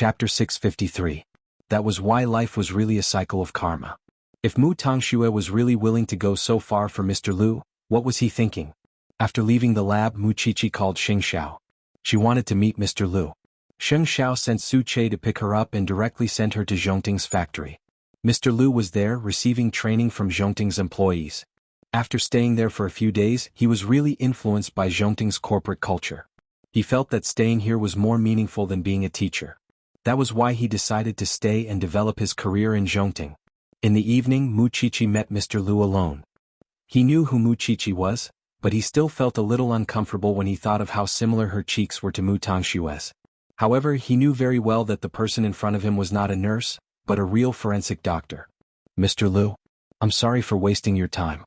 Chapter 653. That was why life was really a cycle of karma. If Mu Tongxue was really willing to go so far for Mr. Lu, what was he thinking? After leaving the lab, Mu Qiqi called Xing Xiao. She wanted to meet Mr. Lu. Xing Xiao sent Su Che to pick her up and directly sent her to Zhongting's factory. Mr. Lu was there receiving training from Zhongting's employees. After staying there for a few days, he was really influenced by Zhongting's corporate culture. He felt that staying here was more meaningful than being a teacher. That was why he decided to stay and develop his career in Zhongting. In the evening, Mu Qiqi met Mr. Lu alone. He knew who Mu Qiqi was, but he still felt a little uncomfortable when he thought of how similar her cheeks were to Mu Tongshue's. However, he knew very well that the person in front of him was not a nurse, but a real forensic doctor. Mr. Lu, I'm sorry for wasting your time.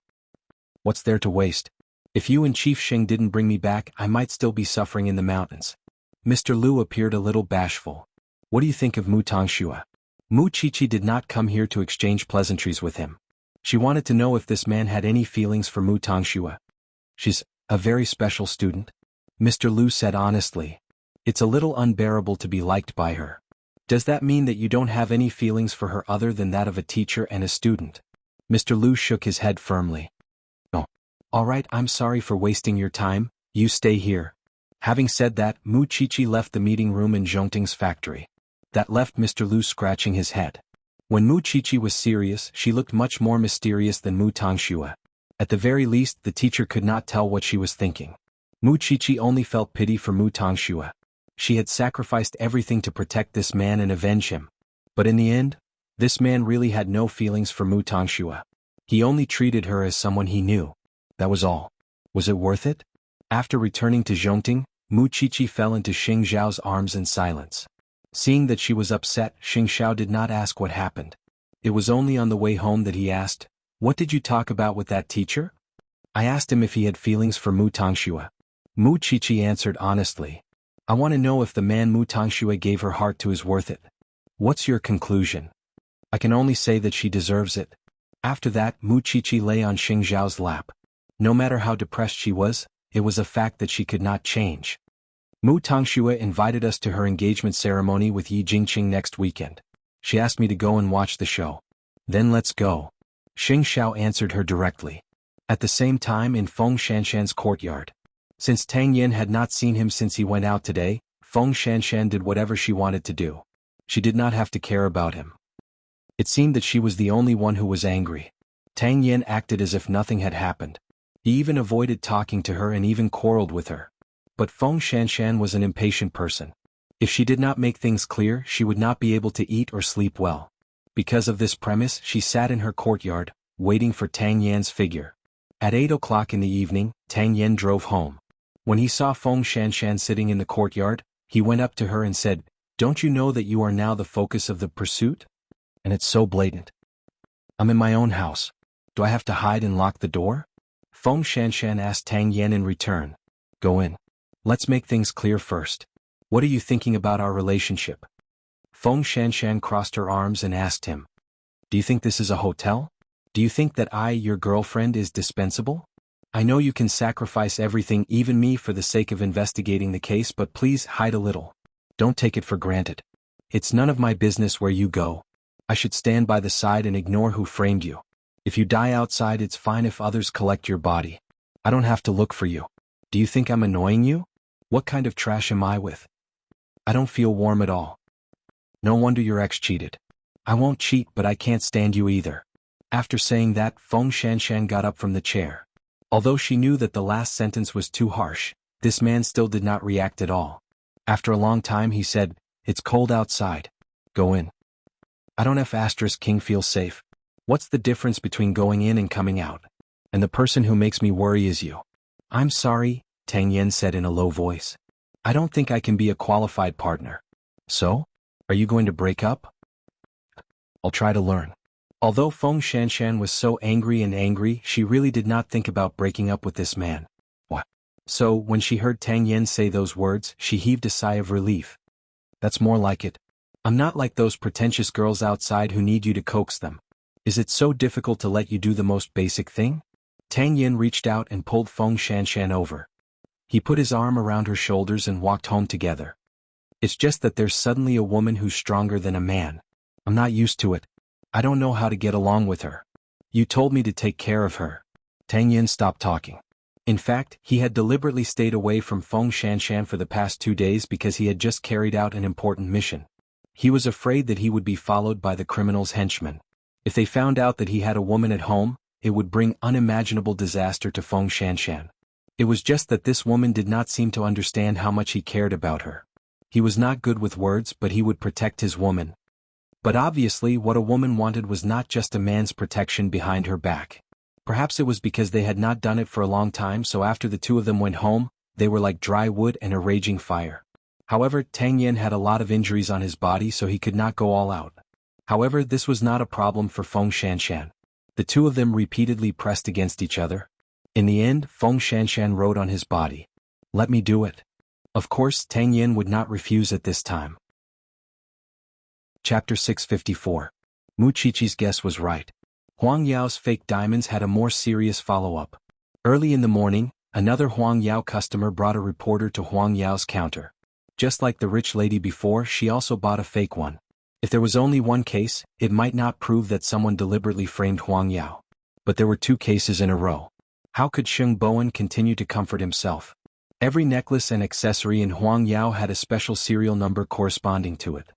What's there to waste? If you and Chief Xing didn't bring me back, I might still be suffering in the mountains. Mr. Lu appeared a little bashful. What do you think of Mu Tongxue? Mu Qiqi did not come here to exchange pleasantries with him. She wanted to know if this man had any feelings for Mu Tongxue. She's a very special student, Mr. Lu said honestly. It's a little unbearable to be liked by her. Does that mean that you don't have any feelings for her other than that of a teacher and a student? Mr. Lu shook his head firmly. No. All right, I'm sorry for wasting your time, you stay here. Having said that, Mu Qiqi left the meeting room in Zhongting's factory. That left Mr. Lu scratching his head. When Mu Qiqi was serious, she looked much more mysterious than Mu Tongxue. At the very least, the teacher could not tell what she was thinking. Mu Qiqi only felt pity for Mu Tongxue. She had sacrificed everything to protect this man and avenge him. But in the end, this man really had no feelings for Mu Tongxue. He only treated her as someone he knew. That was all. Was it worth it? After returning to Zhongting, Mu Qiqi fell into Xing Xiao's arms in silence. Seeing that she was upset, Xing Xiao did not ask what happened. It was only on the way home that he asked, "What did you talk about with that teacher?" I asked him if he had feelings for Mu Tongxue. Mu Qiqi answered honestly. I want to know if the man Mu Tongxue gave her heart to is worth it. What's your conclusion? I can only say that she deserves it. After that, Mu Qiqi lay on Xing Xiao's lap. No matter how depressed she was, it was a fact that she could not change. Mu Tongxue invited us to her engagement ceremony with Yi Jingqing next weekend. She asked me to go and watch the show. Then let's go. Xing Xiao answered her directly. At the same time in Feng Shanshan's courtyard. Since Tang Yin had not seen him since he went out today, Feng Shanshan did whatever she wanted to do. She did not have to care about him. It seemed that she was the only one who was angry. Tang Yin acted as if nothing had happened. He even avoided talking to her and even quarreled with her. But Feng Shanshan was an impatient person. If she did not make things clear, she would not be able to eat or sleep well. Because of this premise, she sat in her courtyard, waiting for Tang Yan's figure. At 8 o'clock in the evening, Tang Yan drove home. When he saw Feng Shanshan sitting in the courtyard, he went up to her and said, "Don't you know that you are now the focus of the pursuit? And it's so blatant. I'm in my own house. Do I have to hide and lock the door?" Feng Shanshan asked Tang Yan in return. "Go in. Let's make things clear first. What are you thinking about our relationship?" Feng Shanshan crossed her arms and asked him, "Do you think this is a hotel? Do you think that I, your girlfriend, is dispensable? I know you can sacrifice everything, even me, for the sake of investigating the case, but please hide a little. Don't take it for granted. It's none of my business where you go. I should stand by the side and ignore who framed you. If you die outside, it's fine if others collect your body. I don't have to look for you. Do you think I'm annoying you? What kind of trash am I with? I don't feel warm at all. No wonder your ex cheated. I won't cheat, but I can't stand you either." After saying that, Feng Shanshan got up from the chair. Although she knew that the last sentence was too harsh, this man still did not react at all. After a long time he said, "It's cold outside. Go in." I don't have asterisk king feel safe. What's the difference between going in and coming out? And the person who makes me worry is you. I'm sorry, Tang Yin said in a low voice. I don't think I can be a qualified partner. So? Are you going to break up? I'll try to learn. Although Feng Shanshan was so angry, she really did not think about breaking up with this man. What? So, when she heard Tang Yin say those words, she heaved a sigh of relief. That's more like it. I'm not like those pretentious girls outside who need you to coax them. Is it so difficult to let you do the most basic thing? Tang Yin reached out and pulled Feng Shanshan over. He put his arm around her shoulders and walked home together. It's just that there's suddenly a woman who's stronger than a man. I'm not used to it. I don't know how to get along with her. You told me to take care of her. Tang Yin stopped talking. In fact, he had deliberately stayed away from Feng Shanshan for the past 2 days because he had just carried out an important mission. He was afraid that he would be followed by the criminals' henchmen. If they found out that he had a woman at home, it would bring unimaginable disaster to Feng Shanshan. It was just that this woman did not seem to understand how much he cared about her. He was not good with words, but he would protect his woman. But obviously what a woman wanted was not just a man's protection behind her back. Perhaps it was because they had not done it for a long time, so after the two of them went home, they were like dry wood and a raging fire. However, Tang Yin had a lot of injuries on his body, so he could not go all out. However, this was not a problem for Feng Shanshan. The two of them repeatedly pressed against each other. In the end, Feng Shanshan wrote on his body, "Let me do it." Of course, Tang Yin would not refuse at this time. Chapter 654. Mu Qiqi's guess was right. Huang Yao's fake diamonds had a more serious follow-up. Early in the morning, another Huang Yao customer brought a reporter to Huang Yao's counter. Just like the rich lady before, she also bought a fake one. If there was only one case, it might not prove that someone deliberately framed Huang Yao. But there were 2 cases in a row. How could Sheng Bowen continue to comfort himself? Every necklace and accessory in Huang Yao had a special serial number corresponding to it.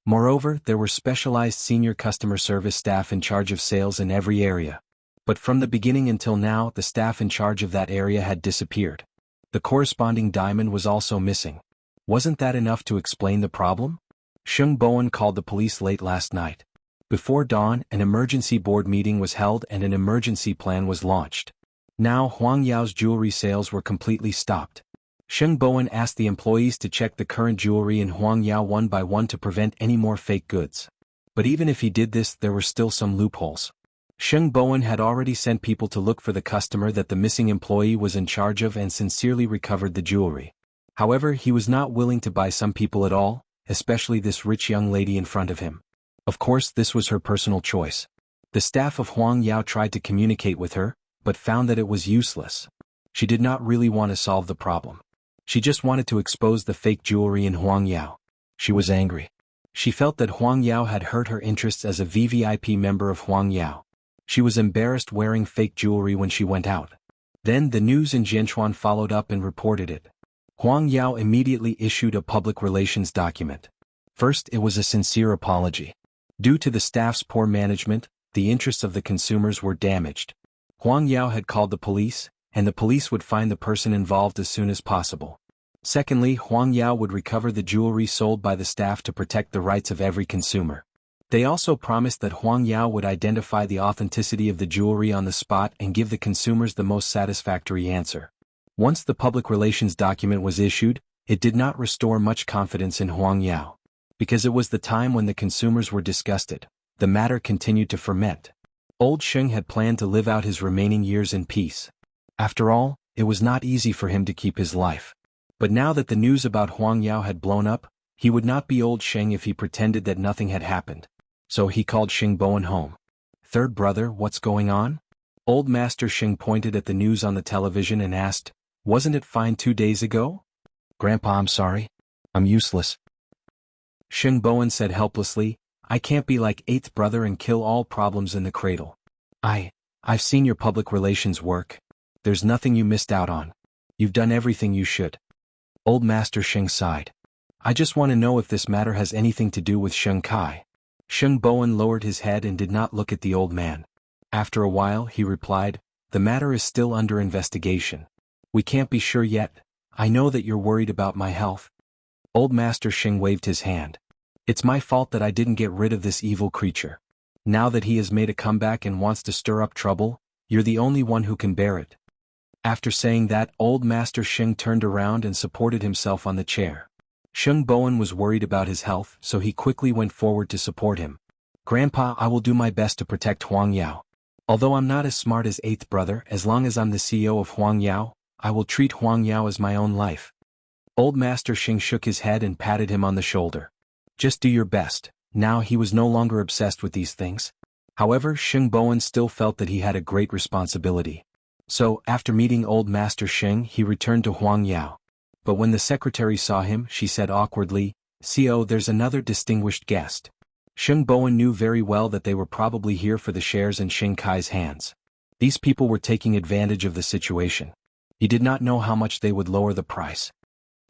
Moreover, there were specialized senior customer service staff in charge of sales in every area. But from the beginning until now, the staff in charge of that area had disappeared. The corresponding diamond was also missing. Wasn't that enough to explain the problem? Sheng Bowen called the police late last night. Before dawn, an emergency board meeting was held and an emergency plan was launched. Now Huang Yao's jewelry sales were completely stopped. Sheng Bowen asked the employees to check the current jewelry in Huang Yao one by one to prevent any more fake goods. But even if he did this, there were still some loopholes. Sheng Bowen had already sent people to look for the customer that the missing employee was in charge of and sincerely recovered the jewelry. However, he was not willing to buy some people at all, especially this rich young lady in front of him. Of course, this was her personal choice. The staff of Huang Yao tried to communicate with her, but found that it was useless. She did not really want to solve the problem. She just wanted to expose the fake jewelry in Huang Yao. She was angry. She felt that Huang Yao had hurt her interests as a VVIP member of Huang Yao. She was embarrassed wearing fake jewelry when she went out. Then the news in Jianchuan followed up and reported it. Huang Yao immediately issued a public relations document. First, it was a sincere apology. Due to the staff's poor management, the interests of the consumers were damaged. Huang Yao had called the police, and the police would find the person involved as soon as possible. Secondly, Huang Yao would recover the jewelry sold by the staff to protect the rights of every consumer. They also promised that Huang Yao would identify the authenticity of the jewelry on the spot and give the consumers the most satisfactory answer. Once the public relations document was issued, it did not restore much confidence in Huang Yao. Because it was the time when the consumers were disgusted, the matter continued to ferment. Old Sheng had planned to live out his remaining years in peace. After all, it was not easy for him to keep his life. But now that the news about Huang Yao had blown up, he would not be old Sheng if he pretended that nothing had happened. So he called Sheng Bowen home. "Third brother, what's going on?" Old Master Sheng pointed at the news on the television and asked, "Wasn't it fine 2 days ago?" "Grandpa, I'm sorry. I'm useless." Sheng Bowen said helplessly, "I can't be like 8th brother and kill all problems in the cradle. I've seen your public relations work. There's nothing you missed out on. You've done everything you should." Old Master Sheng sighed. "I just want to know if this matter has anything to do with Sheng Kai." Sheng Bowen lowered his head and did not look at the old man. After a while, he replied, "The matter is still under investigation. We can't be sure yet. I know that you're worried about my health." Old Master Sheng waved his hand. "It's my fault that I didn't get rid of this evil creature. Now that he has made a comeback and wants to stir up trouble, you're the only one who can bear it." After saying that, Old Master Sheng turned around and supported himself on the chair. Sheng Bowen was worried about his health, so he quickly went forward to support him. "Grandpa, I will do my best to protect Huang Yao. Although I'm not as smart as 8th brother, as long as I'm the CEO of Huang Yao, I will treat Huang Yao as my own life." Old Master Sheng shook his head and patted him on the shoulder. "Just do your best." Now he was no longer obsessed with these things. However, Sheng Bowen still felt that he had a great responsibility. So, after meeting Old Master Sheng, he returned to Huang Yao. But when the secretary saw him, she said awkwardly, CO, there's another distinguished guest. Sheng Bowen knew very well that they were probably here for the shares in Xing Kai's hands. These people were taking advantage of the situation. He did not know how much they would lower the price.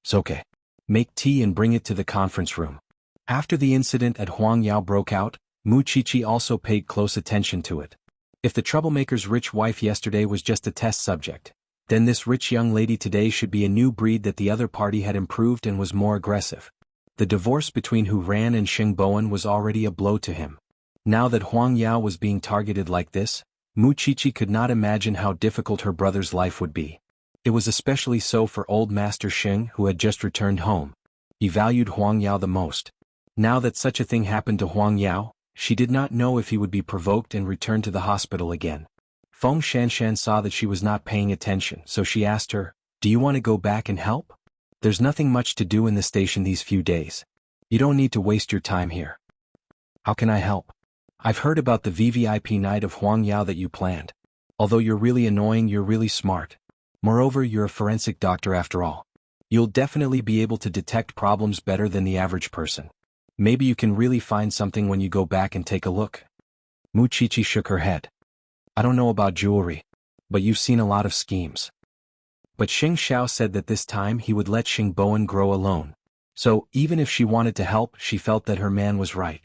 So okay. Make tea and bring it to the conference room. After the incident at Huangyao broke out, Mu Qiqi also paid close attention to it. If the troublemaker's rich wife yesterday was just a test subject, then this rich young lady today should be a new breed that the other party had improved and was more aggressive. The divorce between Hu Ran and Sheng Bowen was already a blow to him. Now that Huang Yao was being targeted like this, Mu Qiqi could not imagine how difficult her brother's life would be. It was especially so for old Master Sheng, who had just returned home. He valued Huang Yao the most. Now that such a thing happened to Huang Yao, she did not know if he would be provoked and return to the hospital again. Feng Shanshan saw that she was not paying attention, so she asked her, "Do you want to go back and help? There's nothing much to do in the station these few days. You don't need to waste your time here." "How can I help? I've heard about the VVIP night of Huang Yao that you planned. Although you're really annoying, you're really smart. Moreover, you're a forensic doctor after all. You'll definitely be able to detect problems better than the average person. Maybe you can really find something when you go back and take a look." Mu Qiqi shook her head. "I don't know about jewelry, but you've seen a lot of schemes." But Xing Xiao said that this time he would let Xing Bowen grow alone. So, even if she wanted to help, she felt that her man was right.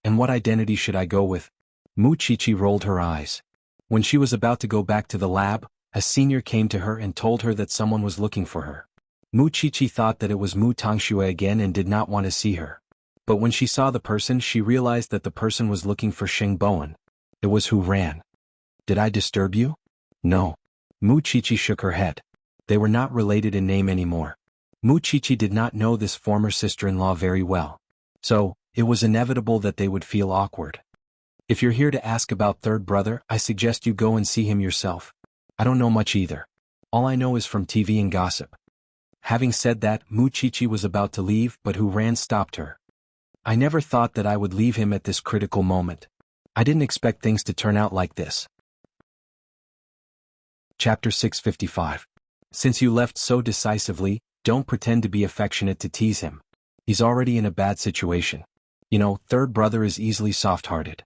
"And what identity should I go with?" Mu Qiqi rolled her eyes. When she was about to go back to the lab, a senior came to her and told her that someone was looking for her. Mu Qiqi thought that it was Mu Tongxue again and did not want to see her. But when she saw the person, she realized that the person was looking for Xing Bowen. It was Hu Ran. "Did I disturb you?" "No." Mu Qiqi shook her head. They were not related in name anymore. Mu Qiqi did not know this former sister-in-law very well. So, it was inevitable that they would feel awkward. "If you're here to ask about third brother, I suggest you go and see him yourself. I don't know much either. All I know is from TV and gossip." Having said that, Mu Qiqi was about to leave, but Hu Ran stopped her. "I never thought that I would leave him at this critical moment. I didn't expect things to turn out like this." Chapter 655. Since you left so decisively, don't pretend to be affectionate to tease him. He's already in a bad situation. You know, third brother is easily soft-hearted.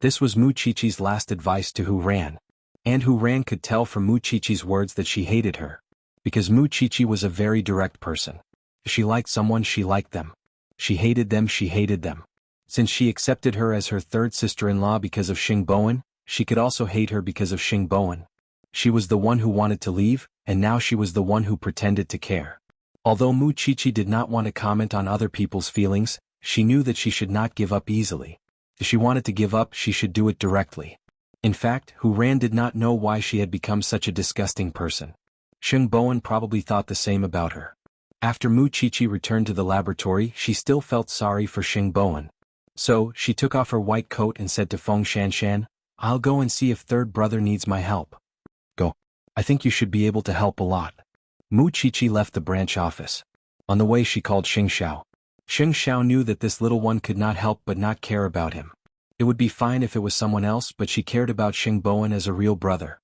This was Mu Qiqi's last advice to Hu Ran. And Hu Ran could tell from Mu Qiqi's words that she hated her. Because Mu Qiqi was a very direct person. If she liked someone, she liked them. She hated them, she hated them. Since she accepted her as her third sister-in-law because of Xing Bowen, she could also hate her because of Xing Bowen. She was the one who wanted to leave, and now she was the one who pretended to care. Although Mu Qiqi did not want to comment on other people's feelings, she knew that she should not give up easily. If she wanted to give up, she should do it directly. In fact, Hu Ran did not know why she had become such a disgusting person. Xing Bowen probably thought the same about her. After Mu Qiqi returned to the laboratory, she still felt sorry for Xing Bowen. So, she took off her white coat and said to Feng Shanshan, "I'll go and see if third brother needs my help." "Go. I think you should be able to help a lot." Mu Qiqi left the branch office. On the way she called Xing Xiao. Xing Xiao knew that this little one could not help but not care about him. It would be fine if it was someone else, but she cared about Xing Bowen as a real brother.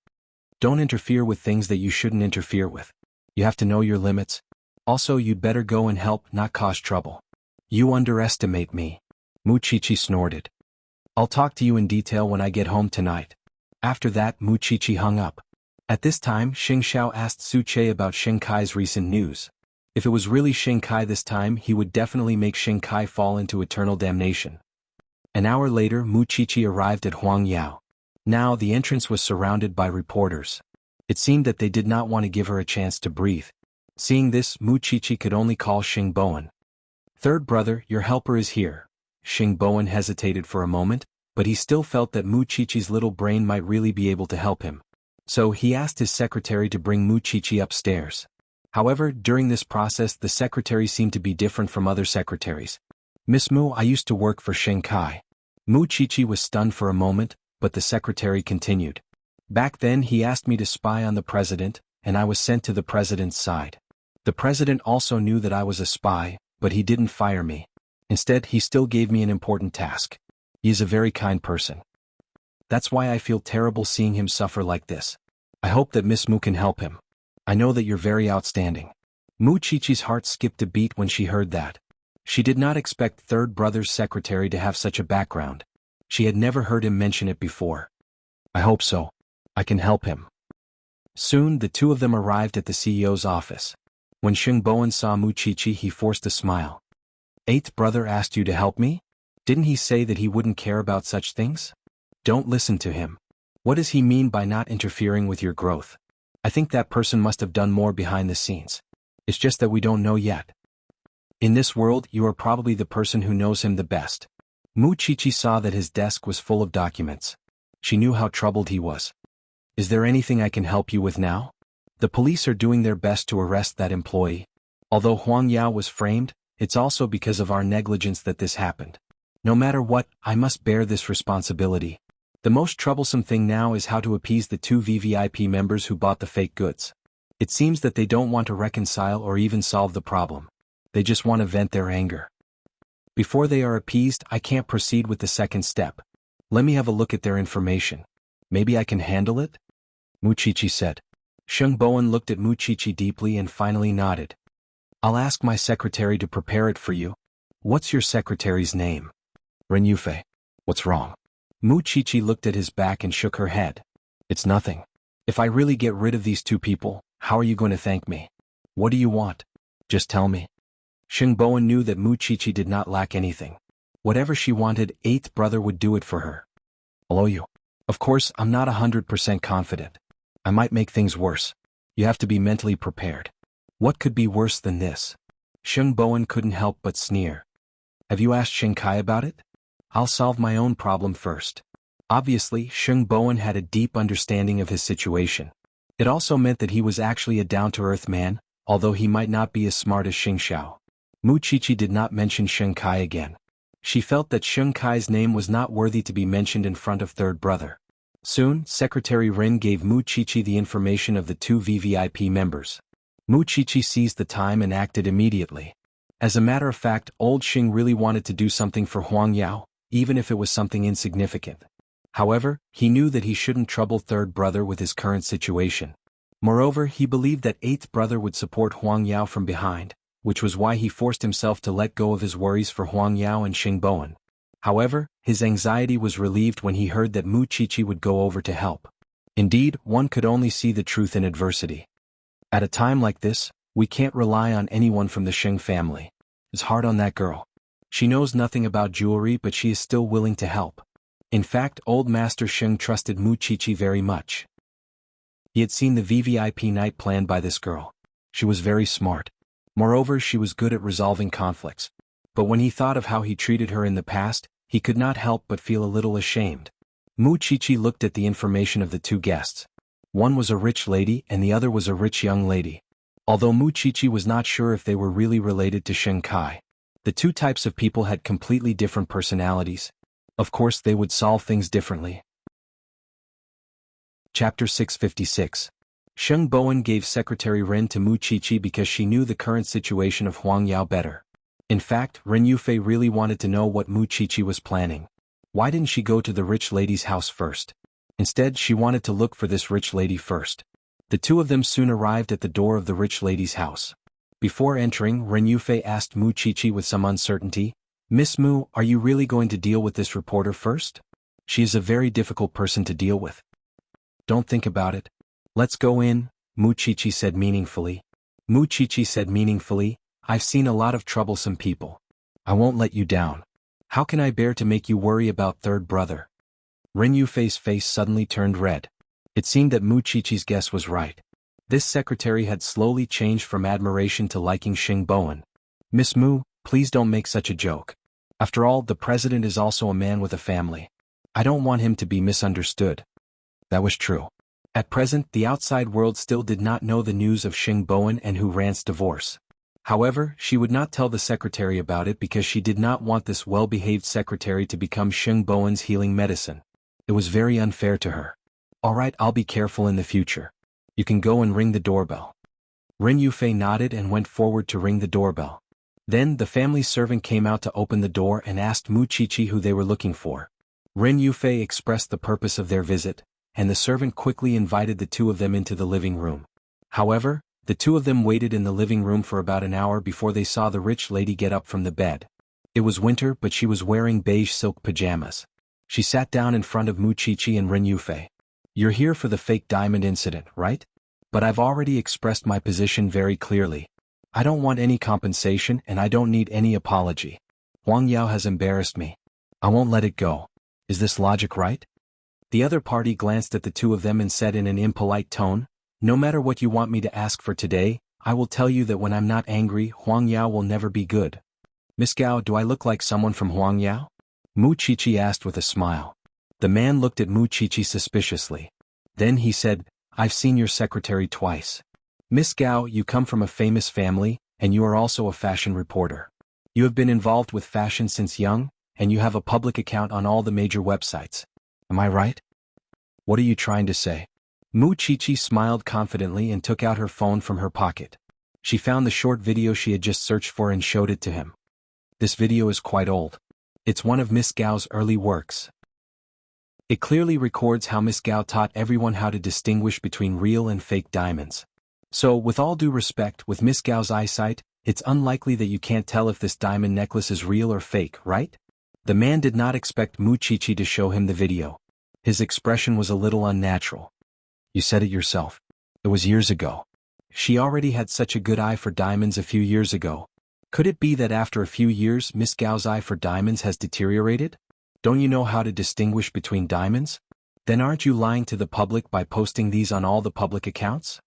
Don't interfere with things that you shouldn't interfere with. You have to know your limits. Also, you'd better go and help, not cause trouble. "You underestimate me." Mu Qiqi snorted. "I'll talk to you in detail when I get home tonight." After that, Mu Qiqi hung up. At this time, Xing Xiao asked Su Che about Xing Kai's recent news. If it was really Xing Kai this time, he would definitely make Xing Kai fall into eternal damnation. An hour later, Mu Qiqi arrived at Huang Yao. Now, the entrance was surrounded by reporters. It seemed that they did not want to give her a chance to breathe. Seeing this, Mu Qiqi could only call Xing Bowen. "Third brother, your helper is here." Xing Bowen hesitated for a moment, but he still felt that Mu Qiqi's little brain might really be able to help him. So he asked his secretary to bring Mu Qiqi upstairs. However, during this process the secretary seemed to be different from other secretaries. "Miss Mu, I used to work for Xing Kai." Mu Qiqi was stunned for a moment, but the secretary continued. "Back then he asked me to spy on the president, and I was sent to the president's side. The president also knew that I was a spy, but he didn't fire me. Instead, he still gave me an important task. He is a very kind person. That's why I feel terrible seeing him suffer like this. I hope that Miss Mu can help him. I know that you're very outstanding." Mu Qiqi's heart skipped a beat when she heard that. She did not expect third brother's secretary to have such a background. She had never heard him mention it before. I hope so. I can help him. Soon the two of them arrived at the CEO's office. When Sheng Bowen saw Muchichi, he forced a smile. Eighth brother asked you to help me? Didn't he say that he wouldn't care about such things? Don't listen to him. What does he mean by not interfering with your growth? I think that person must have done more behind the scenes. It's just that we don't know yet. In this world, you are probably the person who knows him the best. Muchichi saw that his desk was full of documents. She knew how troubled he was. Is there anything I can help you with now? The police are doing their best to arrest that employee. Although Huang Yao was framed, it's also because of our negligence that this happened. No matter what, I must bear this responsibility. The most troublesome thing now is how to appease the two VVIP members who bought the fake goods. It seems that they don't want to reconcile or even solve the problem. They just want to vent their anger. Before they are appeased, I can't proceed with the second step. Let me have a look at their information. Maybe I can handle it? Muchichi said. Sheng Bowen looked at Muchichi deeply and finally nodded. I'll ask my secretary to prepare it for you. What's your secretary's name? Ren Yufei. What's wrong? Muchichi looked at his back and shook her head. It's nothing. If I really get rid of these two people, how are you going to thank me? What do you want? Just tell me. Sheng Bowen knew that Muchichi did not lack anything. Whatever she wanted, eighth brother would do it for her. I'll owe you. Of course, I'm not 100% confident. I might make things worse. You have to be mentally prepared. What could be worse than this? Sheng Bowen couldn't help but sneer. Have you asked Sheng Kai about it? I'll solve my own problem first. Obviously, Sheng Bowen had a deep understanding of his situation. It also meant that he was actually a down-to-earth man, although he might not be as smart as Xing Xiao. Muchichi did not mention Sheng Kai again. She felt that Sheng Kai's name was not worthy to be mentioned in front of third brother. Soon, Secretary Ren gave Muchichi the information of the two VVIP members. Muchichi seized the time and acted immediately. As a matter of fact, old Xing really wanted to do something for Huang Yao, even if it was something insignificant. However, he knew that he shouldn't trouble third brother with his current situation. Moreover, he believed that eighth brother would support Huang Yao from behind, which was why he forced himself to let go of his worries for Huang Yao and Sheng Bowen. However, his anxiety was relieved when he heard that Muchichi would go over to help. Indeed, one could only see the truth in adversity. At a time like this, we can't rely on anyone from the Sheng family. It's hard on that girl. She knows nothing about jewelry, but she is still willing to help. In fact, old Master Sheng trusted Muchichi very much. He had seen the VVIP night planned by this girl. She was very smart. Moreover, she was good at resolving conflicts. But when he thought of how he treated her in the past, he could not help but feel a little ashamed. Muchichi looked at the information of the two guests. One was a rich lady and the other was a rich young lady. Although Muchichi was not sure if they were really related to Sheng Kai. The two types of people had completely different personalities. Of course, they would solve things differently. Chapter 656. Sheng Bowen gave Secretary Ren to Muchichi because she knew the current situation of Huang Yao better. In fact, Ren Yufei really wanted to know what Muchichi was planning. Why didn't she go to the rich lady's house first? Instead, she wanted to look for this rich lady first. The two of them soon arrived at the door of the rich lady's house. Before entering, Ren Yufei asked Muchichi with some uncertainty, Miss Mu, are you really going to deal with this reporter first? She is a very difficult person to deal with. Don't think about it. Let's go in, Muchichi said meaningfully. Muchichi said meaningfully, I've seen a lot of troublesome people. I won't let you down. How can I bear to make you worry about third brother? Ren Yufei's face suddenly turned red. It seemed that Muchichi's guess was right. This secretary had slowly changed from admiration to liking Sheng Bowen. Miss Mu, please don't make such a joke. After all, the president is also a man with a family. I don't want him to be misunderstood. That was true. At present, the outside world still did not know the news of Sheng Bowen and Hu Rant's divorce. However, she would not tell the secretary about it because she did not want this well-behaved secretary to become Sheng Bowen's healing medicine. It was very unfair to her. All right, I'll be careful in the future. You can go and ring the doorbell. Ren Yufei nodded and went forward to ring the doorbell. Then the family servant came out to open the door and asked Muchichi who they were looking for. Ren Yufei expressed the purpose of their visit, and the servant quickly invited the two of them into the living room. However, The two of them waited in the living room for about an hour before they saw the rich lady get up from the bed. It was winter, but she was wearing beige silk pajamas. She sat down in front of Muqiqi and Ren Yufei. "You're here for the fake diamond incident, right? But I've already expressed my position very clearly. I don't want any compensation and I don't need any apology. Huang Yao has embarrassed me. I won't let it go. Is this logic right?" The other party glanced at the two of them and said in an impolite tone, "No matter what you want me to ask for today, I will tell you that when I'm not angry, Huang Yao will never be good." "Miss Gao, do I look like someone from Huang Yao?" Muqiqi asked with a smile. The man looked at Muqiqi suspiciously. Then he said, "I've seen your secretary twice. Miss Gao, you come from a famous family, and you are also a fashion reporter. You have been involved with fashion since young, and you have a public account on all the major websites. Am I right?" "What are you trying to say?" Muqiqi smiled confidently and took out her phone from her pocket. She found the short video she had just searched for and showed it to him. "This video is quite old. It's one of Miss Gao's early works. It clearly records how Miss Gao taught everyone how to distinguish between real and fake diamonds. So, with all due respect, with Miss Gao's eyesight, it's unlikely that you can't tell if this diamond necklace is real or fake, right?" The man did not expect Muqiqi to show him the video. His expression was a little unnatural. "You said it yourself. It was years ago. She already had such a good eye for diamonds a few years ago. Could it be that after a few years Miss Gao's eye for diamonds has deteriorated? Don't you know how to distinguish between diamonds? Then aren't you lying to the public by posting these on all the public accounts?"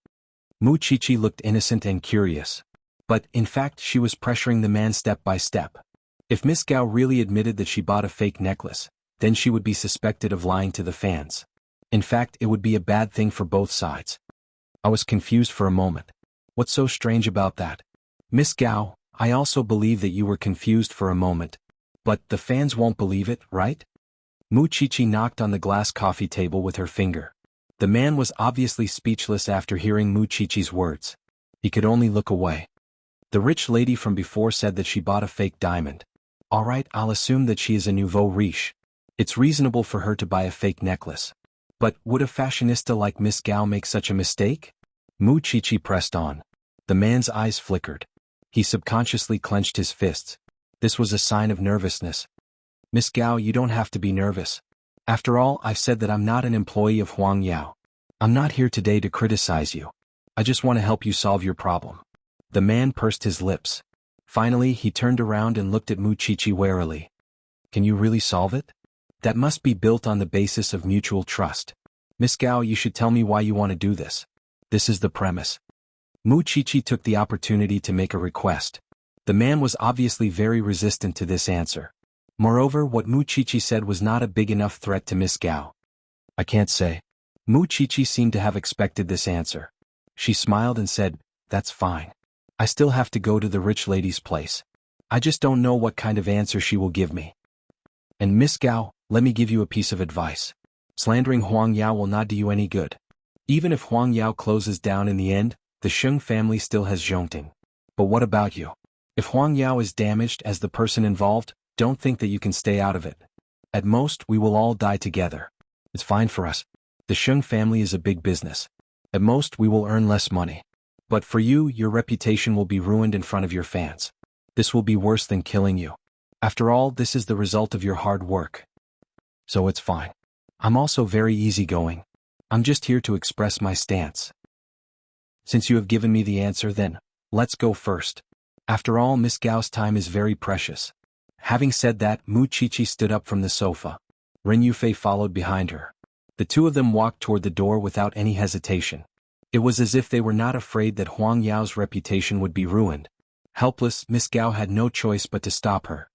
Muqiqi looked innocent and curious. But, in fact, she was pressuring the man step by step. If Miss Gao really admitted that she bought a fake necklace, then she would be suspected of lying to the fans. In fact, it would be a bad thing for both sides. I was confused for a moment. What's so strange about that? Miss Gao, I also believe that you were confused for a moment. But the fans won't believe it, right? Muqiqi knocked on the glass coffee table with her finger. The man was obviously speechless after hearing Muqiqi's words. He could only look away. The rich lady from before said that she bought a fake diamond. All right, I'll assume that she is a nouveau riche. It's reasonable for her to buy a fake necklace. But would a fashionista like Miss Gao make such a mistake? Muqiqi pressed on. The man's eyes flickered. He subconsciously clenched his fists. This was a sign of nervousness. "Miss Gao, you don't have to be nervous. After all, I've said that I'm not an employee of Huang Yao. I'm not here today to criticize you. I just want to help you solve your problem." The man pursed his lips. Finally, he turned around and looked at Muqiqi warily. "Can you really solve it? That must be built on the basis of mutual trust. Miss Gao, you should tell me why you want to do this. This is the premise." Muqiqi took the opportunity to make a request. The man was obviously very resistant to this answer. Moreover, what Muqiqi said was not a big enough threat to Miss Gao. "I can't say." Muqiqi seemed to have expected this answer. She smiled and said, "That's fine. I still have to go to the rich lady's place. I just don't know what kind of answer she will give me. And Miss Gao, let me give you a piece of advice. Slandering Huang Yao will not do you any good. Even if Huang Yao closes down in the end, the Sheng family still has Zhongting. But what about you? If Huang Yao is damaged as the person involved, don't think that you can stay out of it. At most, we will all die together. It's fine for us. The Sheng family is a big business. At most, we will earn less money. But for you, your reputation will be ruined in front of your fans. This will be worse than killing you. After all, this is the result of your hard work. So it's fine. I'm also very easygoing. I'm just here to express my stance. Since you have given me the answer, then, let's go first. After all, Miss Gao's time is very precious." Having said that, Muqiqi stood up from the sofa. Ren Yufei followed behind her. The two of them walked toward the door without any hesitation. It was as if they were not afraid that Huang Yao's reputation would be ruined. Helpless, Miss Gao had no choice but to stop her.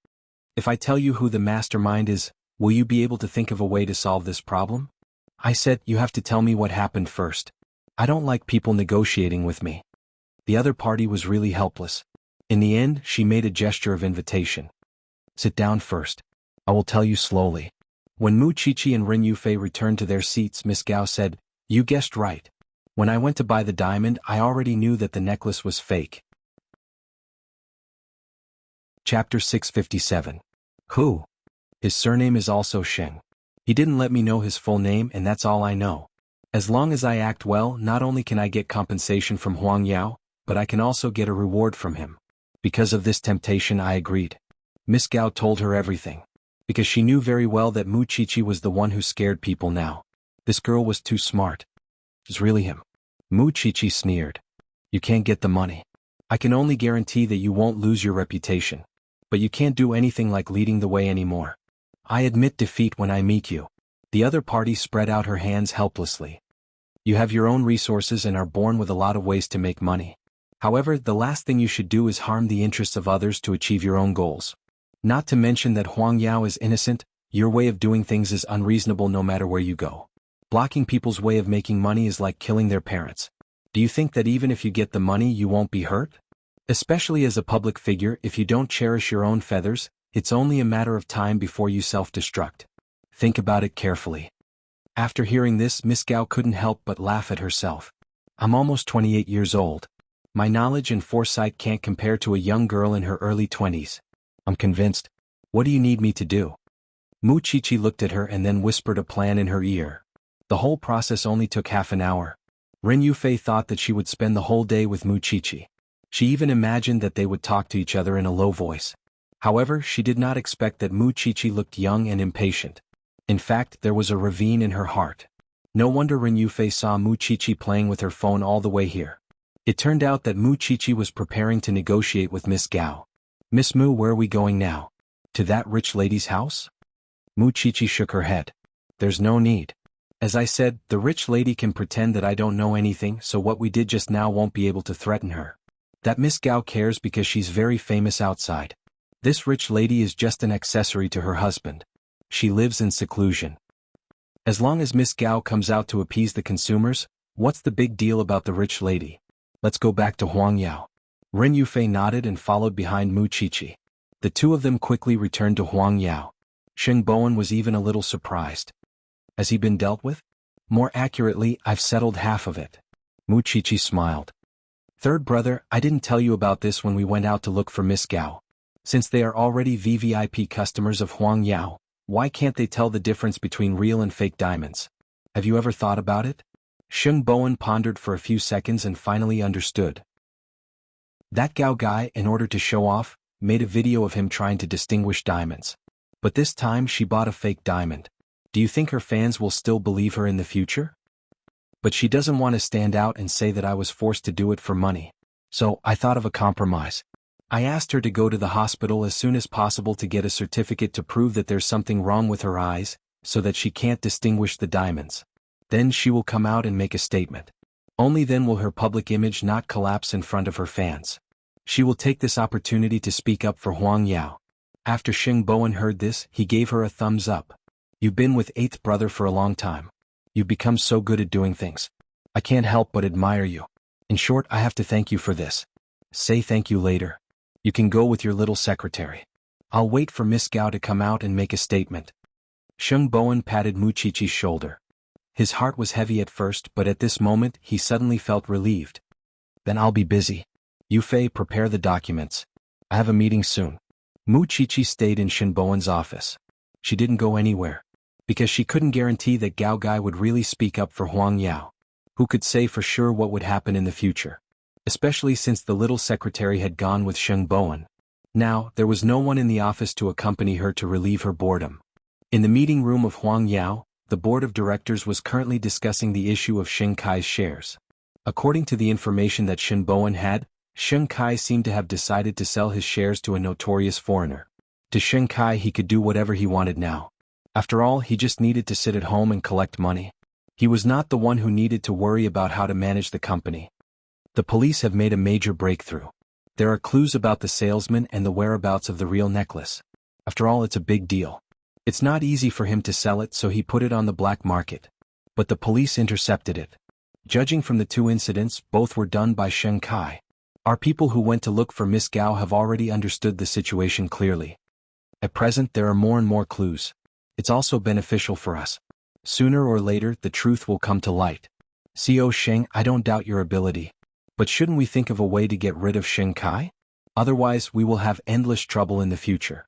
"If I tell you who the mastermind is, will you be able to think of a way to solve this problem?" I said, "You have to tell me what happened first. I don't like people negotiating with me." The other party was really helpless. In the end, she made a gesture of invitation. "Sit down first. I will tell you slowly." When Muqiqi and Ren Yufei returned to their seats, Miss Gao said, "You guessed right. When I went to buy the diamond, I already knew that the necklace was fake." Chapter 657. Who? His surname is also Sheng. He didn't let me know his full name, and that's all I know. As long as I act well, not only can I get compensation from Huang Yao, but I can also get a reward from him. Because of this temptation I agreed. Miss Gao told her everything. Because she knew very well that Mu Chichi was the one who scared people now. This girl was too smart. It's really him. Mu Chichi sneered. You can't get the money. I can only guarantee that you won't lose your reputation. But you can't do anything like leading the way anymore. I admit defeat when I meet you. The other party spread out her hands helplessly. You have your own resources and are born with a lot of ways to make money. However, the last thing you should do is harm the interests of others to achieve your own goals. Not to mention that Huang Yao is innocent, your way of doing things is unreasonable no matter where you go. Blocking people's way of making money is like killing their parents. Do you think that even if you get the money you won't be hurt? Especially as a public figure, if you don't cherish your own feathers, it's only a matter of time before you self-destruct. Think about it carefully. After hearing this, Miss Gao couldn't help but laugh at herself. I'm almost 28 years old. My knowledge and foresight can't compare to a young girl in her early 20s. I'm convinced. What do you need me to do? Mu Chichi looked at her and then whispered a plan in her ear. The whole process only took half an hour. Ren Yufei thought that she would spend the whole day with Mu Chichi. She even imagined that they would talk to each other in a low voice. However, she did not expect that Mu Chichi looked young and impatient. In fact, there was a ravine in her heart. No wonder Ren Yufei saw Mu Chichi playing with her phone all the way here. It turned out that Mu Chichi was preparing to negotiate with Miss Gao. Miss Mu, where are we going now? To that rich lady's house? Mu Chichi shook her head. There's no need. As I said, the rich lady can pretend that I don't know anything, so what we did just now won't be able to threaten her. That Miss Gao cares because she's very famous outside. This rich lady is just an accessory to her husband. She lives in seclusion. As long as Miss Gao comes out to appease the consumers, what's the big deal about the rich lady? Let's go back to Huang Yao. Ren Yufei nodded and followed behind Mu Chichi. The two of them quickly returned to Huang Yao. Sheng Bowen was even a little surprised. Has he been dealt with? More accurately, I've settled half of it. Mu Chichi smiled. Third brother, I didn't tell you about this when we went out to look for Miss Gao. Since they are already VVIP customers of Huang Yao, why can't they tell the difference between real and fake diamonds? Have you ever thought about it? Sheng Bowen pondered for a few seconds and finally understood. That Gao guy, in order to show off, made a video of him trying to distinguish diamonds. But this time she bought a fake diamond. Do you think her fans will still believe her in the future? But she doesn't want to stand out and say that I was forced to do it for money. So, I thought of a compromise. I asked her to go to the hospital as soon as possible to get a certificate to prove that there's something wrong with her eyes, so that she can't distinguish the diamonds. Then she will come out and make a statement. Only then will her public image not collapse in front of her fans. She will take this opportunity to speak up for Huang Yao. After Sheng Bowen heard this, he gave her a thumbs up. You've been with eighth brother for a long time. You've become so good at doing things. I can't help but admire you. In short, I have to thank you for this. Say thank you later. You can go with your little secretary. I'll wait for Miss Gao to come out and make a statement. Sheng Bowen patted Mu Chichi's shoulder. His heart was heavy at first, but at this moment he suddenly felt relieved. Then I'll be busy. Yufei, prepare the documents. I have a meeting soon. Mu Chichi stayed in Shen Bowen's office. She didn't go anywhere. Because she couldn't guarantee that Gao Guy would really speak up for Huang Yao. Who could say for sure what would happen in the future? Especially since the little secretary had gone with Sheng Bowen. Now, there was no one in the office to accompany her to relieve her boredom. In the meeting room of Huang Yao, the board of directors was currently discussing the issue of Sheng Kai's shares. According to the information that Shen Bowen had, Sheng Kai seemed to have decided to sell his shares to a notorious foreigner. To Sheng Kai he could do whatever he wanted now. After all, he just needed to sit at home and collect money. He was not the one who needed to worry about how to manage the company. The police have made a major breakthrough. There are clues about the salesman and the whereabouts of the real necklace. After all, it's a big deal. It's not easy for him to sell it, so he put it on the black market. But the police intercepted it. Judging from the two incidents, both were done by Sheng Kai. Our people who went to look for Miss Gao have already understood the situation clearly. At present, there are more and more clues. It's also beneficial for us. Sooner or later, the truth will come to light. Co Sheng, I don't doubt your ability. But shouldn't we think of a way to get rid of Sheng Kai? Otherwise, we will have endless trouble in the future.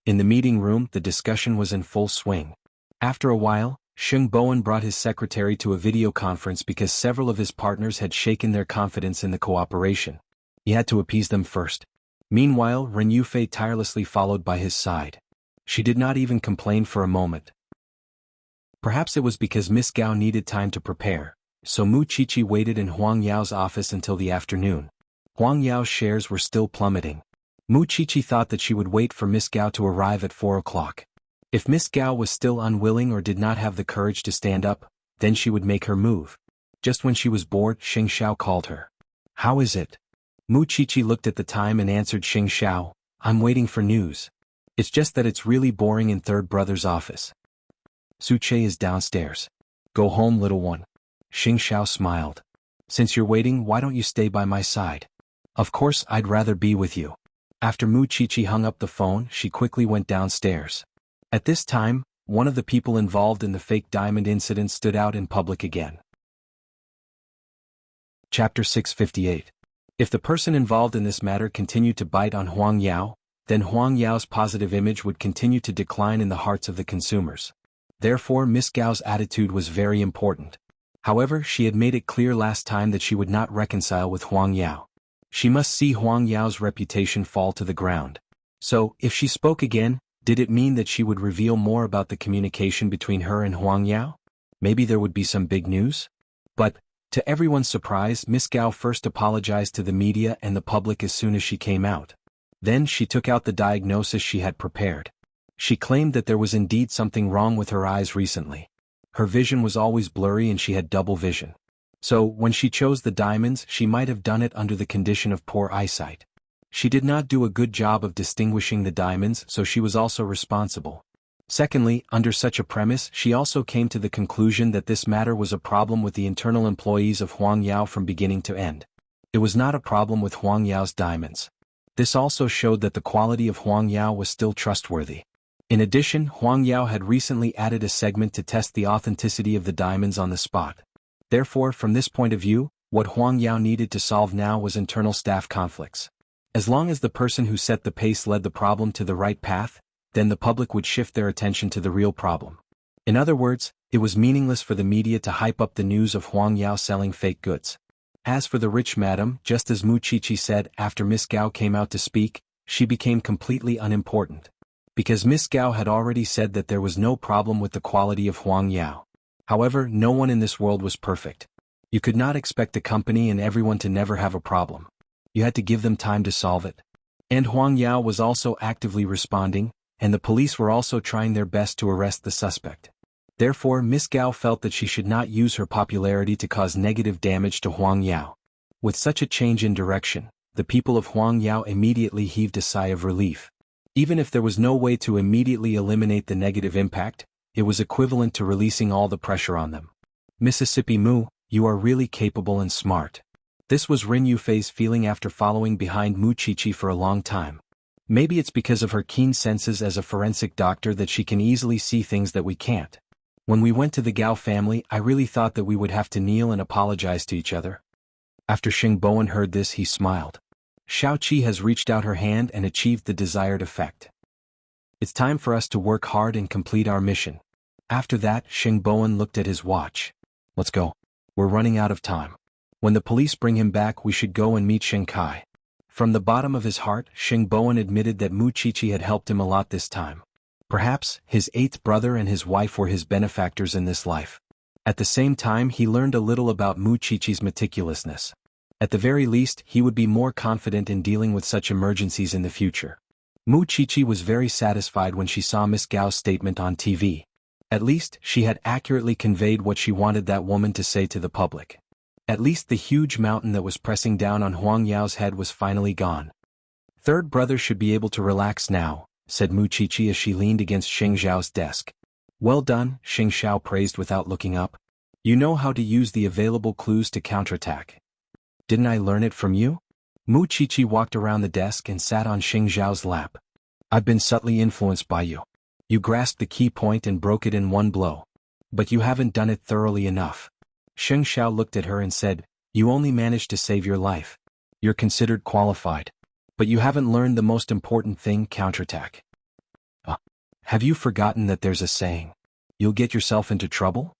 In the meeting room, the discussion was in full swing. After a while, Sheng Bowen brought his secretary to a video conference because several of his partners had shaken their confidence in the cooperation. He had to appease them first. Meanwhile, Ren Yufei tirelessly followed by his side. She did not even complain for a moment. Perhaps it was because Miss Gao needed time to prepare, so Mu Qiqi waited in Huang Yao's office until the afternoon. Huang Yao's shares were still plummeting. Mu Qiqi thought that she would wait for Miss Gao to arrive at 4 o'clock. If Miss Gao was still unwilling or did not have the courage to stand up, then she would make her move. Just when she was bored, Xing Xiao called her. "How is it?" Mu Qiqi looked at the time and answered Xing Xiao, "I'm waiting for news. It's just that it's really boring in third brother's office. Su Che is downstairs. Go home, little one." Xing Xiao smiled. "Since you're waiting, why don't you stay by my side?" "Of course, I'd rather be with you." After Mu Qiqi hung up the phone, she quickly went downstairs. At this time, one of the people involved in the fake diamond incident stood out in public again. Chapter 658. If the person involved in this matter continued to bite on Huang Yao, then Huang Yao's positive image would continue to decline in the hearts of the consumers. Therefore, Miss Gao's attitude was very important. However, she had made it clear last time that she would not reconcile with Huang Yao. She must see Huang Yao's reputation fall to the ground. So, if she spoke again, did it mean that she would reveal more about the communication between her and Huang Yao? Maybe there would be some big news? But, to everyone's surprise, Miss Gao first apologized to the media and the public as soon as she came out. Then she took out the diagnosis she had prepared. She claimed that there was indeed something wrong with her eyes recently. Her vision was always blurry and she had double vision. So, when she chose the diamonds, she might have done it under the condition of poor eyesight. She did not do a good job of distinguishing the diamonds, so she was also responsible. Secondly, under such a premise, she also came to the conclusion that this matter was a problem with the internal employees of Huang Yao from beginning to end. It was not a problem with Huang Yao's diamonds. This also showed that the quality of Huang Yao was still trustworthy. In addition, Huang Yao had recently added a segment to test the authenticity of the diamonds on the spot. Therefore, from this point of view, what Huang Yao needed to solve now was internal staff conflicts. As long as the person who set the pace led the problem to the right path, then the public would shift their attention to the real problem. In other words, it was meaningless for the media to hype up the news of Huang Yao selling fake goods. As for the rich madam, just as Mu Qiqi said, after Miss Gao came out to speak, she became completely unimportant. Because Miss Gao had already said that there was no problem with the quality of Huang Yao. However, no one in this world was perfect. You could not expect the company and everyone to never have a problem. You had to give them time to solve it. And Huang Yao was also actively responding, and the police were also trying their best to arrest the suspect. Therefore, Miss Gao felt that she should not use her popularity to cause negative damage to Huang Yao. With such a change in direction, the people of Huang Yao immediately heaved a sigh of relief. Even if there was no way to immediately eliminate the negative impact, it was equivalent to releasing all the pressure on them. "Mississippi Mu, you are really capable and smart." This was Ren Yufei's feeling after following behind Mu Qiqi for a long time. Maybe it's because of her keen senses as a forensic doctor that she can easily see things that we can't. When we went to the Gao family, I really thought that we would have to kneel and apologize to each other. After Xing Bowen heard this, he smiled. Xiao Qi has reached out her hand and achieved the desired effect. It's time for us to work hard and complete our mission. After that, Xing Bowen looked at his watch. Let's go. We're running out of time. When the police bring him back, we should go and meet Shen Kai. From the bottom of his heart, Xing Bowen admitted that Mu Qiqi had helped him a lot this time. Perhaps, his eighth brother and his wife were his benefactors in this life. At the same time, he learned a little about Mu Qiqi's meticulousness. At the very least, he would be more confident in dealing with such emergencies in the future. Mu Qiqi was very satisfied when she saw Miss Gao's statement on TV. At least, she had accurately conveyed what she wanted that woman to say to the public. At least the huge mountain that was pressing down on Huang Yao's head was finally gone. Third brother should be able to relax now, said Mu Qiqi as she leaned against Sheng Zhao's desk. Well done, Sheng Zhao praised without looking up. You know how to use the available clues to counterattack. Didn't I learn it from you? Mu Qiqi walked around the desk and sat on Sheng Zhao's lap. I've been subtly influenced by you. You grasped the key point and broke it in one blow. But you haven't done it thoroughly enough. Sheng Zhao looked at her and said, You only managed to save your life. You're considered qualified. But you haven't learned the most important thing, counterattack. Have you forgotten that there's a saying? You'll get yourself into trouble?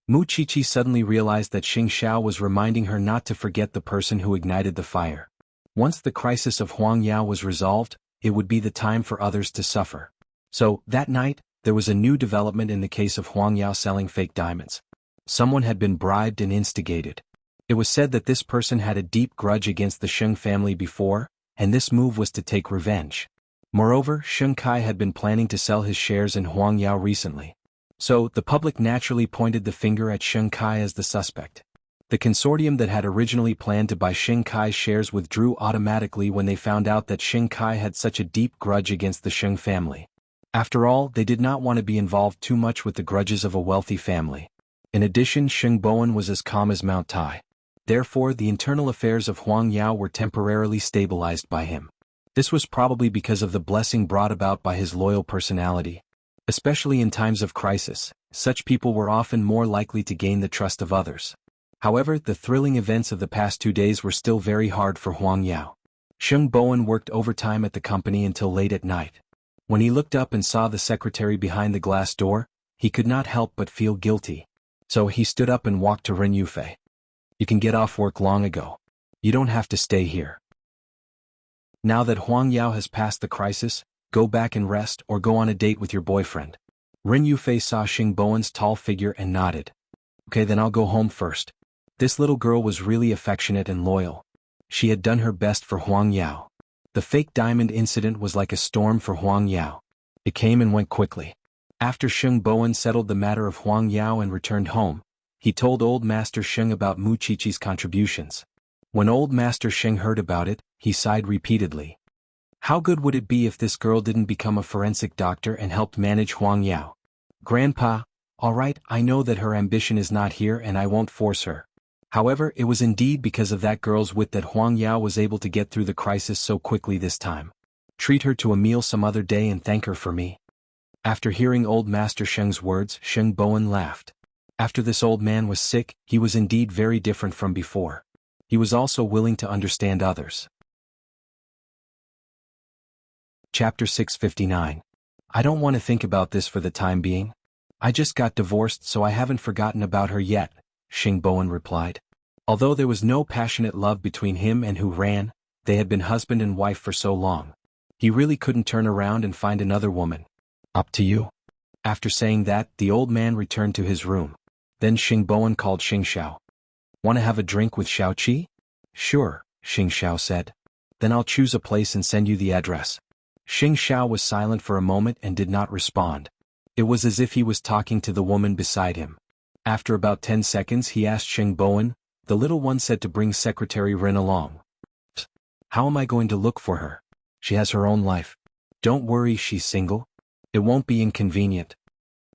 Mu Qiqi suddenly realized that Xing Xiao was reminding her not to forget the person who ignited the fire. Once the crisis of Huang Yao was resolved, it would be the time for others to suffer. So, that night, there was a new development in the case of Huang Yao selling fake diamonds. Someone had been bribed and instigated. It was said that this person had a deep grudge against the Sheng family before, and this move was to take revenge. Moreover, Sheng Kai had been planning to sell his shares in Huang Yao recently. So, the public naturally pointed the finger at Sheng Kai as the suspect. The consortium that had originally planned to buy Sheng Kai's shares withdrew automatically when they found out that Sheng Kai had such a deep grudge against the Sheng family. After all, they did not want to be involved too much with the grudges of a wealthy family. In addition, Sheng Bowen was as calm as Mount Tai. Therefore, the internal affairs of Huang Yao were temporarily stabilized by him. This was probably because of the blessing brought about by his loyal personality. Especially in times of crisis, such people were often more likely to gain the trust of others. However, the thrilling events of the past 2 days were still very hard for Huang Yao. Sheng Bowen worked overtime at the company until late at night. When he looked up and saw the secretary behind the glass door, he could not help but feel guilty. So he stood up and walked to Ren Yufei. You can get off work long ago. You don't have to stay here. Now that Huang Yao has passed the crisis, go back and rest or go on a date with your boyfriend. Ren Yufei saw Sheng Bowen's tall figure and nodded. Okay, then I'll go home first. This little girl was really affectionate and loyal. She had done her best for Huang Yao. The fake diamond incident was like a storm for Huang Yao. It came and went quickly. After Sheng Bowen settled the matter of Huang Yao and returned home, he told Old Master Sheng about Mu Qiqi's contributions. When Old Master Sheng heard about it, he sighed repeatedly. How good would it be if this girl didn't become a forensic doctor and helped manage Huang Yao? Grandpa, all right, I know that her ambition is not here and I won't force her. However, it was indeed because of that girl's wit that Huang Yao was able to get through the crisis so quickly this time. Treat her to a meal some other day and thank her for me. After hearing Old Master Sheng's words, Sheng Bowen laughed. After this old man was sick, he was indeed very different from before. He was also willing to understand others. Chapter 659. I don't want to think about this for the time being. I just got divorced so I haven't forgotten about her yet, Sheng Bowen replied. Although there was no passionate love between him and Hu Ran, they had been husband and wife for so long. He really couldn't turn around and find another woman. Up to you. After saying that, the old man returned to his room. Then Sheng Bowen called Xing Xiao. Want to have a drink with Xiao Qi? Sure, Xing Xiao said. Then I'll choose a place and send you the address. Xing Xiao was silent for a moment and did not respond. It was as if he was talking to the woman beside him. After about 10 seconds he asked Sheng Bowen, the little one said to bring Secretary Ren along. How am I going to look for her? She has her own life. Don't worry, she's single. It won't be inconvenient.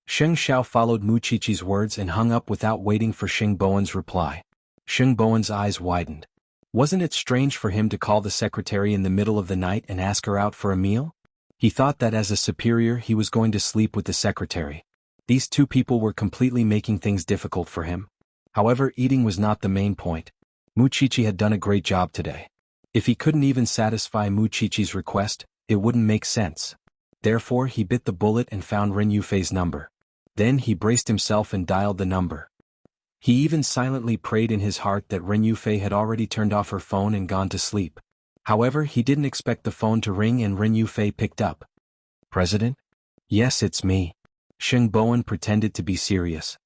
Sheng Xiao followed Mu Qiqi's words and hung up without waiting for Sheng Bowen's reply. Sheng Bowen's eyes widened. Wasn't it strange for him to call the secretary in the middle of the night and ask her out for a meal? He thought that as a superior he was going to sleep with the secretary. These two people were completely making things difficult for him. However, eating was not the main point. Mu Qiqi had done a great job today. If he couldn't even satisfy Mu Qiqi's request, it wouldn't make sense. Therefore he bit the bullet and found Ren Yufei's number. Then he braced himself and dialed the number. He even silently prayed in his heart that Ren Yufei had already turned off her phone and gone to sleep. However, he didn't expect the phone to ring and Ren Yufei picked up. President? Yes, it's me. Sheng Bowen pretended to be serious.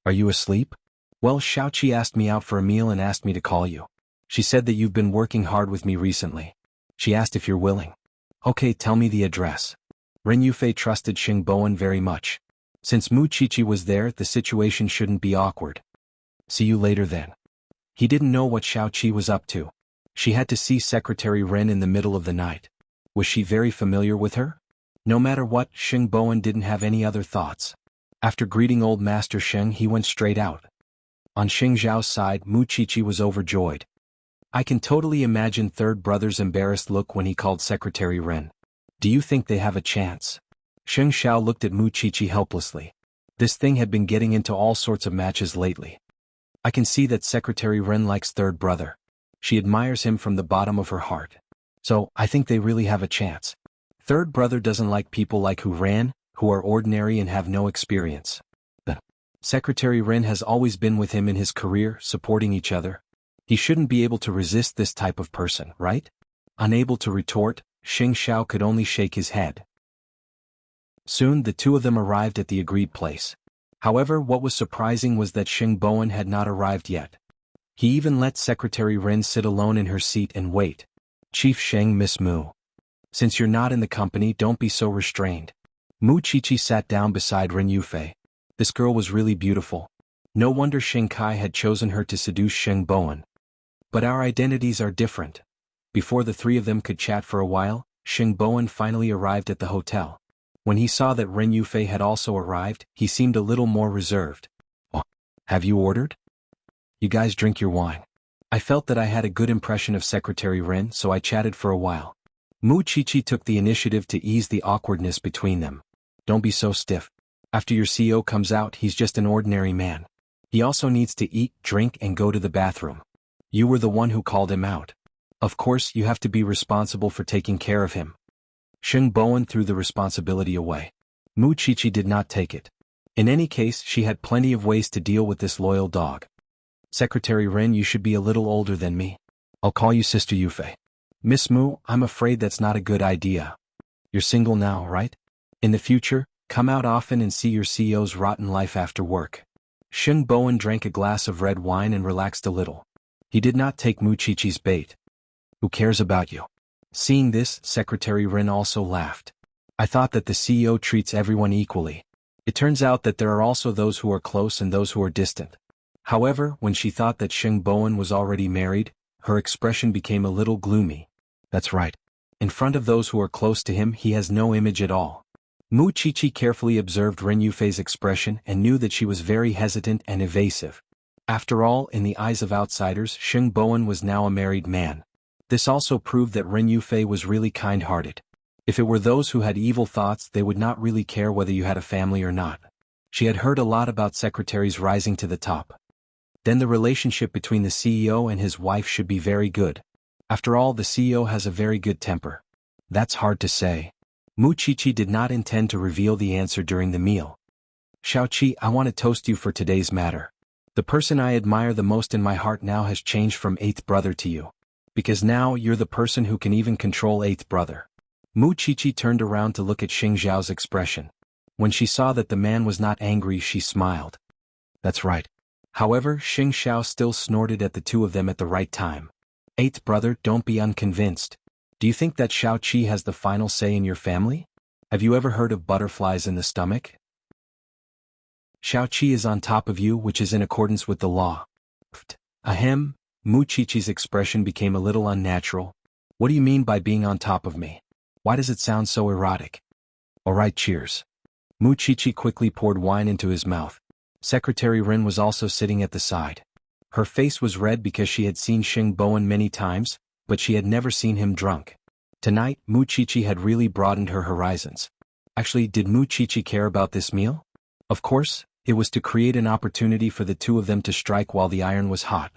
Are you asleep? Well, Xiaoqi asked me out for a meal and asked me to call you. She said that you've been working hard with me recently. She asked if you're willing. Okay, tell me the address. Ren Yufei trusted Sheng Bowen very much. Since Mu Qiqi was there, the situation shouldn't be awkward. See you later then. He didn't know what Xiaoqi was up to. She had to see Secretary Ren in the middle of the night. Was she very familiar with her? No matter what, Sheng Bowen didn't have any other thoughts. After greeting Old Master Sheng, he went straight out. On Xing Zhao's side, Mu Qiqi was overjoyed. I can totally imagine Third Brother's embarrassed look when he called Secretary Ren. Do you think they have a chance? Sheng Xiao looked at Mu Qiqi helplessly. This thing had been getting into all sorts of matches lately. I can see that Secretary Ren likes Third Brother. She admires him from the bottom of her heart. So, I think they really have a chance. Third Brother doesn't like people like Hu Ran, who are ordinary and have no experience. Secretary Ren has always been with him in his career, supporting each other. He shouldn't be able to resist this type of person, right? Unable to retort, Xing Xiao could only shake his head. Soon the two of them arrived at the agreed place. However, what was surprising was that Xing Bowen had not arrived yet. He even let Secretary Ren sit alone in her seat and wait. Chief Sheng, Miss Mu. Since you're not in the company, don't be so restrained. Mu Qiqi sat down beside Ren Yufei. This girl was really beautiful. No wonder Xing Kai had chosen her to seduce Xing Bowen. But our identities are different. Before the three of them could chat for a while, Xing Bowen finally arrived at the hotel. When he saw that Ren Yufei had also arrived, he seemed a little more reserved. Oh, have you ordered? You guys drink your wine. I felt that I had a good impression of Secretary Ren, so I chatted for a while. Mu Qiqi took the initiative to ease the awkwardness between them. Don't be so stiff. After your CEO comes out, he's just an ordinary man. He also needs to eat, drink, and go to the bathroom. You were the one who called him out. Of course, you have to be responsible for taking care of him. Xing Bowen threw the responsibility away. Mu Qiqi did not take it. In any case, she had plenty of ways to deal with this loyal dog. Secretary Ren, you should be a little older than me. I'll call you Sister Yufei. Miss Mu, I'm afraid that's not a good idea. You're single now, right? In the future, come out often and see your CEO's rotten life after work. Xing Bowen drank a glass of red wine and relaxed a little. He did not take Mu Qiqi's bait. Who cares about you? Seeing this, Secretary Ren also laughed. I thought that the CEO treats everyone equally. It turns out that there are also those who are close and those who are distant. However, when she thought that Xing Bowen was already married, her expression became a little gloomy. That's right. In front of those who are close to him, he has no image at all. Mu Qiqi carefully observed Ren Yufei's expression and knew that she was very hesitant and evasive. After all, in the eyes of outsiders, Xing Bowen was now a married man. This also proved that Ren Yufei was really kind-hearted. If it were those who had evil thoughts, they would not really care whether you had a family or not. She had heard a lot about secretaries rising to the top. Then the relationship between the CEO and his wife should be very good. After all, the CEO has a very good temper. That's hard to say. Mu Qiqi did not intend to reveal the answer during the meal. Xiaoqi, I want to toast you for today's matter. The person I admire the most in my heart now has changed from eighth brother to you. Because now you're the person who can even control eighth brother. Mu Qiqi turned around to look at Xing Zhao's expression. When she saw that the man was not angry, she smiled. That's right. However, Xing Xiao still snorted at the two of them at the right time. Eighth brother, don't be unconvinced. Do you think that Xiaoqi has the final say in your family? Have you ever heard of butterflies in the stomach? Xiaoqi is on top of you, which is in accordance with the law. Ahem, Mu Qiqi's expression became a little unnatural. What do you mean by being on top of me? Why does it sound so erotic? Alright, cheers. Mu Qiqi quickly poured wine into his mouth. Secretary Ren was also sitting at the side. Her face was red because she had seen Xing Bowen many times, but she had never seen him drunk. Tonight, Mu Qiqi had really broadened her horizons. Actually, did Mu Qiqi care about this meal? Of course, it was to create an opportunity for the two of them to strike while the iron was hot.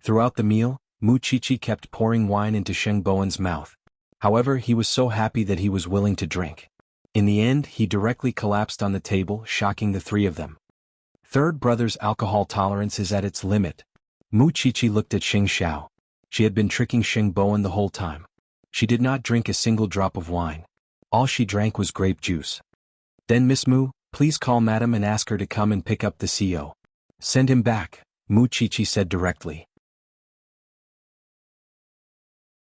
Throughout the meal, Mu Qiqi kept pouring wine into Xing Bowen's mouth. However, he was so happy that he was willing to drink. In the end, he directly collapsed on the table, shocking the three of them. Third brother's alcohol tolerance is at its limit. Mu Qiqi looked at Xing Xiao. She had been tricking Xing Bowen the whole time. She did not drink a single drop of wine. All she drank was grape juice. Then Miss Mu, please call Madam and ask her to come and pick up the CEO. Send him back, Mu Qiqi said directly.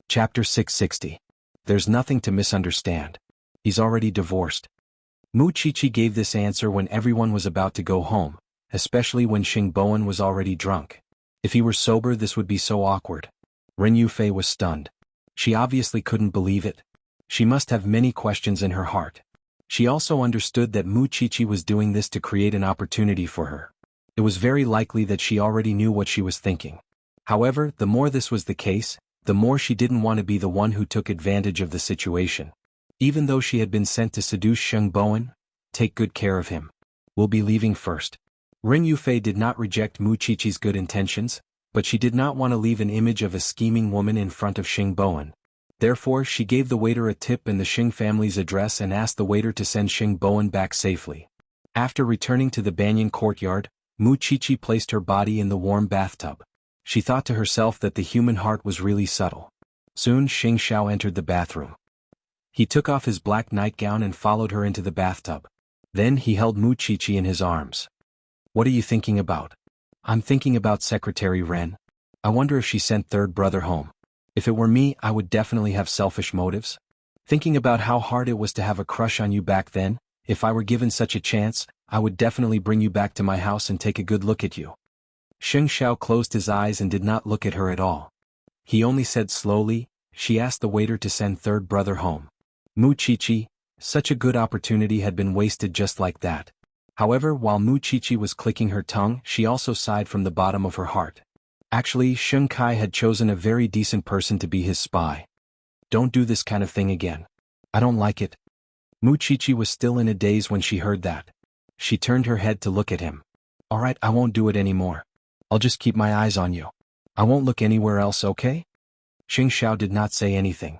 Chapter 660. There's nothing to misunderstand. He's already divorced. Mu Qiqi gave this answer when everyone was about to go home, especially when Xing Bowen was already drunk. If he were sober, this would be so awkward. Ren Yufei was stunned. She obviously couldn't believe it. She must have many questions in her heart. She also understood that Mu Qiqi was doing this to create an opportunity for her. It was very likely that she already knew what she was thinking. However, the more this was the case, the more she didn't want to be the one who took advantage of the situation. Even though she had been sent to seduce Xing Bowen, take good care of him. We'll be leaving first. Ren Yufei did not reject Mu Qiqi's good intentions, but she did not want to leave an image of a scheming woman in front of Xing Bowen. Therefore, she gave the waiter a tip and the Xing family's address and asked the waiter to send Xing Bowen back safely. After returning to the Banyan courtyard, Mu Chichi placed her body in the warm bathtub. She thought to herself that the human heart was really subtle. Soon Xing Xiao entered the bathroom. He took off his black nightgown and followed her into the bathtub. Then he held Mu Chichi in his arms. "What are you thinking about?" "I'm thinking about Secretary Ren. I wonder if she sent third brother home. If it were me, I would definitely have selfish motives. Thinking about how hard it was to have a crush on you back then, if I were given such a chance, I would definitely bring you back to my house and take a good look at you." Xing Xiao closed his eyes and did not look at her at all. He only said slowly, "She asked the waiter to send third brother home." Mu Chichi, such a good opportunity had been wasted just like that. However, while Mu Chichi was clicking her tongue, she also sighed from the bottom of her heart. Actually, Sheng Kai had chosen a very decent person to be his spy. "Don't do this kind of thing again. I don't like it." Mu Chichi was still in a daze when she heard that. She turned her head to look at him. "Alright, I won't do it anymore. I'll just keep my eyes on you. I won't look anywhere else, okay?" Xing Xiao did not say anything.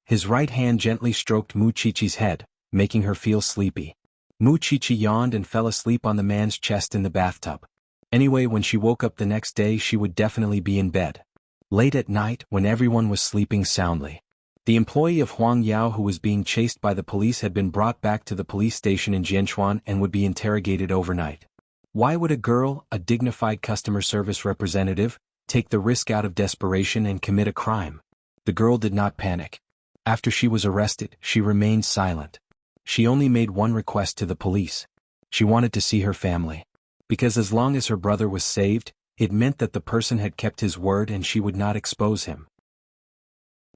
His right hand gently stroked Mu Chichi's head, making her feel sleepy. Mu Chichi yawned and fell asleep on the man's chest in the bathtub. Anyway, when she woke up the next day, she would definitely be in bed. Late at night, when everyone was sleeping soundly, the employee of Huang Yao who was being chased by the police had been brought back to the police station in Jianchuan and would be interrogated overnight. Why would a girl, a dignified customer service representative, take the risk out of desperation and commit a crime? The girl did not panic. After she was arrested, she remained silent. She only made one request to the police. She wanted to see her family. Because as long as her brother was saved, it meant that the person had kept his word and she would not expose him.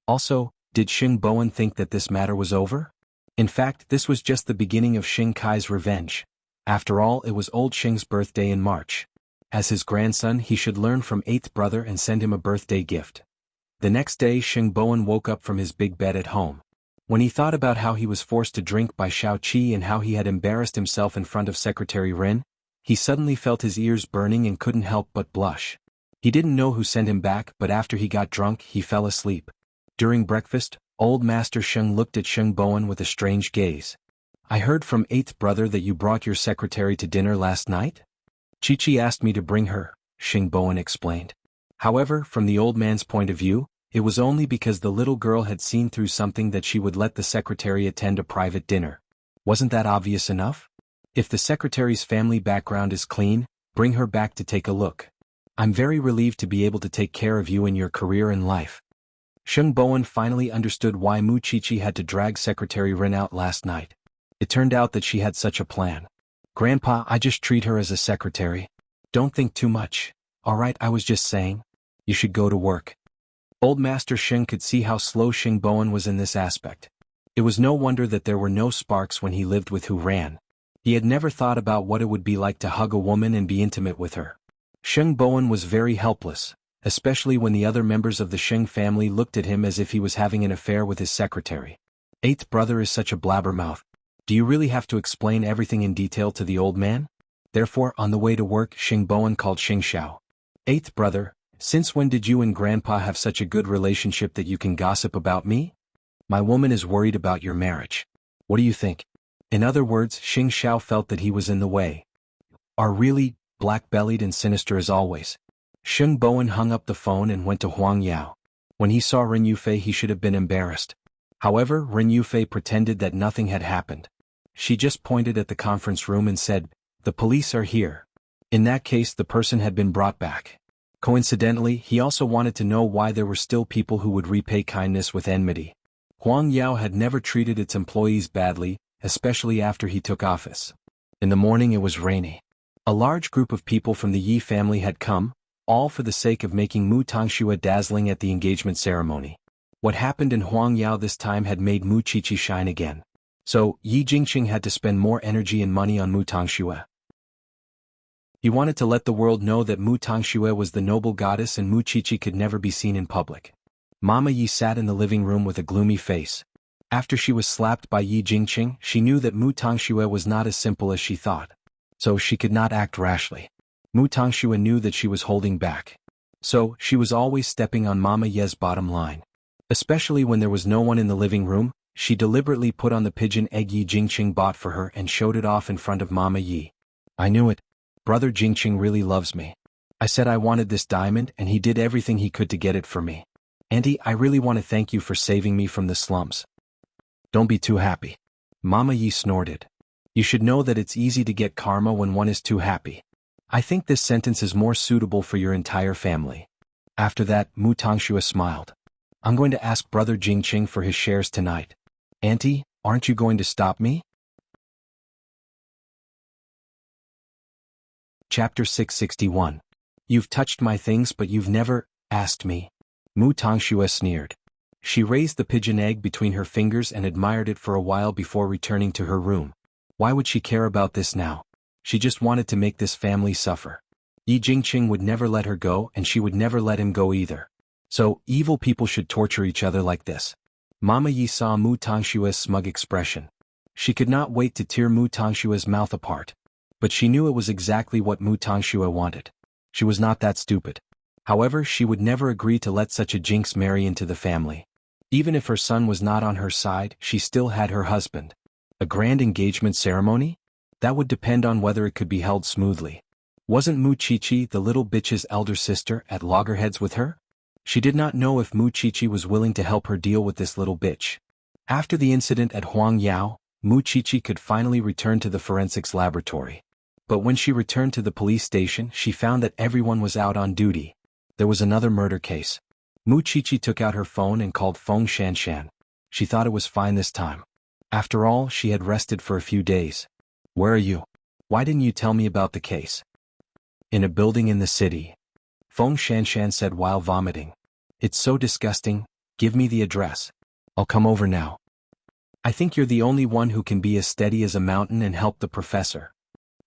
Also, did Xing Bowen think that this matter was over? In fact, this was just the beginning of Xing Kai's revenge. After all, it was old Xing's birthday in March. As his grandson, he should learn from eighth brother and send him a birthday gift. The next day, Xing Bowen woke up from his big bed at home. When he thought about how he was forced to drink by Xiao Qi and how he had embarrassed himself in front of Secretary Ren, he suddenly felt his ears burning and couldn't help but blush. He didn't know who sent him back, but after he got drunk, he fell asleep. During breakfast, old Master Sheng looked at Xing Bowen with a strange gaze. "I heard from eighth brother that you brought your secretary to dinner last night?" "Chi-Chi asked me to bring her," Xing Bowen explained. However, from the old man's point of view, it was only because the little girl had seen through something that she would let the secretary attend a private dinner. Wasn't that obvious enough? If the secretary's family background is clean, bring her back to take a look. I'm very relieved to be able to take care of you in your career and life. Sheng Bowen finally understood why Mu Chichi had to drag Secretary Ren out last night. It turned out that she had such a plan. "Grandpa, I just treat her as a secretary. Don't think too much. Alright, I was just saying. You should go to work." Old Master Sheng could see how slow Sheng Bowen was in this aspect. It was no wonder that there were no sparks when he lived with Hu Ran. He had never thought about what it would be like to hug a woman and be intimate with her. Sheng Bowen was very helpless, especially when the other members of the Sheng family looked at him as if he was having an affair with his secretary. Eighth brother is such a blabbermouth. Do you really have to explain everything in detail to the old man? Therefore, on the way to work, Sheng Bowen called Xing Xiao. "Eighth brother, since when did you and Grandpa have such a good relationship that you can gossip about me? My woman is worried about your marriage. What do you think?" In other words, Xing Xiao felt that he was in the way. "Are really black-bellied and sinister as always." Sheng Bowen hung up the phone and went to Huang Yao. When he saw Ren Yufei, he should have been embarrassed. However, Ren Yufei pretended that nothing had happened. She just pointed at the conference room and said, "The police are here." In that case, the person had been brought back. Coincidentally, he also wanted to know why there were still people who would repay kindness with enmity. Huang Yao had never treated its employees badly, especially after he took office. In the morning it was rainy. A large group of people from the Yi family had come, all for the sake of making Mu Tangxue dazzling at the engagement ceremony. What happened in Huang Yao this time had made Mu Chichi shine again. So, Yi Jingqing had to spend more energy and money on Mu Tangxue. He wanted to let the world know that Mu Tangxue was the noble goddess and Mu Chichi could never be seen in public. Mama Yi sat in the living room with a gloomy face. After she was slapped by Yi Jingqing, she knew that Mu Tangxue was not as simple as she thought. So she could not act rashly. Mu Tangxue knew that she was holding back. So, she was always stepping on Mama Ye's bottom line. Especially when there was no one in the living room, she deliberately put on the pigeon egg Yi Jingqing bought for her and showed it off in front of Mama Yi. "I knew it. Brother Jingqing really loves me. I said I wanted this diamond and he did everything he could to get it for me. Auntie, I really want to thank you for saving me from the slums. Don't be too happy. Mama Yi snorted. You should know that it's easy to get karma when one is too happy. I think this sentence is more suitable for your entire family. After that, Mu Tongxue smiled. I'm going to ask Brother Jingqing for his shares tonight. Auntie, aren't you going to stop me? Chapter 661. You've touched my things but you've never asked me. Mu Tongxue sneered. She raised the pigeon egg between her fingers and admired it for a while before returning to her room. Why would she care about this now? She just wanted to make this family suffer. Yi Jingqing would never let her go and she would never let him go either. So, evil people should torture each other like this. Mama Yi saw Mu Tongshue's smug expression. She could not wait to tear Mu Tongshue's mouth apart. But she knew it was exactly what Mu Tongxue wanted. She was not that stupid. However, she would never agree to let such a jinx marry into the family. Even if her son was not on her side, she still had her husband. A grand engagement ceremony? That would depend on whether it could be held smoothly. Wasn't Mu Qiqi, the little bitch's elder sister, at loggerheads with her? She did not know if Mu Qiqi was willing to help her deal with this little bitch. After the incident at Huangyao, Mu Qiqi could finally return to the forensics laboratory. But when she returned to the police station, she found that everyone was out on duty. There was another murder case. Mu Qiqi took out her phone and called Feng Shanshan. She thought it was fine this time. After all, she had rested for a few days. Where are you? Why didn't you tell me about the case? In a building in the city. Feng Shanshan said while vomiting. It's so disgusting, give me the address. I'll come over now. I think you're the only one who can be as steady as a mountain and help the professor.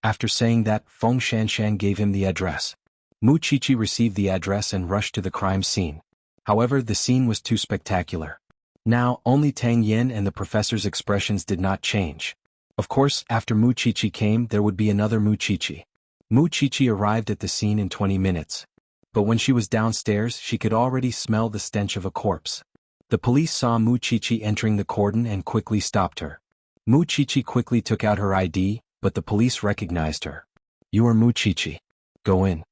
After saying that, Feng Shanshan gave him the address. Mu Qiqi received the address and rushed to the crime scene. However, the scene was too spectacular. Now, only Tang Yin and the professor's expressions did not change. Of course, after Mu Qiqi came, there would be another Mu Qiqi. Mu Qiqi arrived at the scene in 20 minutes. But when she was downstairs, she could already smell the stench of a corpse. The police saw Mu Qiqi entering the cordon and quickly stopped her. Mu Qiqi quickly took out her ID, but the police recognized her. You are Mu Qiqi. Go in.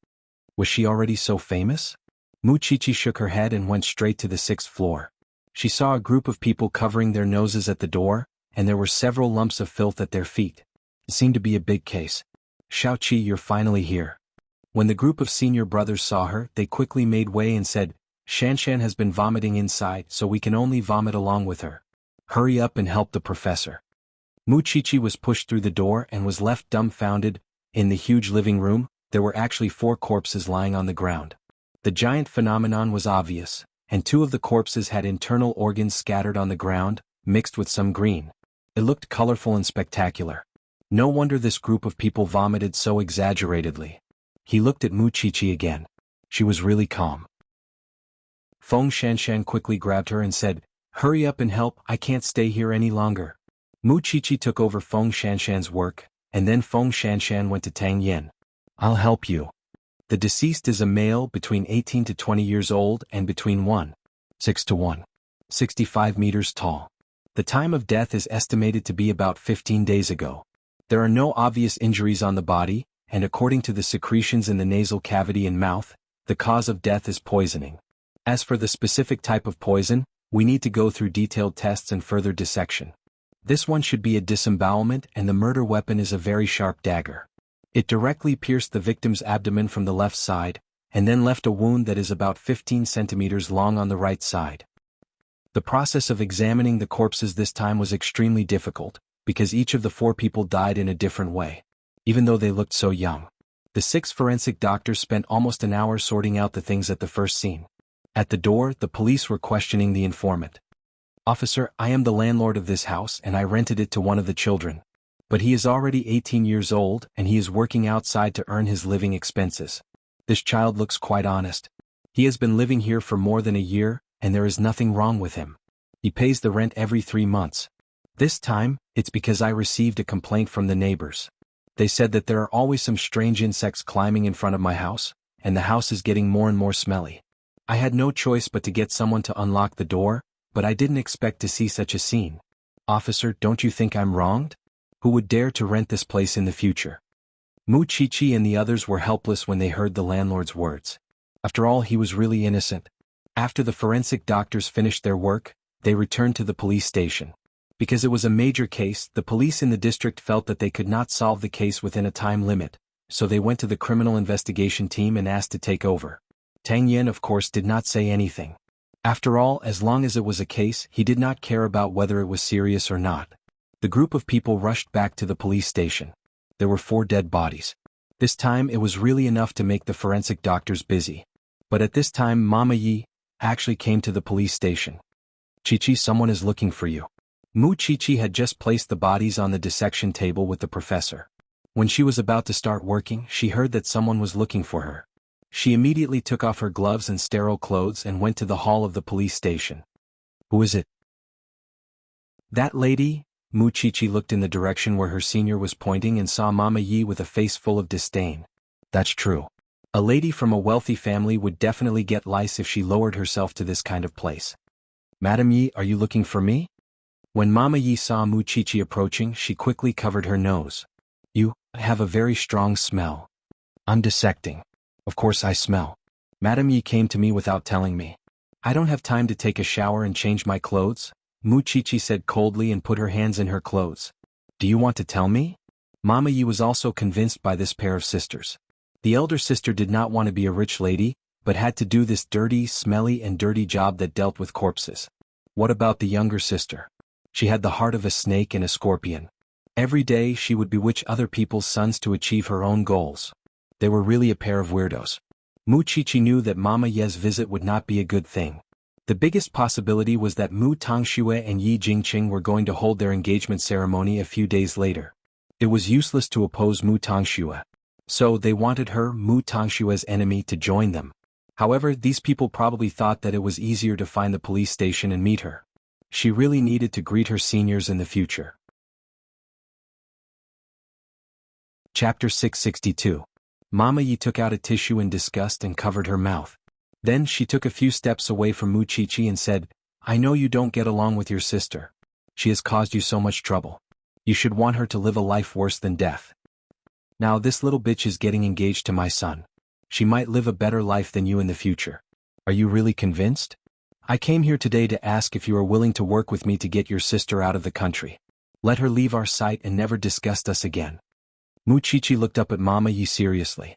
Was she already so famous? Mu Qiqi shook her head and went straight to the 6th floor. She saw a group of people covering their noses at the door, and there were several lumps of filth at their feet. It seemed to be a big case. Xiaoqi, you're finally here. When the group of senior brothers saw her, they quickly made way and said, Shanshan has been vomiting inside, so we can only vomit along with her. Hurry up and help the professor. Mu Qiqi was pushed through the door and was left dumbfounded. In the huge living room, there were actually 4 corpses lying on the ground. The giant phenomenon was obvious, and 2 of the corpses had internal organs scattered on the ground, mixed with some green. It looked colorful and spectacular. No wonder this group of people vomited so exaggeratedly. He looked at Mu Qiqi again. She was really calm. Feng Shanshan quickly grabbed her and said, Hurry up and help, I can't stay here any longer. Mu Qiqi took over Feng Shanshan's work, and then Feng Shanshan went to Tang Yin. I'll help you. The deceased is a male between 18 to 20 years old and between 1.6 to 1.65 meters tall. The time of death is estimated to be about 15 days ago. There are no obvious injuries on the body, and according to the secretions in the nasal cavity and mouth, the cause of death is poisoning. As for the specific type of poison, we need to go through detailed tests and further dissection. This one should be a disembowelment, and the murder weapon is a very sharp dagger. It directly pierced the victim's abdomen from the left side, and then left a wound that is about 15 centimeters long on the right side. The process of examining the corpses this time was extremely difficult, because each of the 4 people died in a different way. Even though they looked so young. The 6 forensic doctors spent almost an hour sorting out the things at the first scene. At the door, the police were questioning the informant. Officer, I am the landlord of this house and I rented it to one of the children. But he is already 18 years old and he is working outside to earn his living expenses. This child looks quite honest. He has been living here for more than a year, and there is nothing wrong with him. He pays the rent every 3 months. This time, it's because I received a complaint from the neighbors. They said that there are always some strange insects climbing in front of my house, and the house is getting more and more smelly. I had no choice but to get someone to unlock the door, but I didn't expect to see such a scene. Officer, don't you think I'm wronged? Who would dare to rent this place in the future? Mu Chichi and the others were helpless when they heard the landlord's words. After all, he was really innocent. After the forensic doctors finished their work, they returned to the police station. Because it was a major case, the police in the district felt that they could not solve the case within a time limit, so they went to the criminal investigation team and asked to take over. Tang Yen, of course, did not say anything. After all, as long as it was a case, he did not care about whether it was serious or not. The group of people rushed back to the police station. There were 4 dead bodies. This time it was really enough to make the forensic doctors busy. But at this time Mama Yi actually came to the police station. Chichi, someone is looking for you. Mu Chichi had just placed the bodies on the dissection table with the professor. When she was about to start working, she heard that someone was looking for her. She immediately took off her gloves and sterile clothes and went to the hall of the police station. Who is it? That lady? Mu Chichi looked in the direction where her senior was pointing and saw Mama Yi with a face full of disdain. That's true. A lady from a wealthy family would definitely get lice if she lowered herself to this kind of place. Madam Yi, are you looking for me? When Mama Yi saw Mu Chichi approaching, she quickly covered her nose. You have a very strong smell. I'm dissecting. Of course I smell. Madam Yi came to me without telling me. I don't have time to take a shower and change my clothes, Mu Chichi said coldly and put her hands in her clothes. Do you want to tell me? Mama Yi was also convinced by this pair of sisters. The elder sister did not want to be a rich lady, but had to do this dirty, smelly and dirty job that dealt with corpses. What about the younger sister? She had the heart of a snake and a scorpion. Every day she would bewitch other people's sons to achieve her own goals. They were really a pair of weirdos. Mu Chichi knew that Mama Ye's visit would not be a good thing. The biggest possibility was that Mu Tongxue and Yi Jingqing were going to hold their engagement ceremony a few days later. It was useless to oppose Mu Tongxue. So they wanted her, Mu Tongxue's enemy, to join them. However, these people probably thought that it was easier to find the police station and meet her. She really needed to greet her seniors in the future. Chapter 662. Mama Yi took out a tissue in disgust and covered her mouth. Then she took a few steps away from Mu Chichi and said, I know you don't get along with your sister. She has caused you so much trouble. You should want her to live a life worse than death. Now this little bitch is getting engaged to my son. She might live a better life than you in the future. Are you really convinced? I came here today to ask if you are willing to work with me to get your sister out of the country. Let her leave our sight and never disgust us again. Mu Chichi looked up at Mama Yi seriously.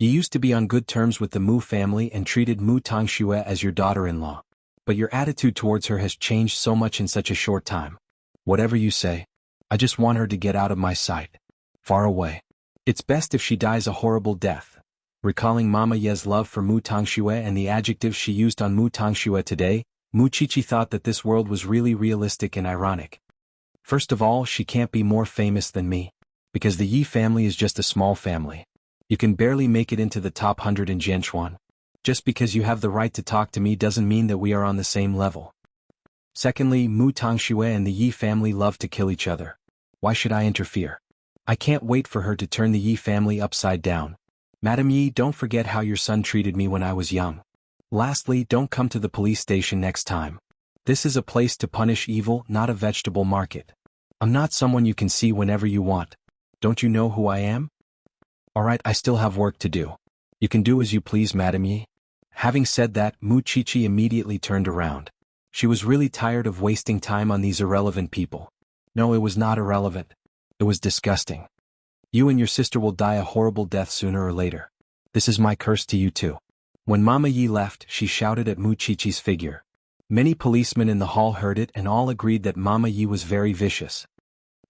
You used to be on good terms with the Mu family and treated Mu Tongxue as your daughter-in-law. But your attitude towards her has changed so much in such a short time. Whatever you say. I just want her to get out of my sight. Far away. It's best if she dies a horrible death. Recalling Mama Ye's love for Mu Tongxue and the adjectives she used on Mu Tongxue today, Mu Chichi thought that this world was really realistic and ironic. First of all, she can't be more famous than me. Because the Yi family is just a small family. You can barely make it into the top 100 in Zhenchuan. Just because you have the right to talk to me doesn't mean that we are on the same level. Secondly, Mu Tongxue and the Yi family love to kill each other. Why should I interfere? I can't wait for her to turn the Yi family upside down. Madam Yi, don't forget how your son treated me when I was young. Lastly, don't come to the police station next time. This is a place to punish evil, not a vegetable market. I'm not someone you can see whenever you want. Don't you know who I am? Alright, I still have work to do. You can do as you please, Madam Yi. Having said that, Mu Chichi immediately turned around. She was really tired of wasting time on these irrelevant people. No, it was not irrelevant. It was disgusting. You and your sister will die a horrible death sooner or later. This is my curse to you too. When Mama Yi left, she shouted at Mu Chichi's figure. Many policemen in the hall heard it and all agreed that Mama Yi was very vicious.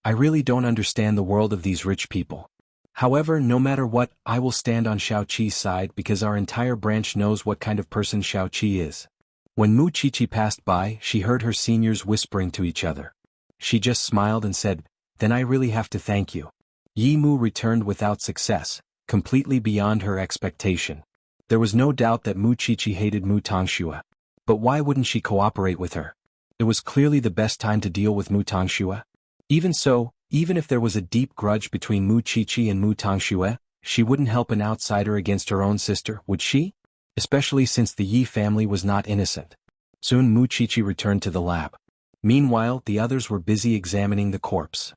I really don't understand the world of these rich people. However, no matter what, I will stand on Xiao Qi's side because our entire branch knows what kind of person Xiao Qi is. When Mu Chichi passed by, she heard her seniors whispering to each other. She just smiled and said, Then I really have to thank you. Yi Mu returned without success, completely beyond her expectation. There was no doubt that Mu Chichi hated Mu Tongxue. But why wouldn't she cooperate with her? It was clearly the best time to deal with Mu Tongxue. Even so, even if there was a deep grudge between Mu Chichi and Mu Tongxue, she wouldn't help an outsider against her own sister, would she? Especially since the Yi family was not innocent. Soon Mu Chichi returned to the lab. Meanwhile, the others were busy examining the corpse.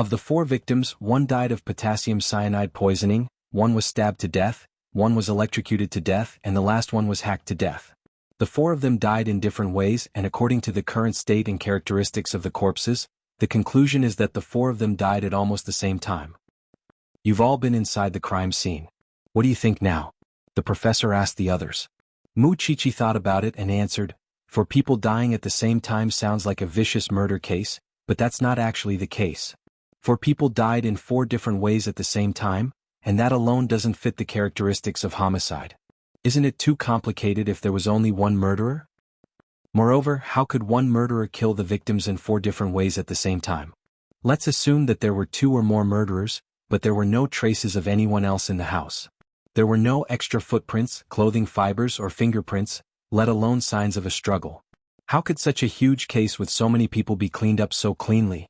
Of the 4 victims, 1 died of potassium cyanide poisoning, 1 was stabbed to death, 1 was electrocuted to death, and the last one was hacked to death. The 4 of them died in different ways, and according to the current state and characteristics of the corpses, the conclusion is that the 4 of them died at almost the same time. You've all been inside the crime scene. What do you think now? The professor asked the others. Muchichi thought about it and answered, 4 people dying at the same time sounds like a vicious murder case, but that's not actually the case. 4 people died in 4 different ways at the same time, and that alone doesn't fit the characteristics of homicide. Isn't it too complicated if there was only 1 murderer? Moreover, how could 1 murderer kill the victims in 4 different ways at the same time? Let's assume that there were 2 or more murderers, but there were no traces of anyone else in the house. There were no extra footprints, clothing fibers, or fingerprints, let alone signs of a struggle. How could such a huge case with so many people be cleaned up so cleanly?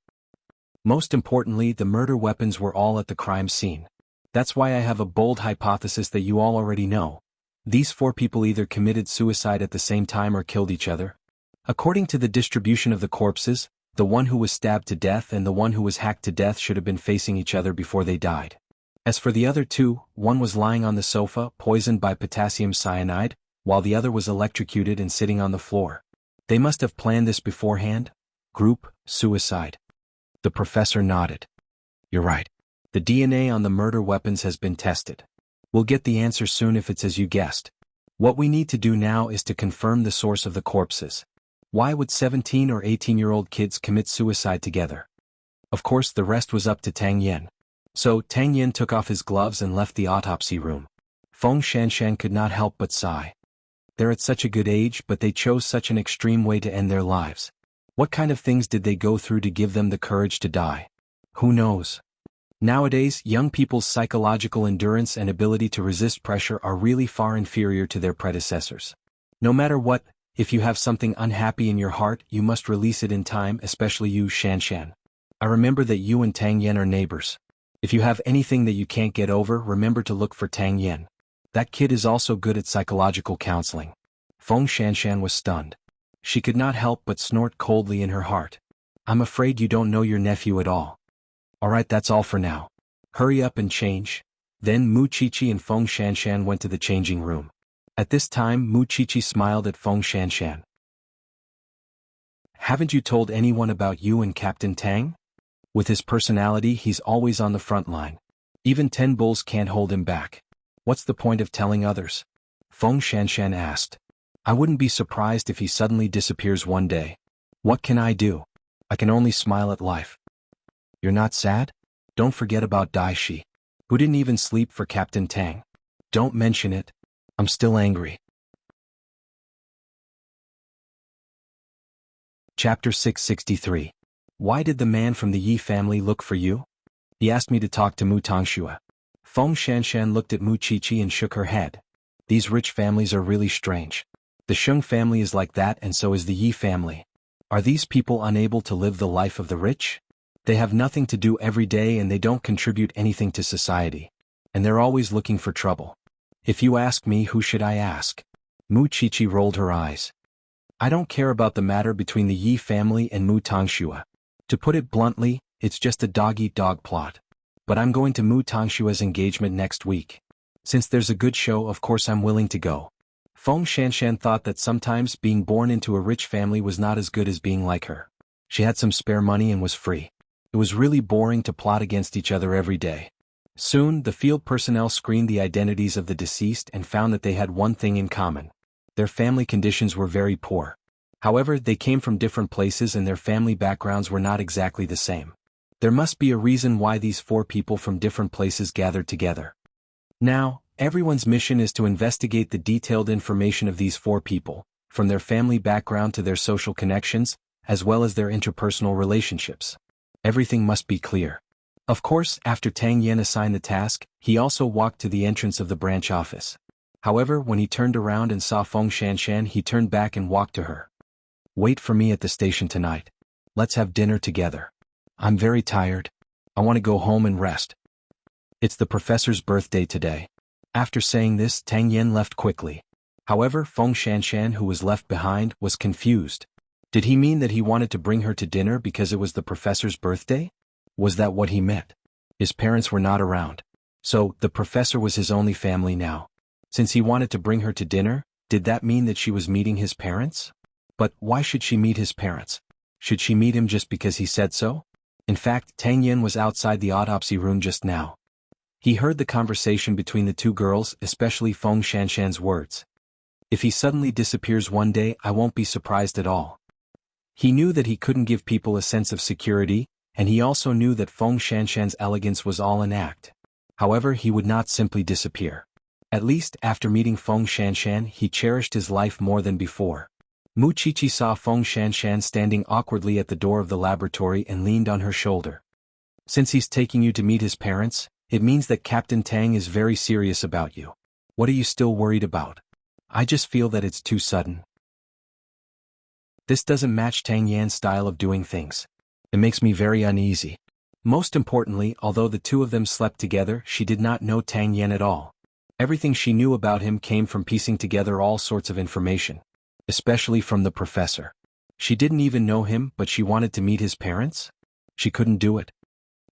Most importantly, the murder weapons were all at the crime scene. That's why I have a bold hypothesis that you all already know. These 4 people either committed suicide at the same time or killed each other. According to the distribution of the corpses, the one who was stabbed to death and the one who was hacked to death should have been facing each other before they died. As for the other 2, one was lying on the sofa, poisoned by potassium cyanide, while the other was electrocuted and sitting on the floor. They must have planned this beforehand. Group suicide. The professor nodded. You're right. The DNA on the murder weapons has been tested. We'll get the answer soon if it's as you guessed. What we need to do now is to confirm the source of the corpses. Why would 17 or 18-year-old kids commit suicide together? Of course, the rest was up to Tang Yen. So, Tang Yen took off his gloves and left the autopsy room. Feng Shanshan could not help but sigh. They're at such a good age, but they chose such an extreme way to end their lives. What kind of things did they go through to give them the courage to die? Who knows? Nowadays, young people's psychological endurance and ability to resist pressure are really far inferior to their predecessors. No matter what, if you have something unhappy in your heart, you must release it in time, especially you, Shanshan. I remember that you and Tang Yen are neighbors. If you have anything that you can't get over, remember to look for Tang Yen. That kid is also good at psychological counseling. Feng Shanshan was stunned. She could not help but snort coldly in her heart. I'm afraid you don't know your nephew at all. Alright, that's all for now. Hurry up and change. Then Muchichi and Feng Shanshan went to the changing room. At this time, Muchichi smiled at Feng Shanshan. Haven't you told anyone about you and Captain Tang? With his personality, he's always on the front line. Even 10 bulls can't hold him back. What's the point of telling others? Feng Shanshan asked. I wouldn't be surprised if he suddenly disappears one day. What can I do? I can only smile at life. You're not sad? Don't forget about Dai Shi, who didn't even sleep for Captain Tang. Don't mention it. I'm still angry. Chapter 663. Why did the man from the Yi family look for you? He asked me to talk to Mu Tongxue. Feng Shanshan looked at Muchichi and shook her head. These rich families are really strange. The Sheng family is like that, and so is the Yi family. Are these people unable to live the life of the rich? They have nothing to do every day and they don't contribute anything to society. And they're always looking for trouble. If you ask me, who should I ask? Muchichi rolled her eyes. I don't care about the matter between the Yi family and Mu Tongxue. To put it bluntly, it's just a dog-eat-dog plot. But I'm going to Mu Tongshue's engagement next week. Since there's a good show, of course I'm willing to go. Feng Shanshan thought that sometimes being born into a rich family was not as good as being like her. She had some spare money and was free. It was really boring to plot against each other every day. Soon, the field personnel screened the identities of the deceased and found that they had one thing in common. Their family conditions were very poor. However, they came from different places and their family backgrounds were not exactly the same. There must be a reason why these 4 people from different places gathered together. Now, everyone's mission is to investigate the detailed information of these 4 people, from their family background to their social connections, as well as their interpersonal relationships. Everything must be clear. Of course, after Tang Yen assigned the task, he also walked to the entrance of the branch office. However, when he turned around and saw Feng Shanshan, he turned back and walked to her. Wait for me at the station tonight. Let's have dinner together. I'm very tired. I want to go home and rest. It's the professor's birthday today. After saying this, Tang Yen left quickly. However, Feng Shanshan, who was left behind, was confused. Did he mean that he wanted to bring her to dinner because it was the professor's birthday? Was that what he meant? His parents were not around. So, the professor was his only family now. Since he wanted to bring her to dinner, did that mean that she was meeting his parents? But why should she meet his parents? Should she meet him just because he said so? In fact, Tang Yen was outside the autopsy room just now. He heard the conversation between the two girls, especially Feng Shanshan's words. If he suddenly disappears one day, I won't be surprised at all. He knew that he couldn't give people a sense of security, and he also knew that Feng Shanshan's elegance was all an act. However, he would not simply disappear. At least, after meeting Feng Shanshan, he cherished his life more than before. Mu Qiqi saw Feng Shanshan standing awkwardly at the door of the laboratory and leaned on her shoulder. Since he's taking you to meet his parents, it means that Captain Tang is very serious about you. What are you still worried about? I just feel that it's too sudden. This doesn't match Tang Yan's style of doing things. It makes me very uneasy. Most importantly, although the two of them slept together, she did not know Tang Yan at all. Everything she knew about him came from piecing together all sorts of information. Especially from the professor. She didn't even know him, but she wanted to meet his parents? She couldn't do it.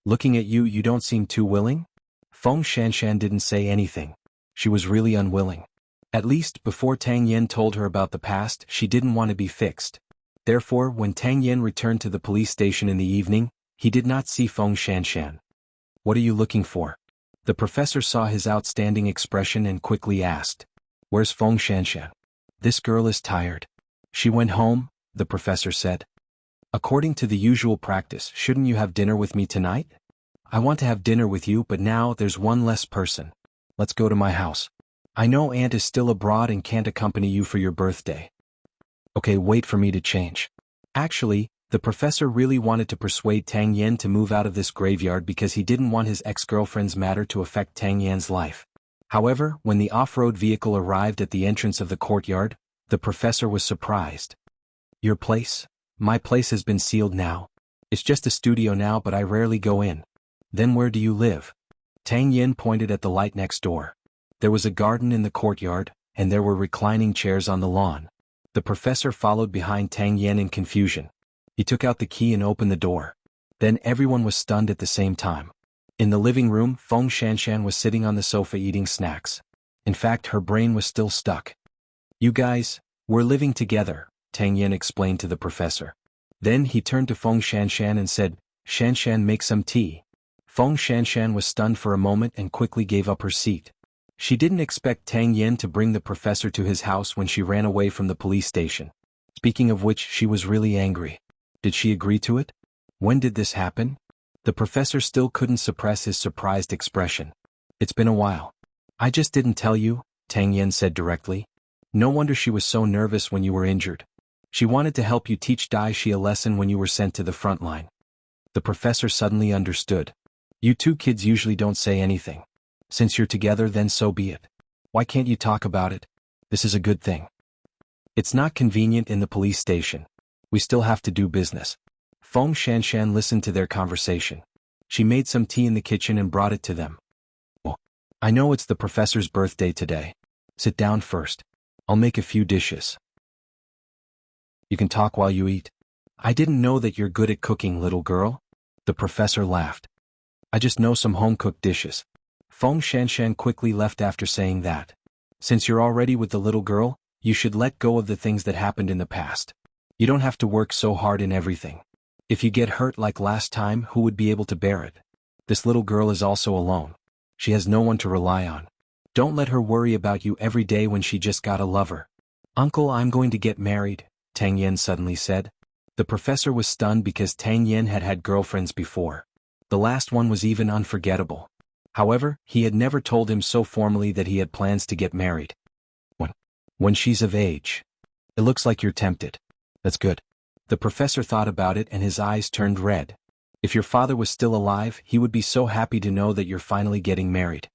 Looking at you, you don't seem too willing? Feng Shanshan didn't say anything. She was really unwilling. At least, before Tang Yen told her about the past, she didn't want to be fixed. Therefore, when Tang Yen returned to the police station in the evening, he did not see Feng Shanshan. What are you looking for? The professor saw his outstanding expression and quickly asked. Where's Feng Shanshan? This girl is tired. She went home, the professor said. According to the usual practice, shouldn't you have dinner with me tonight? I want to have dinner with you, but now there's one less person. Let's go to my house. I know Aunt is still abroad and can't accompany you for your birthday. Okay, wait for me to change. Actually, the professor really wanted to persuade Tang Yen to move out of this graveyard because he didn't want his ex-girlfriend's matter to affect Tang Yan's life. However, when the off-road vehicle arrived at the entrance of the courtyard, the professor was surprised. Your place? My place has been sealed now. It's just a studio now, but I rarely go in. Then where do you live? Tang Yen pointed at the light next door. There was a garden in the courtyard, and there were reclining chairs on the lawn. The professor followed behind Tang Yen in confusion. He took out the key and opened the door. Then everyone was stunned at the same time. In the living room, Feng Shanshan was sitting on the sofa eating snacks. In fact, her brain was still stuck. You guys, we're living together, Tang Yen explained to the professor. Then he turned to Feng Shanshan and said, Shanshan, make some tea. Feng Shanshan was stunned for a moment and quickly gave up her seat. She didn't expect Tang Yen to bring the professor to his house when she ran away from the police station. Speaking of which, she was really angry. Did she agree to it? When did this happen? The professor still couldn't suppress his surprised expression. It's been a while. I just didn't tell you, Tang Yen said directly. No wonder she was so nervous when you were injured. She wanted to help you teach Dai Shi a lesson when you were sent to the front line. The professor suddenly understood. You two kids usually don't say anything. Since you're together, then so be it. Why can't you talk about it? This is a good thing. It's not convenient in the police station. We still have to do business. Feng Shanshan listened to their conversation. She made some tea in the kitchen and brought it to them. Oh, I know it's the professor's birthday today. Sit down first. I'll make a few dishes. You can talk while you eat. I didn't know that you're good at cooking, little girl. The professor laughed. I just know some home-cooked dishes. Feng Shanshan quickly left after saying that. Since you're already with the little girl, you should let go of the things that happened in the past. You don't have to work so hard in everything. If you get hurt like last time, who would be able to bear it? This little girl is also alone. She has no one to rely on. Don't let her worry about you every day when she just got a lover. Uncle, I'm going to get married, Tang Yen suddenly said. The professor was stunned because Tang Yen had had girlfriends before. The last one was even unforgettable. However, he had never told him so formally that he had plans to get married. When she's of age. It looks like you're tempted. That's good. The professor thought about it and his eyes turned red. If your father was still alive, he would be so happy to know that you're finally getting married.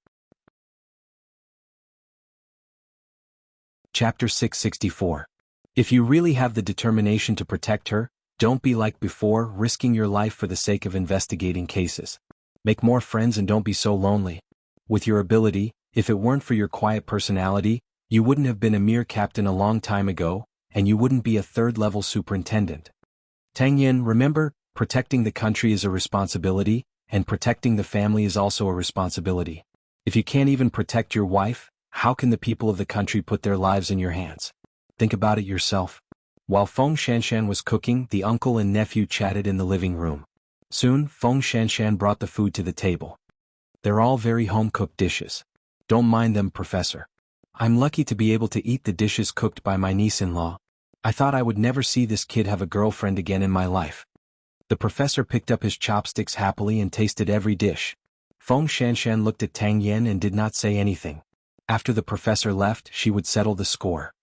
Chapter 664. If you really have the determination to protect her, don't be like before, risking your life for the sake of investigating cases. Make more friends and don't be so lonely. With your ability, if it weren't for your quiet personality, you wouldn't have been a mere captain a long time ago, and you wouldn't be a third-level superintendent. Tang Yen, remember, Protecting the country is a responsibility, and protecting the family is also a responsibility. If you can't even protect your wife, how can the people of the country put their lives in your hands? Think about it yourself. While Feng Shanshan was cooking, the uncle and nephew chatted in the living room. Soon, Feng Shanshan brought the food to the table. They're all very home-cooked dishes. Don't mind them, Professor. I'm lucky to be able to eat the dishes cooked by my niece-in-law. I thought I would never see this kid have a girlfriend again in my life. The professor picked up his chopsticks happily and tasted every dish. Feng Shanshan looked at Tang Yen and did not say anything. After the professor left, she would settle the score.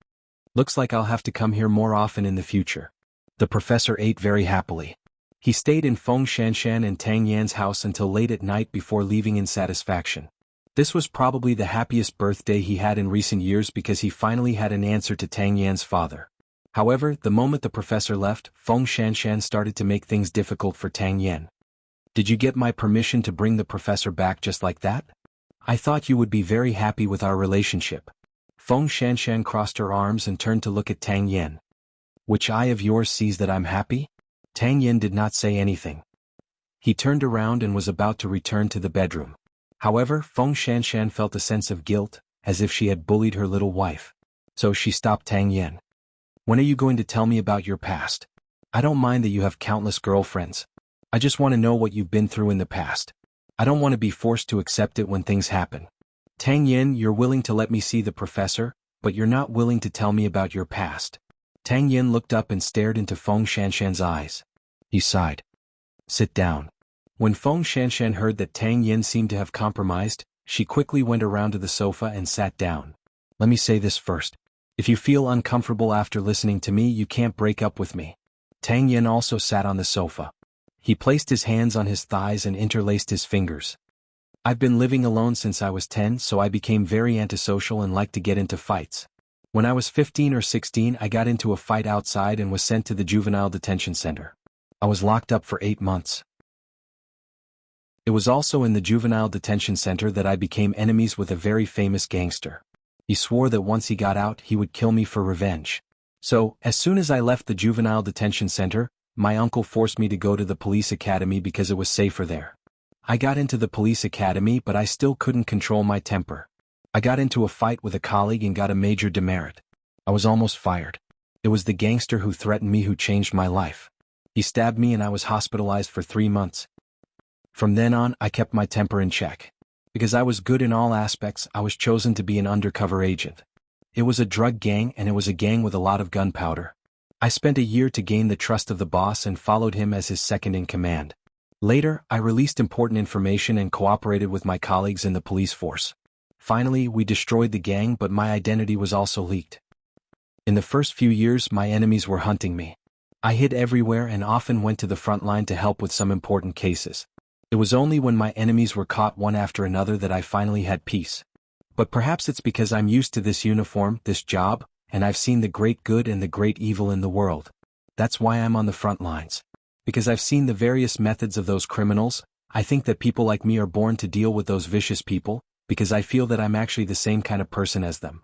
Looks like I'll have to come here more often in the future. The professor ate very happily. He stayed in Feng Shanshan and Tang Yan's house until late at night before leaving in satisfaction. This was probably the happiest birthday he had in recent years because he finally had an answer to Tang Yan's father. However, the moment the professor left, Feng Shanshan started to make things difficult for Tang Yan. Did you get my permission to bring the professor back just like that? I thought you would be very happy with our relationship. Feng Shanshan crossed her arms and turned to look at Tang Yan. Which eye of yours sees that I'm happy? Tang Yan did not say anything. He turned around and was about to return to the bedroom. However, Feng Shanshan felt a sense of guilt, as if she had bullied her little wife. So she stopped Tang Yan. When are you going to tell me about your past? I don't mind that you have countless girlfriends. I just want to know what you've been through in the past. I don't want to be forced to accept it when things happen. Tang Yen, you're willing to let me see the professor, but you're not willing to tell me about your past. Tang Yen looked up and stared into Feng Shanshan's eyes. He sighed. Sit down. When Feng Shanshan heard that Tang Yen seemed to have compromised, she quickly went around to the sofa and sat down. Let me say this first. If you feel uncomfortable after listening to me, you can't break up with me. Tang Yen also sat on the sofa. He placed his hands on his thighs and interlaced his fingers. I've been living alone since I was 10, so I became very antisocial and liked to get into fights. When I was 15 or 16, I got into a fight outside and was sent to the juvenile detention center. I was locked up for 8 months. It was also in the juvenile detention center that I became enemies with a very famous gangster. He swore that once he got out, he would kill me for revenge. So, as soon as I left the juvenile detention center, my uncle forced me to go to the police academy because it was safer there. I got into the police academy, but I still couldn't control my temper. I got into a fight with a colleague and got a major demerit. I was almost fired. It was the gangster who threatened me who changed my life. He stabbed me and I was hospitalized for 3 months. From then on, I kept my temper in check. Because I was good in all aspects, I was chosen to be an undercover agent. It was a drug gang, and it was a gang with a lot of gunpowder. I spent a year to gain the trust of the boss and followed him as his second in command. Later, I released important information and cooperated with my colleagues in the police force. Finally, we destroyed the gang, but my identity was also leaked. In the first few years, my enemies were hunting me. I hid everywhere and often went to the front line to help with some important cases. It was only when my enemies were caught one after another that I finally had peace. But perhaps it's because I'm used to this uniform, this job, and I've seen the great good and the great evil in the world. That's why I'm on the front lines. Because I've seen the various methods of those criminals, I think that people like me are born to deal with those vicious people, because I feel that I'm actually the same kind of person as them.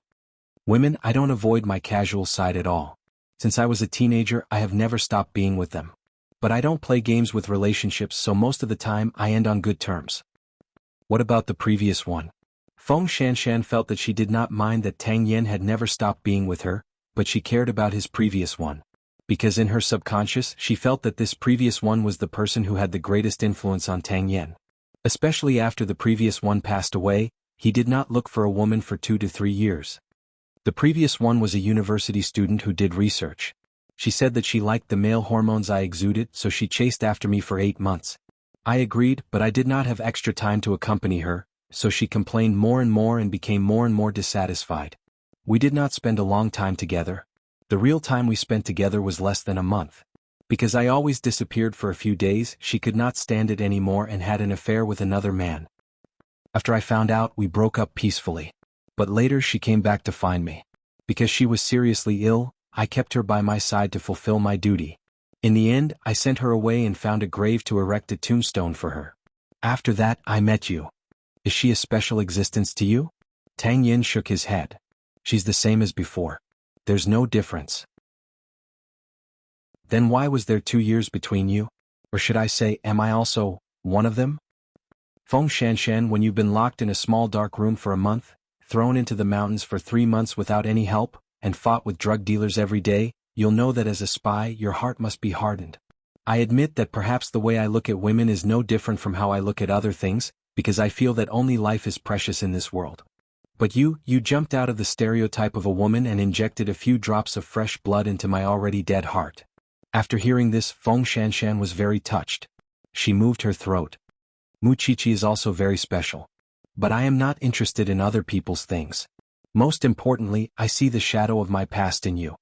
Women, I don't avoid my casual side at all. Since I was a teenager, I have never stopped being with them. But I don't play games with relationships, so most of the time I end on good terms. What about the previous one? Feng Shanshan felt that she did not mind that Tang Yen had never stopped being with her, but she cared about his previous one. Because in her subconscious, she felt that this previous one was the person who had the greatest influence on Tang Yen. Especially after the previous one passed away, he did not look for a woman for 2 to 3 years. The previous one was a university student who did research. She said that she liked the male hormones I exuded, so she chased after me for 8 months. I agreed, but I did not have extra time to accompany her, so she complained more and became more and more dissatisfied. We did not spend a long time together. The real time we spent together was less than a month. Because I always disappeared for a few days, she could not stand it anymore and had an affair with another man. After I found out, we broke up peacefully. But later she came back to find me. Because she was seriously ill, I kept her by my side to fulfill my duty. In the end, I sent her away and found a grave to erect a tombstone for her. After that, I met you. Is she a special existence to you? Tang Yin shook his head. She's the same as before. There's no difference. Then why was there 2 years between you? Or should I say, am I also one of them? Feng Shanshan, when you've been locked in a small dark room for a month, thrown into the mountains for 3 months without any help, and fought with drug dealers every day, you'll know that as a spy your heart must be hardened. I admit that perhaps the way I look at women is no different from how I look at other things, because I feel that only life is precious in this world. But you jumped out of the stereotype of a woman and injected a few drops of fresh blood into my already dead heart. After hearing this, Feng Shanshan was very touched. She moved her throat. Muchichi is also very special. But I am not interested in other people's things. Most importantly, I see the shadow of my past in you.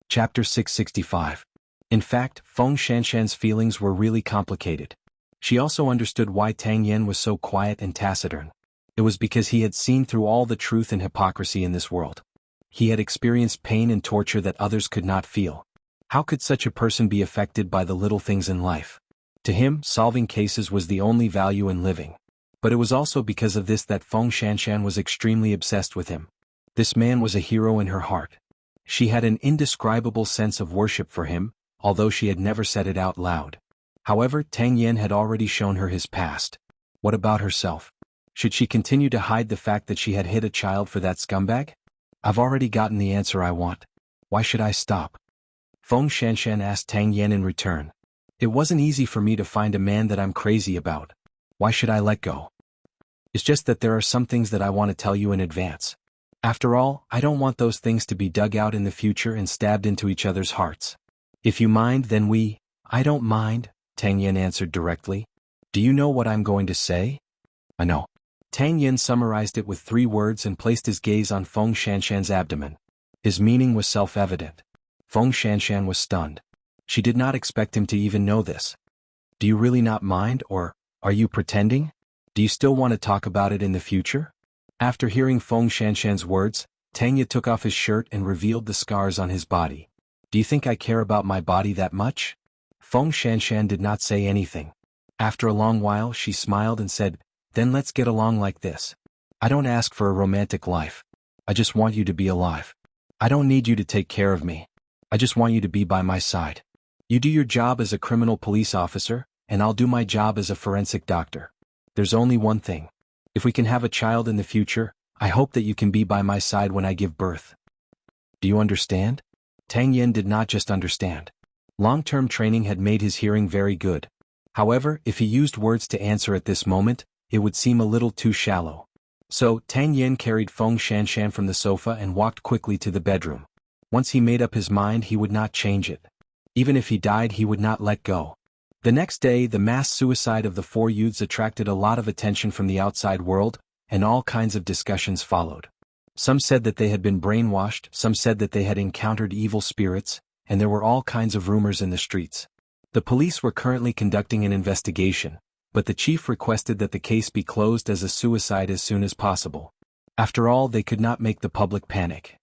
Chapter 665. In fact, Feng Shanshan's feelings were really complicated. She also understood why Tang Yen was so quiet and taciturn. It was because he had seen through all the truth and hypocrisy in this world. He had experienced pain and torture that others could not feel. How could such a person be affected by the little things in life? To him, solving cases was the only value in living. But it was also because of this that Feng Shanshan was extremely obsessed with him. This man was a hero in her heart. She had an indescribable sense of worship for him, although she had never said it out loud. However, Tang Yen had already shown her his past. What about herself? Should she continue to hide the fact that she had hid a child for that scumbag? I've already gotten the answer I want. Why should I stop? Feng Shanshan asked Tang Yen in return. It wasn't easy for me to find a man that I'm crazy about. Why should I let go? It's just that there are some things that I want to tell you in advance. After all, I don't want those things to be dug out in the future and stabbed into each other's hearts. If you mind, then I don't mind, Tang Yen answered directly. Do you know what I'm going to say? I know. Tang Yen summarized it with 3 words and placed his gaze on Feng Shanshan's abdomen. His meaning was self-evident. Feng Shanshan was stunned. She did not expect him to even know this. Do you really not mind, or are you pretending? Do you still want to talk about it in the future? After hearing Feng Shanshan's words, Tang Yen took off his shirt and revealed the scars on his body. Do you think I care about my body that much? Feng Shanshan did not say anything. After a long while she smiled and said, then let's get along like this. I don't ask for a romantic life. I just want you to be alive. I don't need you to take care of me. I just want you to be by my side. You do your job as a criminal police officer, and I'll do my job as a forensic doctor. There's only one thing. If we can have a child in the future, I hope that you can be by my side when I give birth. Do you understand? Tang Yen did not just understand. Long-term training had made his hearing very good. However, if he used words to answer at this moment, it would seem a little too shallow. So, Tang Yen carried Feng Shanshan from the sofa and walked quickly to the bedroom. Once he made up his mind, he would not change it. Even if he died, he would not let go. The next day, the mass suicide of the 4 youths attracted a lot of attention from the outside world, and all kinds of discussions followed. Some said that they had been brainwashed, some said that they had encountered evil spirits, and there were all kinds of rumors in the streets. The police were currently conducting an investigation, but the chief requested that the case be closed as a suicide as soon as possible. After all, they could not make the public panic.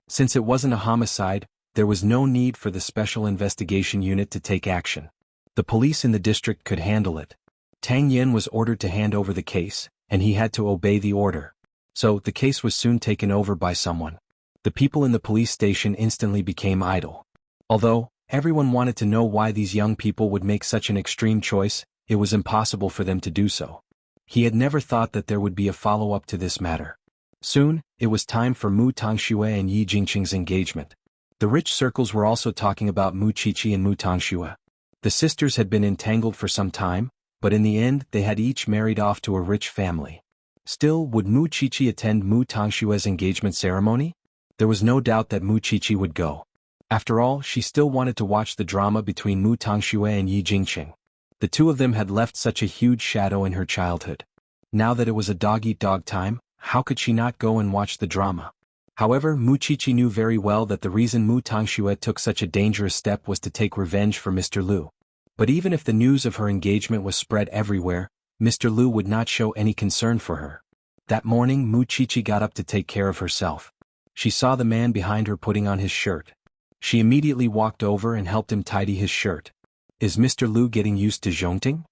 Since it wasn't a homicide, there was no need for the Special Investigation Unit to take action. The police in the district could handle it. Tang Yen was ordered to hand over the case, and he had to obey the order. So, the case was soon taken over by someone. The people in the police station instantly became idle. Although everyone wanted to know why these young people would make such an extreme choice, it was impossible for them to do so. He had never thought that there would be a follow-up to this matter. Soon, it was time for Mu Tangxue and Yi Jingqing's engagement. The rich circles were also talking about Mu Qiqi and Mu Tangxue. The sisters had been entangled for some time, but in the end they had each married off to a rich family. Still, would Mu Qiqi attend Mu Tangxue's engagement ceremony? There was no doubt that Mu Qiqi would go. After all, she still wanted to watch the drama between Mu Tangxue and Yi Jingqing. The 2 of them had left such a huge shadow in her childhood. Now that it was a dog-eat-dog time, how could she not go and watch the drama? However, Mu Qiqi knew very well that the reason Mu Tangxue took such a dangerous step was to take revenge for Mr. Lu. But even if the news of her engagement was spread everywhere, Mr. Lu would not show any concern for her. That morning, Mu Qiqi got up to take care of herself. She saw the man behind her putting on his shirt. She immediately walked over and helped him tidy his shirt. Is Mr. Lu getting used to zhongting?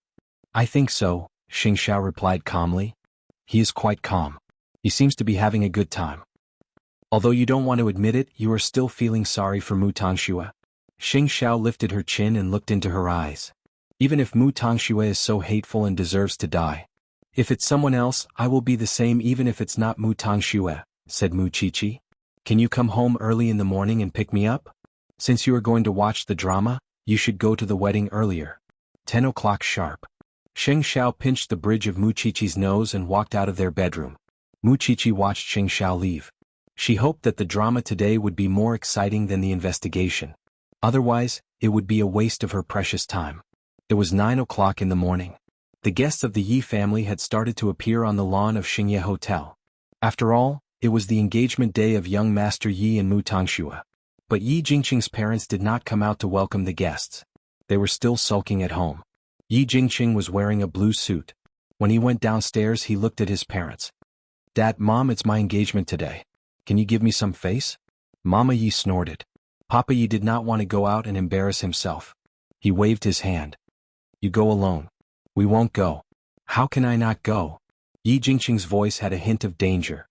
I think so, Xing Xiao replied calmly. He is quite calm. He seems to be having a good time. Although you don't want to admit it, you are still feeling sorry for Mu Tangxue. Xing Xiao lifted her chin and looked into her eyes. Even if Mu Tangxue is so hateful and deserves to die. If it's someone else, I will be the same even if it's not Mu Tangxue, said Mu Qiqi. Can you come home early in the morning and pick me up? Since you are going to watch the drama, you should go to the wedding earlier. 10 o'clock sharp. Xing Xiao pinched the bridge of Mu Qiqi's nose and walked out of their bedroom. Mu Qiqi watched Xing Xiao leave. She hoped that the drama today would be more exciting than the investigation. Otherwise, it would be a waste of her precious time. It was 9 o'clock in the morning. The guests of the Yi family had started to appear on the lawn of Xingye Hotel. After all, it was the engagement day of young Master Yi and Mu Tangxue. But Yi Jingqing's parents did not come out to welcome the guests. They were still sulking at home. Yi Jingqing was wearing a blue suit. When he went downstairs, he looked at his parents. Dad, Mom, it's my engagement today. Can you give me some face? Mama Yi snorted. Papa Yi did not want to go out and embarrass himself. He waved his hand. You go alone. We won't go. How can I not go? Yi Jingqing's voice had a hint of danger.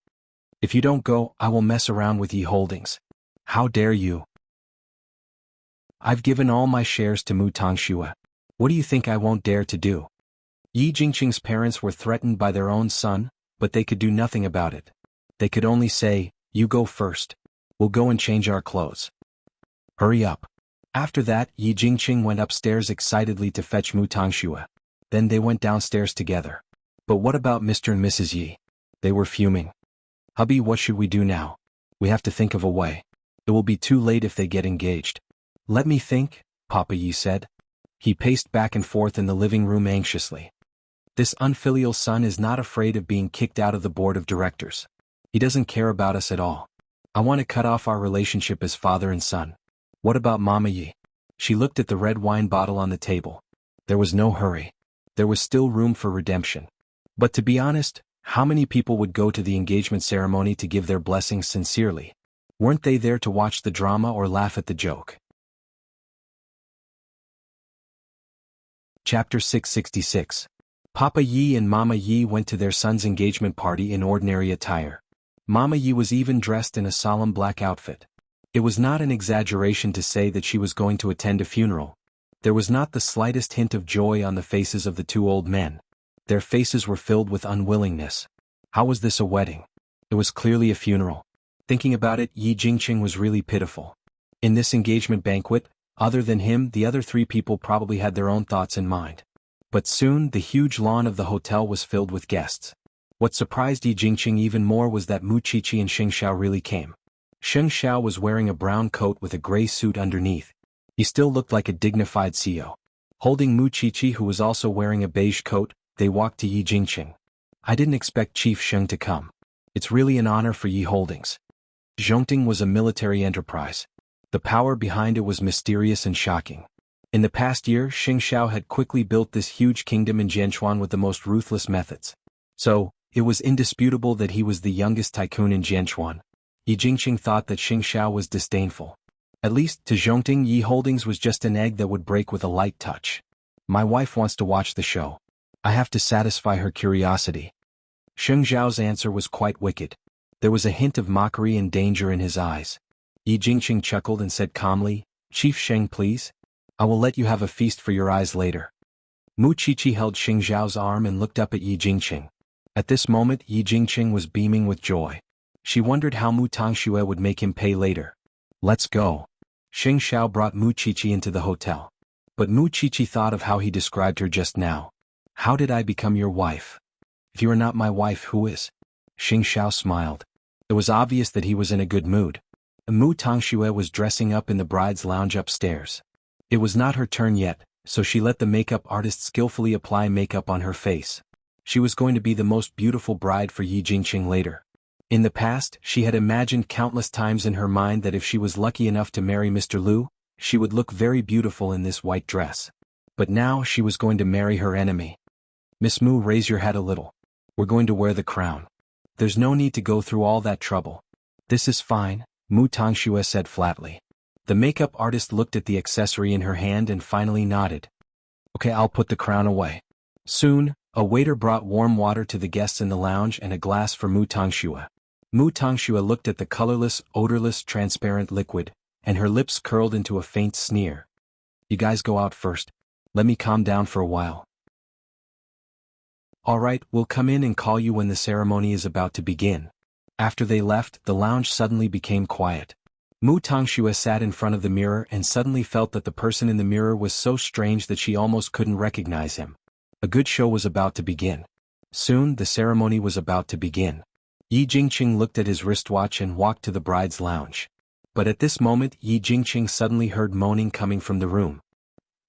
If you don't go, I will mess around with Yi Holdings. How dare you? I've given all my shares to Mu Tangxue. What do you think I won't dare to do? Yi Jingqing's parents were threatened by their own son, but they could do nothing about it. They could only say, you go first. We'll go and change our clothes. Hurry up. After that, Yi Jingqing went upstairs excitedly to fetch Mu Tangxue. Then they went downstairs together. But what about Mr. and Mrs. Yi? They were fuming. Hubby, what should we do now? We have to think of a way. It will be too late if they get engaged. Let me think, Papa Yi said. He paced back and forth in the living room anxiously. This unfilial son is not afraid of being kicked out of the board of directors. He doesn't care about us at all. I want to cut off our relationship as father and son. What about Mama Yi? She looked at the red wine bottle on the table. There was no hurry. There was still room for redemption. But to be honest, how many people would go to the engagement ceremony to give their blessings sincerely? Weren't they there to watch the drama or laugh at the joke? Chapter 666. Papa Yi and Mama Yi went to their son's engagement party in ordinary attire. Mama Yi was even dressed in a solemn black outfit. It was not an exaggeration to say that she was going to attend a funeral. There was not the slightest hint of joy on the faces of the two old men. Their faces were filled with unwillingness. How was this a wedding? It was clearly a funeral. Thinking about it, Yi Jingqing was really pitiful. In this engagement banquet, other than him, the other three people probably had their own thoughts in mind. But soon, the huge lawn of the hotel was filled with guests. What surprised Yi Jingqing even more was that Mu Qiqi and Xing Xiao really came. Xing Xiao was wearing a brown coat with a gray suit underneath. He still looked like a dignified CEO. Holding Mu Qiqi, who was also wearing a beige coat, they walked to Yi Jingqing. I didn't expect Chief Sheng to come. It's really an honor for Yi Holdings. Zhongting was a military enterprise. The power behind it was mysterious and shocking. In the past year, Xing Xiao had quickly built this huge kingdom in Jianchuan with the most ruthless methods. So, it was indisputable that he was the youngest tycoon in Jianchuan. Yi Jingqing thought that Xing Xiao was disdainful. At least, to Zhongting, Yi Holdings was just an egg that would break with a light touch. My wife wants to watch the show. I have to satisfy her curiosity. Xing Xiao's answer was quite wicked. There was a hint of mockery and danger in his eyes. Yi Jingqing chuckled and said calmly, Chief Sheng, please. I will let you have a feast for your eyes later. Mu Qiqi held Xing Xiao's arm and looked up at Yi Jingqing. At this moment, Yi Jingqing was beaming with joy. She wondered how Mu Tangxue would make him pay later. Let's go. Xing Xiao brought Mu Qiqi into the hotel. But Mu Qiqi thought of how he described her just now. How did I become your wife? If you are not my wife, who is? Xing Xiao smiled. It was obvious that he was in a good mood. Mu Tangxue was dressing up in the bride's lounge upstairs. It was not her turn yet, so she let the makeup artist skillfully apply makeup on her face. She was going to be the most beautiful bride for Yi Jingqing later. In the past, she had imagined countless times in her mind that if she was lucky enough to marry Mr. Lu, she would look very beautiful in this white dress. But now she was going to marry her enemy. Miss Mu, raise your head a little. We're going to wear the crown. There's no need to go through all that trouble. This is fine, Mu Tangxue said flatly. The makeup artist looked at the accessory in her hand and finally nodded. Okay, I'll put the crown away. Soon, a waiter brought warm water to the guests in the lounge and a glass for Mu Tangxue. Mu Tangxue looked at the colorless, odorless, transparent liquid, and her lips curled into a faint sneer. You guys go out first. Let me calm down for a while. All right, we'll come in and call you when the ceremony is about to begin. After they left, the lounge suddenly became quiet. Mu Tangxue sat in front of the mirror and suddenly felt that the person in the mirror was so strange that she almost couldn't recognize him. A good show was about to begin. Soon, the ceremony was about to begin. Yi Jingqing looked at his wristwatch and walked to the bride's lounge. But at this moment, Yi Jingqing suddenly heard moaning coming from the room.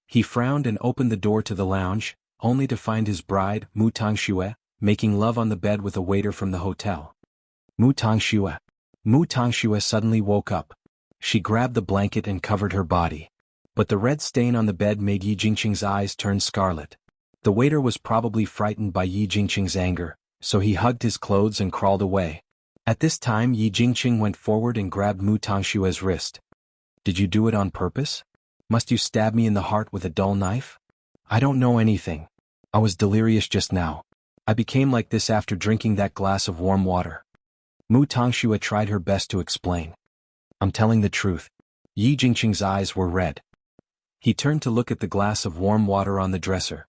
He frowned and opened the door to the lounge, only to find his bride, Mu Tangxue, making love on the bed with a waiter from the hotel. Mu Tangxue. Mu Tangxue suddenly woke up. She grabbed the blanket and covered her body. But the red stain on the bed made Yi Jingqing's eyes turn scarlet. The waiter was probably frightened by Yi Jingqing's anger, so he hugged his clothes and crawled away. At this time Yi Jingqing went forward and grabbed Mu Tangshue's wrist. Did you do it on purpose? Must you stab me in the heart with a dull knife? I don't know anything. I was delirious just now. I became like this after drinking that glass of warm water. Mu Tangxue tried her best to explain. I'm telling the truth. Yi Jingqing's eyes were red. He turned to look at the glass of warm water on the dresser.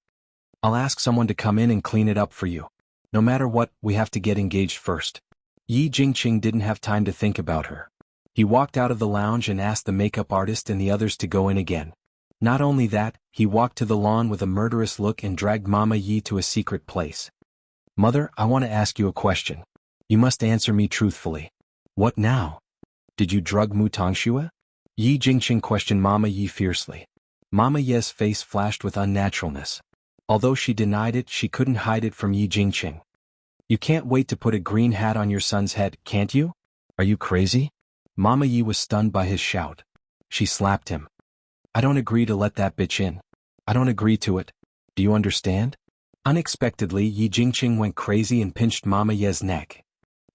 I'll ask someone to come in and clean it up for you. No matter what, we have to get engaged first. Yi Jingqing didn't have time to think about her. He walked out of the lounge and asked the makeup artist and the others to go in again. Not only that, he walked to the lawn with a murderous look and dragged Mama Yi to a secret place. Mother, I want to ask you a question. You must answer me truthfully. What now? Did you drug Mu Tangxue? Yi Jingqing questioned Mama Yi fiercely. Mama Yi's face flashed with unnaturalness. Although she denied it, she couldn't hide it from Yi Jingqing. You can't wait to put a green hat on your son's head, can't you? Are you crazy? Mama Yi was stunned by his shout. She slapped him. I don't agree to let that bitch in. I don't agree to it. Do you understand? Unexpectedly, Yi Jingqing went crazy and pinched Mama Yi's neck.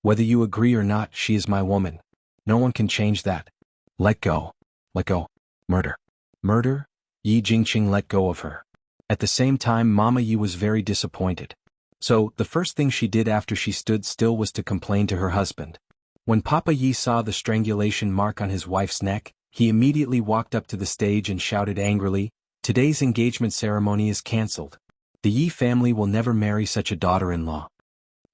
Whether you agree or not, she is my woman. No one can change that. Let go. Let go. Murder. Murder? Yi Jingqing let go of her. At the same time, Mama Yi was very disappointed. So, the first thing she did after she stood still was to complain to her husband. When Papa Yi saw the strangulation mark on his wife's neck, he immediately walked up to the stage and shouted angrily, "Today's engagement ceremony is cancelled. The Yi family will never marry such a daughter-in-law."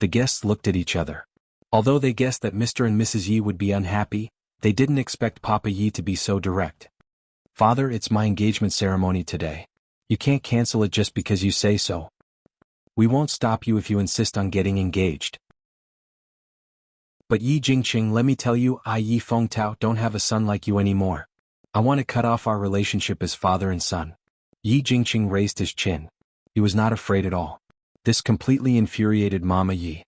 The guests looked at each other. Although they guessed that Mr. and Mrs. Yi would be unhappy, they didn't expect Papa Yi to be so direct. Father, it's my engagement ceremony today. You can't cancel it just because you say so. We won't stop you if you insist on getting engaged. But Yi Jingqing, let me tell you, I Yi Fengtao don't have a son like you anymore. I want to cut off our relationship as father and son. Yi Jingqing raised his chin. He was not afraid at all. This completely infuriated Mama Yi.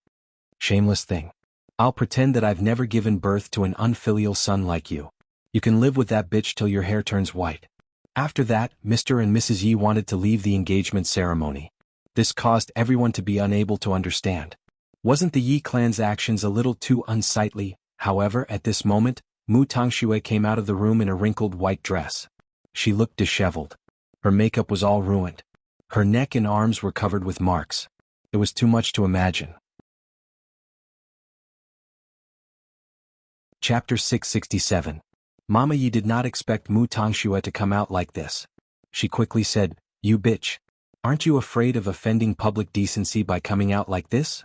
Shameless thing. I'll pretend that I've never given birth to an unfilial son like you. You can live with that bitch till your hair turns white. After that, Mr. and Mrs. Yi wanted to leave the engagement ceremony. This caused everyone to be unable to understand. Wasn't the Yi clan's actions a little too unsightly? However, at this moment, Mu Tangxue came out of the room in a wrinkled white dress. She looked disheveled. Her makeup was all ruined. Her neck and arms were covered with marks. It was too much to imagine. Chapter 667. Mama Yi did not expect Mu Tangxue to come out like this. She quickly said, "You bitch. Aren't you afraid of offending public decency by coming out like this?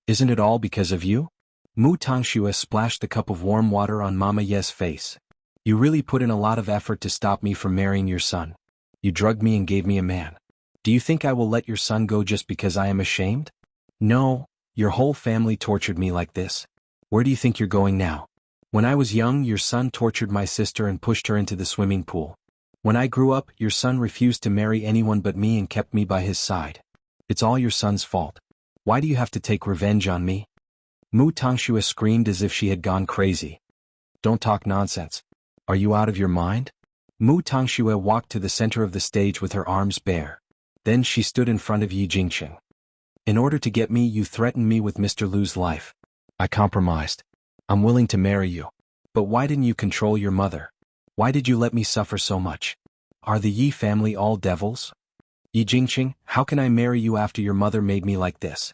Isn't it all because of you?" Mu Tangxue splashed the cup of warm water on Mama Yi's face. "You really put in a lot of effort to stop me from marrying your son. You drugged me and gave me a man. Do you think I will let your son go just because I am ashamed? No, your whole family tortured me like this. Where do you think you're going now? When I was young, your son tortured my sister and pushed her into the swimming pool. When I grew up, your son refused to marry anyone but me and kept me by his side. It's all your son's fault. Why do you have to take revenge on me?" Mu Tangxue screamed as if she had gone crazy. "Don't talk nonsense. Are you out of your mind?" Mu Tangxue walked to the center of the stage with her arms bare. Then she stood in front of Yi Jingqing. "In order to get me, you threatened me with Mr. Lu's life. I compromised. I'm willing to marry you. But why didn't you control your mother? Why did you let me suffer so much? Are the Yi family all devils? Yi Jingqing, how can I marry you after your mother made me like this?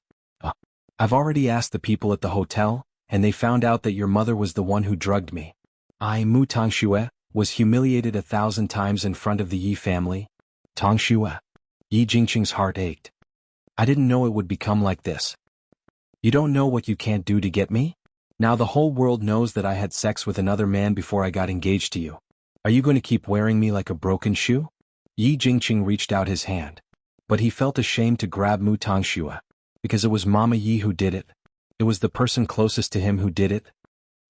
I've already asked the people at the hotel, and they found out that your mother was the one who drugged me. I, Mu Tongxue, was humiliated 1,000 times in front of the Yi family. Tongxue. Yi Jingqing's heart ached. I didn't know it would become like this. You don't know what you can't do to get me? Now the whole world knows that I had sex with another man before I got engaged to you. Are you going to keep wearing me like a broken shoe? Yi Jingqing reached out his hand. But he felt ashamed to grab Mu Tongxue. Because it was Mama Yi who did it. It was the person closest to him who did it.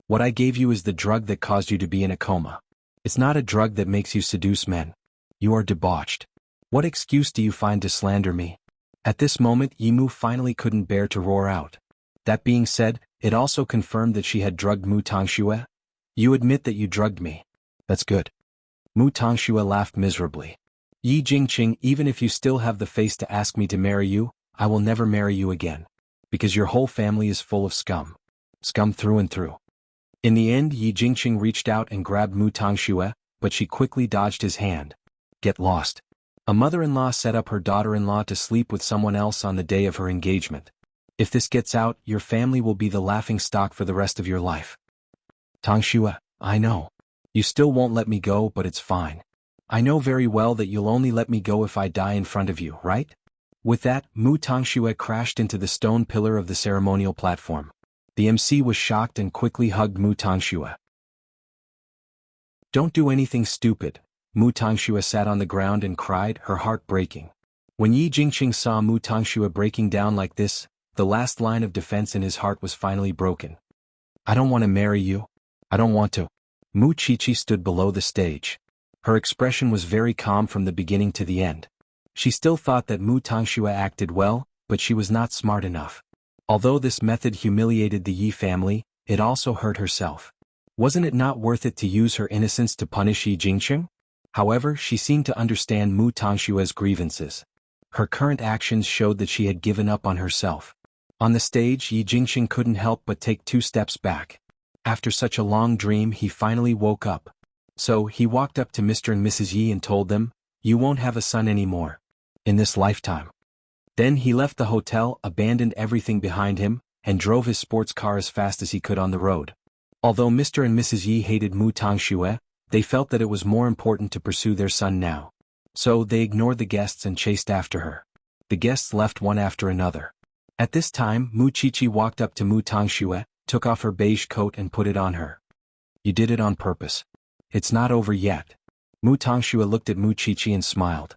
What I gave you is the drug that caused you to be in a coma. It's not a drug that makes you seduce men. You are debauched. What excuse do you find to slander me? At this moment Yimu finally couldn't bear to roar out. That being said, it also confirmed that she had drugged Mu Tongxue. You admit that you drugged me. That's good. Mu Tongxue laughed miserably. Yi Jingqing, even if you still have the face to ask me to marry you, I will never marry you again. Because your whole family is full of scum. Scum through and through. In the end Yi Jingqing reached out and grabbed Mu Tongxue, but she quickly dodged his hand. Get lost. A mother-in-law set up her daughter-in-law to sleep with someone else on the day of her engagement. If this gets out, your family will be the laughingstock for the rest of your life. Tongxue, I know. You still won't let me go, but it's fine. I know very well that you'll only let me go if I die in front of you, right? With that, Mu Tongxue crashed into the stone pillar of the ceremonial platform. The MC was shocked and quickly hugged Mu Tongxue. Don't do anything stupid. Mu Tongxue sat on the ground and cried, her heart breaking. When Yi Jingqing saw Mu Tongxue breaking down like this, the last line of defense in his heart was finally broken. I don't want to marry you. I don't want to. Mu Qiqi stood below the stage. Her expression was very calm from the beginning to the end. She still thought that Mu Tongxue acted well, but she was not smart enough. Although this method humiliated the Yi family, it also hurt herself. Wasn't it not worth it to use her innocence to punish Yi Jingqing? However, she seemed to understand Mu Tongxue's grievances. Her current actions showed that she had given up on herself. On the stage, Yi Jingqing couldn't help but take 2 steps back. After such a long dream, he finally woke up. So, he walked up to Mr. and Mrs. Yi and told them, you won't have a son anymore. In this lifetime. Then he left the hotel, abandoned everything behind him, and drove his sports car as fast as he could on the road. Although Mr. and Mrs. Yi hated Mu Tongxue, they felt that it was more important to pursue their son now. So, they ignored the guests and chased after her. The guests left one after another. At this time, Mu Qiqi walked up to Mu Tongxue, took off her beige coat and put it on her. You did it on purpose. It's not over yet. Mu Tongxue looked at Mu Qiqi and smiled.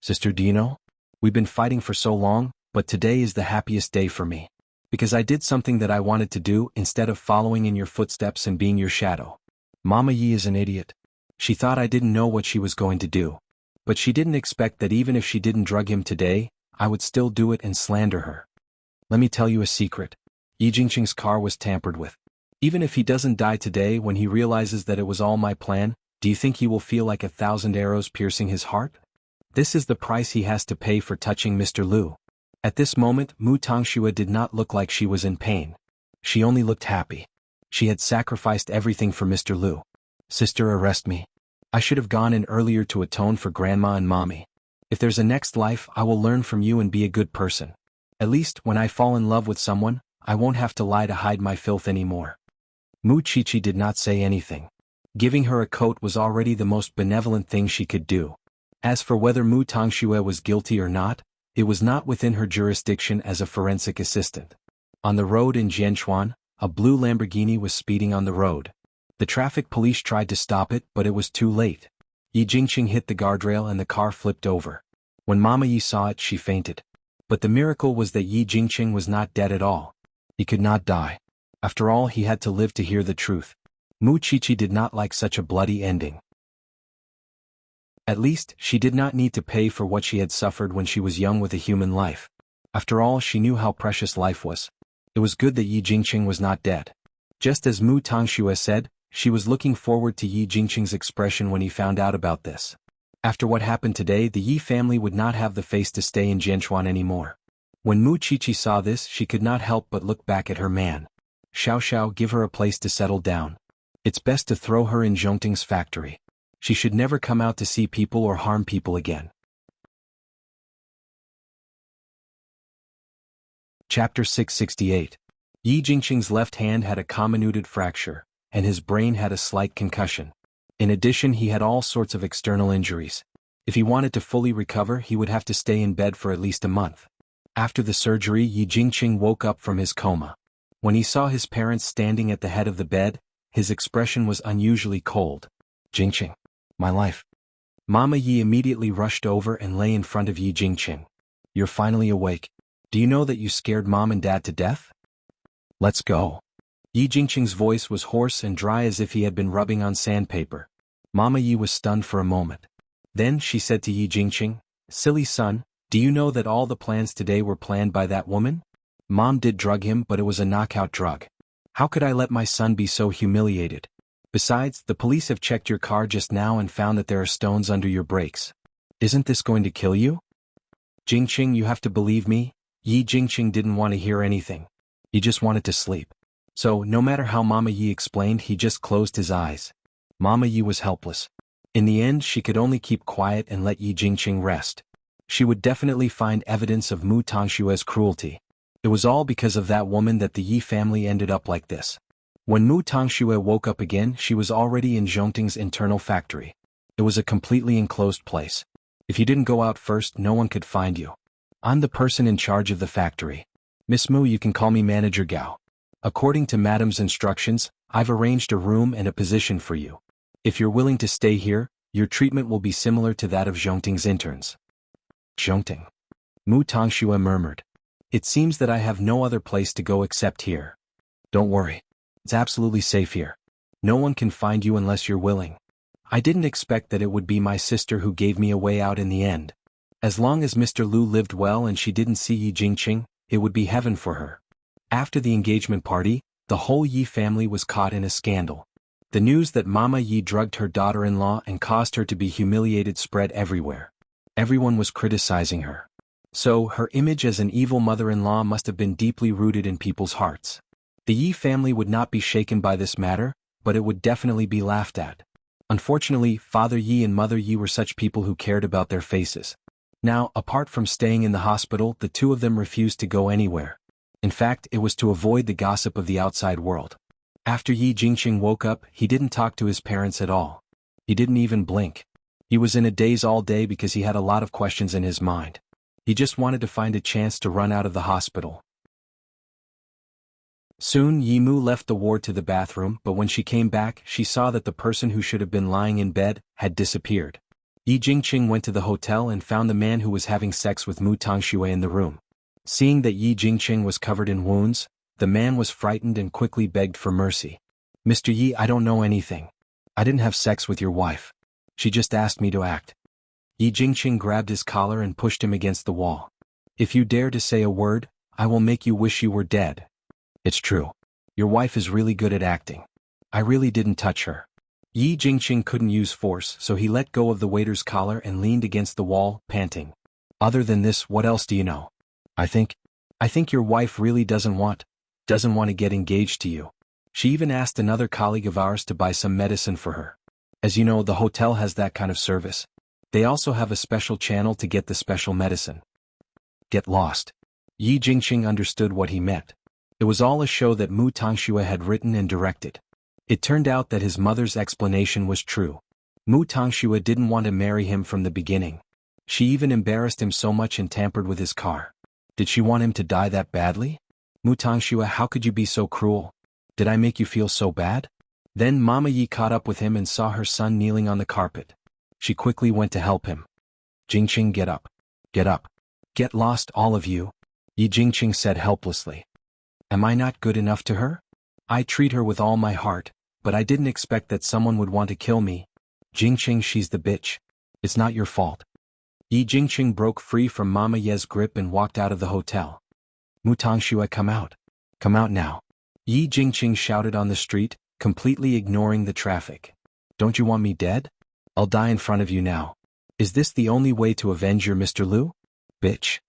Sister, do you know? We've been fighting for so long, but today is the happiest day for me. Because I did something that I wanted to do instead of following in your footsteps and being your shadow. Mama Yi is an idiot. She thought I didn't know what she was going to do. But she didn't expect that even if she didn't drug him today, I would still do it and slander her. Let me tell you a secret. Yi Jingqing's car was tampered with. Even if he doesn't die today when he realizes that it was all my plan, do you think he will feel like 1,000 arrows piercing his heart? This is the price he has to pay for touching Mr. Lu. At this moment, Mu Tongxue did not look like she was in pain. She only looked happy. She had sacrificed everything for Mr. Lu. Sister, arrest me. I should have gone in earlier to atone for Grandma and Mommy. If there's a next life, I will learn from you and be a good person. At least, when I fall in love with someone, I won't have to lie to hide my filth anymore. Mu Qiqi did not say anything. Giving her a coat was already the most benevolent thing she could do. As for whether Mu Tongxue was guilty or not, it was not within her jurisdiction as a forensic assistant. On the road in Jianchuan, a blue Lamborghini was speeding on the road. The traffic police tried to stop it, but it was too late. Yi Jingqing hit the guardrail and the car flipped over. When Mama Yi saw it, she fainted. But the miracle was that Yi Jingqing was not dead at all. He could not die. After all, he had to live to hear the truth. Mu Qiqi did not like such a bloody ending. At least, she did not need to pay for what she had suffered when she was young with a human life. After all, she knew how precious life was. It was good that Yi Jingqing was not dead. Just as Mu Tongxue said, she was looking forward to Yi Jingqing's expression when he found out about this. After what happened today, the Yi family would not have the face to stay in Jianchuan anymore. When Mu Qiqi saw this, she could not help but look back at her man. Xiao, give her a place to settle down. It's best to throw her in Zhongting's factory. She should never come out to see people or harm people again. Chapter 668. Yi Jingqing's left hand had a comminuted fracture, and his brain had a slight concussion. In addition, he had all sorts of external injuries. If he wanted to fully recover, he would have to stay in bed for at least a month. After the surgery, Yi Jingqing woke up from his coma. When he saw his parents standing at the head of the bed, his expression was unusually cold. "Jingqing, my life." Mama Yi immediately rushed over and lay in front of Yi Jingqing. "You're finally awake. Do you know that you scared Mom and Dad to death? Let's go." Yi Jingqing's voice was hoarse and dry as if he had been rubbing on sandpaper. Mama Yi was stunned for a moment. Then she said to Yi Jingqing, "Silly son, do you know that all the plans today were planned by that woman? Mom did drug him, but it was a knockout drug. How could I let my son be so humiliated? Besides, the police have checked your car just now and found that there are stones under your brakes. Isn't this going to kill you?" "Jingqing, you have to believe me." Yi Jingqing didn't want to hear anything. He just wanted to sleep. So, no matter how Mama Yi explained, he just closed his eyes. Mama Yi was helpless. In the end, she could only keep quiet and let Yi Jingqing rest. She would definitely find evidence of Mu Tongshue's cruelty. It was all because of that woman that the Yi family ended up like this. When Mu Tongxue woke up again, she was already in Zhongting's internal factory. It was a completely enclosed place. If you didn't go out first, no one could find you. "I'm the person in charge of the factory. Miss Mu, you can call me Manager Gao. According to Madam's instructions, I've arranged a room and a position for you. If you're willing to stay here, your treatment will be similar to that of Zhongting's interns." "Zhongting?" Mu Tongxue murmured. "It seems that I have no other place to go except here. Don't worry. It's absolutely safe here. No one can find you unless you're willing. I didn't expect that it would be my sister who gave me a way out in the end. As long as Mr. Lu lived well and she didn't see Yi Jingqing, it would be heaven for her." After the engagement party, the whole Yi family was caught in a scandal. The news that Mama Yi drugged her daughter-in-law and caused her to be humiliated spread everywhere. Everyone was criticizing her. So, her image as an evil mother-in-law must have been deeply rooted in people's hearts. The Yi family would not be shaken by this matter, but it would definitely be laughed at. Unfortunately, Father Yi and Mother Yi were such people who cared about their faces. Now, apart from staying in the hospital, the two of them refused to go anywhere. In fact, it was to avoid the gossip of the outside world. After Yi Jingqing woke up, he didn't talk to his parents at all. He didn't even blink. He was in a daze all day because he had a lot of questions in his mind. He just wanted to find a chance to run out of the hospital. Soon, Yi Mu left the ward to the bathroom, but when she came back, she saw that the person who should have been lying in bed had disappeared. Yi Jingqing went to the hotel and found the man who was having sex with Mu Tongxue in the room. Seeing that Yi Jingqing was covered in wounds, the man was frightened and quickly begged for mercy. "Mr. Yi, I don't know anything. I didn't have sex with your wife. She just asked me to act." Yi Jingqing grabbed his collar and pushed him against the wall. "If you dare to say a word, I will make you wish you were dead." "It's true. Your wife is really good at acting. I really didn't touch her." Yi Jingqing couldn't use force, so he let go of the waiter's collar and leaned against the wall, panting. "Other than this, what else do you know? I think your wife really doesn't want to get engaged to you. She even asked another colleague of ours to buy some medicine for her. As you know, the hotel has that kind of service. They also have a special channel to get the special medicine." "Get lost." Yi Jingqing understood what he meant. It was all a show that Mu Tongxue had written and directed. It turned out that his mother's explanation was true. Mu Tongxue didn't want to marry him from the beginning. She even embarrassed him so much and tampered with his car. Did she want him to die that badly? "Mu Tongxue, how could you be so cruel? Did I make you feel so bad?" Then Mama Yi caught up with him and saw her son kneeling on the carpet. She quickly went to help him. "Jingqing, get up. Get up. Get lost, all of you," Yi Jingqing said helplessly. "Am I not good enough to her? I treat her with all my heart, but I didn't expect that someone would want to kill me. Jingqing, she's the bitch. It's not your fault." Yi Jingqing broke free from Mama Ye's grip and walked out of the hotel. "Mu Tongxue, come out. Come out now." Yi Jingqing shouted on the street, completely ignoring the traffic. "Don't you want me dead? I'll die in front of you now. Is this the only way to avenge your Mr. Lu? Bitch."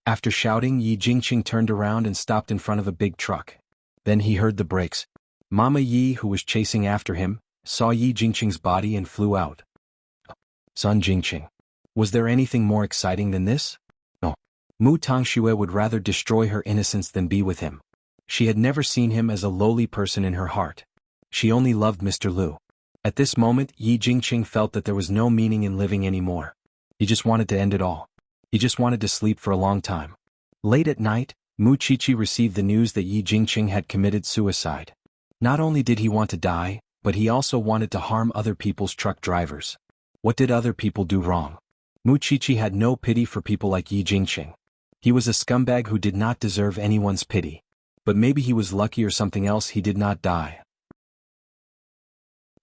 After shouting, Yi Jingqing turned around and stopped in front of a big truck. Then he heard the brakes. Mama Yi, who was chasing after him, saw Yi Jingqing's body and flew out. "Son Jingqing. Was there anything more exciting than this? No. Mu Tongxue would rather destroy her innocence than be with him. She had never seen him as a lowly person in her heart. She only loved Mr. Lu. At this moment, Yi Jingqing felt that there was no meaning in living anymore. He just wanted to end it all. He just wanted to sleep for a long time. Late at night, Mu Qiqi received the news that Yi Jingqing had committed suicide. Not only did he want to die, but he also wanted to harm other people's truck drivers. What did other people do wrong? Mu Qiqi had no pity for people like Yi Jingqing. He was a scumbag who did not deserve anyone's pity. But maybe he was lucky or something else, he did not die.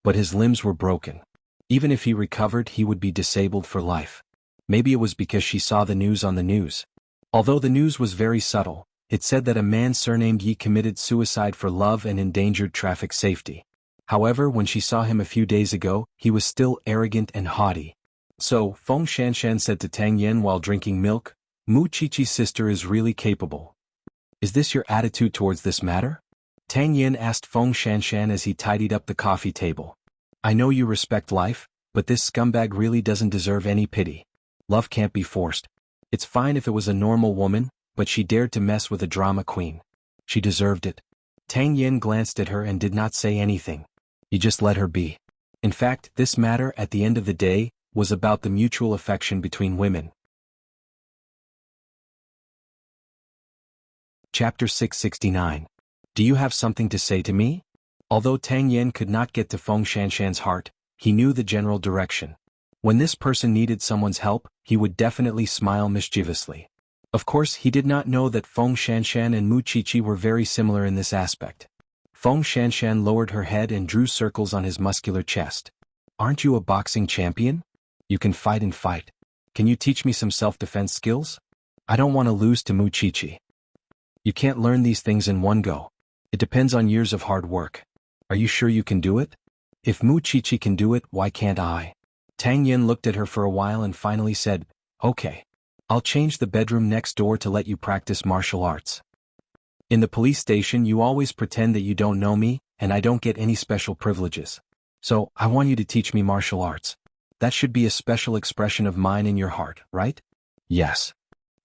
But his limbs were broken. Even if he recovered, he would be disabled for life. Maybe it was because she saw the news on the news. Although the news was very subtle, it said that a man surnamed Yi committed suicide for love and endangered traffic safety. However, when she saw him a few days ago, he was still arrogant and haughty. So, Feng Shanshan said to Tang Yen while drinking milk, Mu Qiqi's sister is really capable. Is this your attitude towards this matter? Tang Yen asked Feng Shanshan as he tidied up the coffee table. I know you respect life, but this scumbag really doesn't deserve any pity. Love can't be forced. It's fine if it was a normal woman, but she dared to mess with a drama queen. She deserved it. Tang Yen glanced at her and did not say anything. He just let her be. In fact, this matter, at the end of the day, was about the mutual affection between women. Chapter 669. Do you have something to say to me? Although Tang Yen could not get to Feng Shanshan's heart, he knew the general direction. When this person needed someone's help, he would definitely smile mischievously. Of course, he did not know that Feng Shanshan and Mu Qiqi were very similar in this aspect. Feng Shanshan lowered her head and drew circles on his muscular chest. Aren't you a boxing champion? You can fight and fight. Can you teach me some self-defense skills? I don't want to lose to Mu Qiqi. You can't learn these things in one go. It depends on years of hard work. Are you sure you can do it? If Mu Qiqi can do it, why can't I? Tang Yen looked at her for a while and finally said, Okay. I'll change the bedroom next door to let you practice martial arts. In the police station you always pretend that you don't know me, and I don't get any special privileges. So, I want you to teach me martial arts. That should be a special expression of mine in your heart, right? Yes.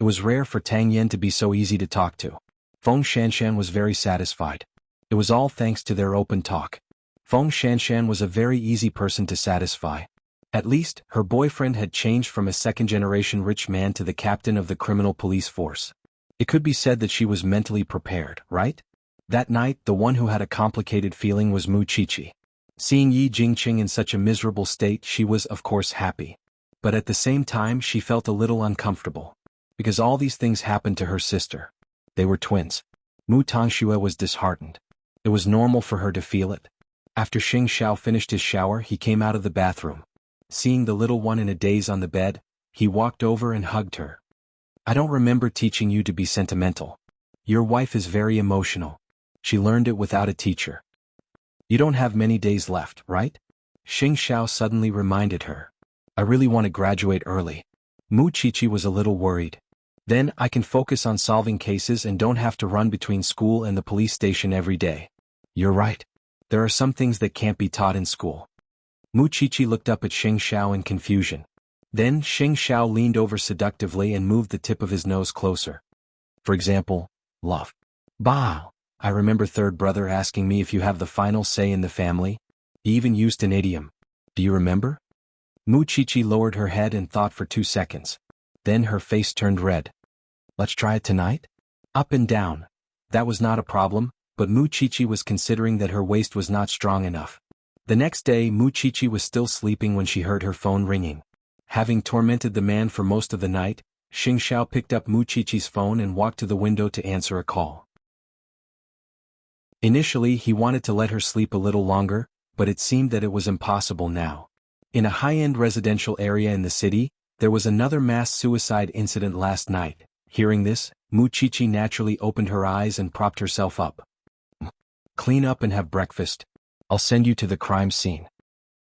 It was rare for Tang Yen to be so easy to talk to. Feng Shanshan was very satisfied. It was all thanks to their open talk. Feng Shanshan was a very easy person to satisfy. At least, her boyfriend had changed from a second-generation rich man to the captain of the criminal police force. It could be said that she was mentally prepared, right? That night, the one who had a complicated feeling was Mu Qiqi. Seeing Yi Jingqing in such a miserable state, she was, of course, happy. But at the same time, she felt a little uncomfortable. Because all these things happened to her sister. They were twins. Mu Tongxue was disheartened. It was normal for her to feel it. After Xing Xiao finished his shower, he came out of the bathroom. Seeing the little one in a daze on the bed, he walked over and hugged her. I don't remember teaching you to be sentimental. Your wife is very emotional. She learned it without a teacher. You don't have many days left, right? Xing Xiao suddenly reminded her. I really want to graduate early. Mu Qiqi was a little worried. Then I can focus on solving cases and don't have to run between school and the police station every day. You're right. There are some things that can't be taught in school. Mu Qiqi looked up at Xing Xiao in confusion. Then Xing Xiao leaned over seductively and moved the tip of his nose closer. For example, love. Bah! I remember third brother asking me if you have the final say in the family. He even used an idiom. Do you remember? Mu Qiqi lowered her head and thought for 2 seconds. Then her face turned red. Let's try it tonight? Up and down. That was not a problem, but Mu Qiqi was considering that her waist was not strong enough. The next day, Mu Qiqi was still sleeping when she heard her phone ringing. Having tormented the man for most of the night, Xing Xiao picked up Mu Qiqi's phone and walked to the window to answer a call. Initially, he wanted to let her sleep a little longer, but it seemed that it was impossible now. In a high-end residential area in the city, there was another mass suicide incident last night. Hearing this, Mu Qiqi naturally opened her eyes and propped herself up. Clean up and have breakfast. I'll send you to the crime scene.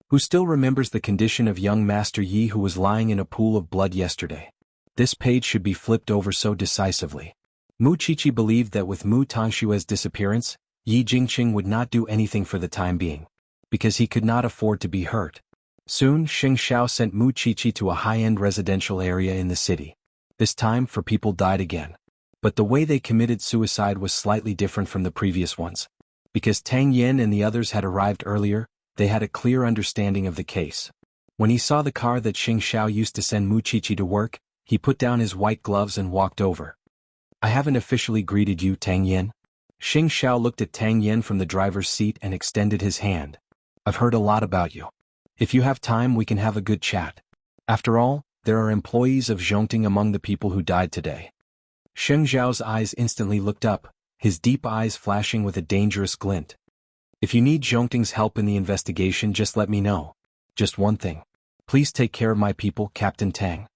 Who still remembers the condition of young Master Yi who was lying in a pool of blood yesterday? This page should be flipped over so decisively. Mu Qiqi believed that with Mu Tongshue's disappearance, Yi Jingqing would not do anything for the time being, because he could not afford to be hurt. Soon, Xing Xiao sent Mu Qiqi to a high-end residential area in the city. This time, 4 people died again. But the way they committed suicide was slightly different from the previous ones. Because Tang Yen and the others had arrived earlier, they had a clear understanding of the case. When he saw the car that Xing Xiao used to send Mu Qiqi to work, he put down his white gloves and walked over. "I haven't officially greeted you, Tang Yen." Xing Xiao looked at Tang Yen from the driver's seat and extended his hand. "I've heard a lot about you. If you have time, we can have a good chat. After all, there are employees of Zhongting among the people who died today." Xing Xiao's eyes instantly looked up, his deep eyes flashing with a dangerous glint. "If you need Zhongting's help in the investigation, just let me know. Just one thing. Please take care of my people, Captain Tang.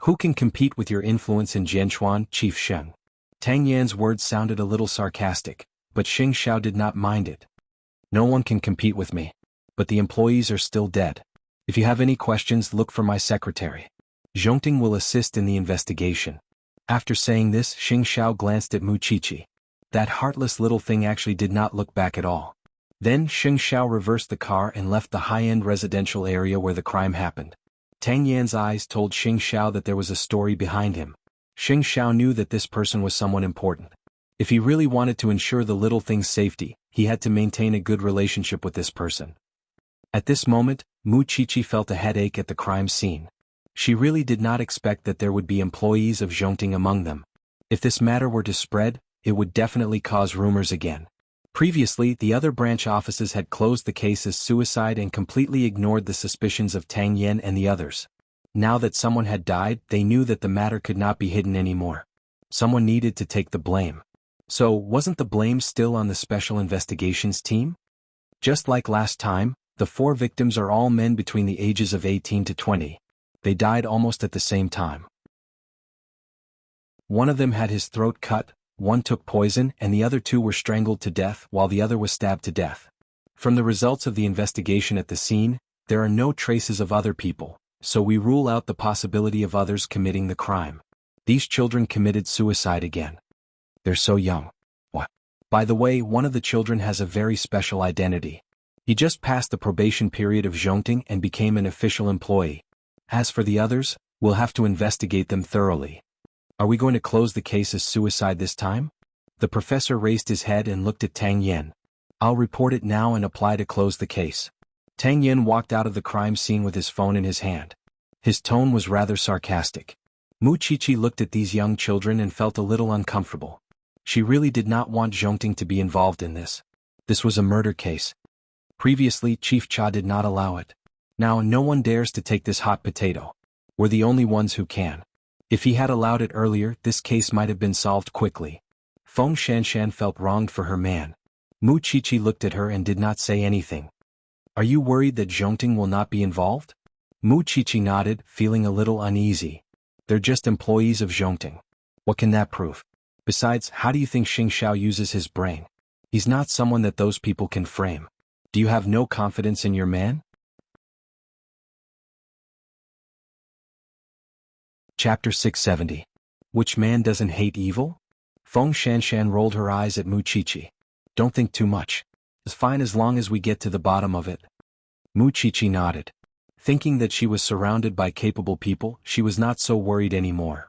Who can compete with your influence in Jianchuan, Chief Sheng?" Tang Yan's words sounded a little sarcastic, but Xing Xiao did not mind it. "No one can compete with me. But the employees are still dead. If you have any questions, look for my secretary. Zhongting will assist in the investigation." After saying this, Xing Xiao glanced at Mu Qiqi. That heartless little thing actually did not look back at all. Then Xing Xiao reversed the car and left the high-end residential area where the crime happened. Tang Yan's eyes told Xing Xiao that there was a story behind him. Xing Xiao knew that this person was someone important. If he really wanted to ensure the little thing's safety, he had to maintain a good relationship with this person. At this moment, Mu Qiqi felt a headache at the crime scene. She really did not expect that there would be employees of Zhongting among them. If this matter were to spread, it would definitely cause rumors again. Previously, the other branch offices had closed the case as suicide and completely ignored the suspicions of Tang Yen and the others. Now that someone had died, they knew that the matter could not be hidden anymore. Someone needed to take the blame. So, wasn't the blame still on the Special Investigations team? Just like last time, the 4 victims are all men between the ages of 18 to 20. They died almost at the same time. One of them had his throat cut, one took poison, and the other 2 were strangled to death while the other was stabbed to death. From the results of the investigation at the scene, there are no traces of other people, so we rule out the possibility of others committing the crime. These children committed suicide again. They're so young. What? By the way, one of the children has a very special identity. He just passed the probation period of Zhongting and became an official employee. As for the others, we'll have to investigate them thoroughly. Are we going to close the case as suicide this time? The professor raised his head and looked at Tang Yen. "I'll report it now and apply to close the case." Tang Yen walked out of the crime scene with his phone in his hand. His tone was rather sarcastic. Mu Qiqi looked at these young children and felt a little uncomfortable. She really did not want Zhongting to be involved in this. This was a murder case. Previously, Chief Cha did not allow it. Now no one dares to take this hot potato. We're the only ones who can. If he had allowed it earlier, this case might have been solved quickly. Feng Shanshan felt wronged for her man. Mu Qiqi looked at her and did not say anything. "Are you worried that Zhongting will not be involved?" Mu Qiqi nodded, feeling a little uneasy. "They're just employees of Zhongting. What can that prove? Besides, how do you think Xing Xiao uses his brain? He's not someone that those people can frame. Do you have no confidence in your man?" Chapter 670. Which man doesn't hate evil? Feng Shanshan rolled her eyes at Mu Qiqi. "Don't think too much. It's fine as long as we get to the bottom of it." Mu Qiqi nodded. Thinking that she was surrounded by capable people, she was not so worried anymore.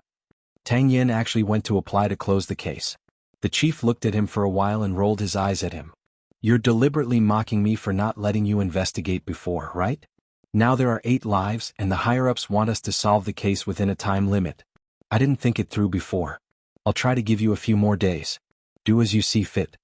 Tang Yen actually went to apply to close the case. The chief looked at him for a while and rolled his eyes at him. "You're deliberately mocking me for not letting you investigate before, right? Now there are 8 lives and the higher-ups want us to solve the case within a time limit. I didn't think it through before. I'll try to give you a few more days. Do as you see fit."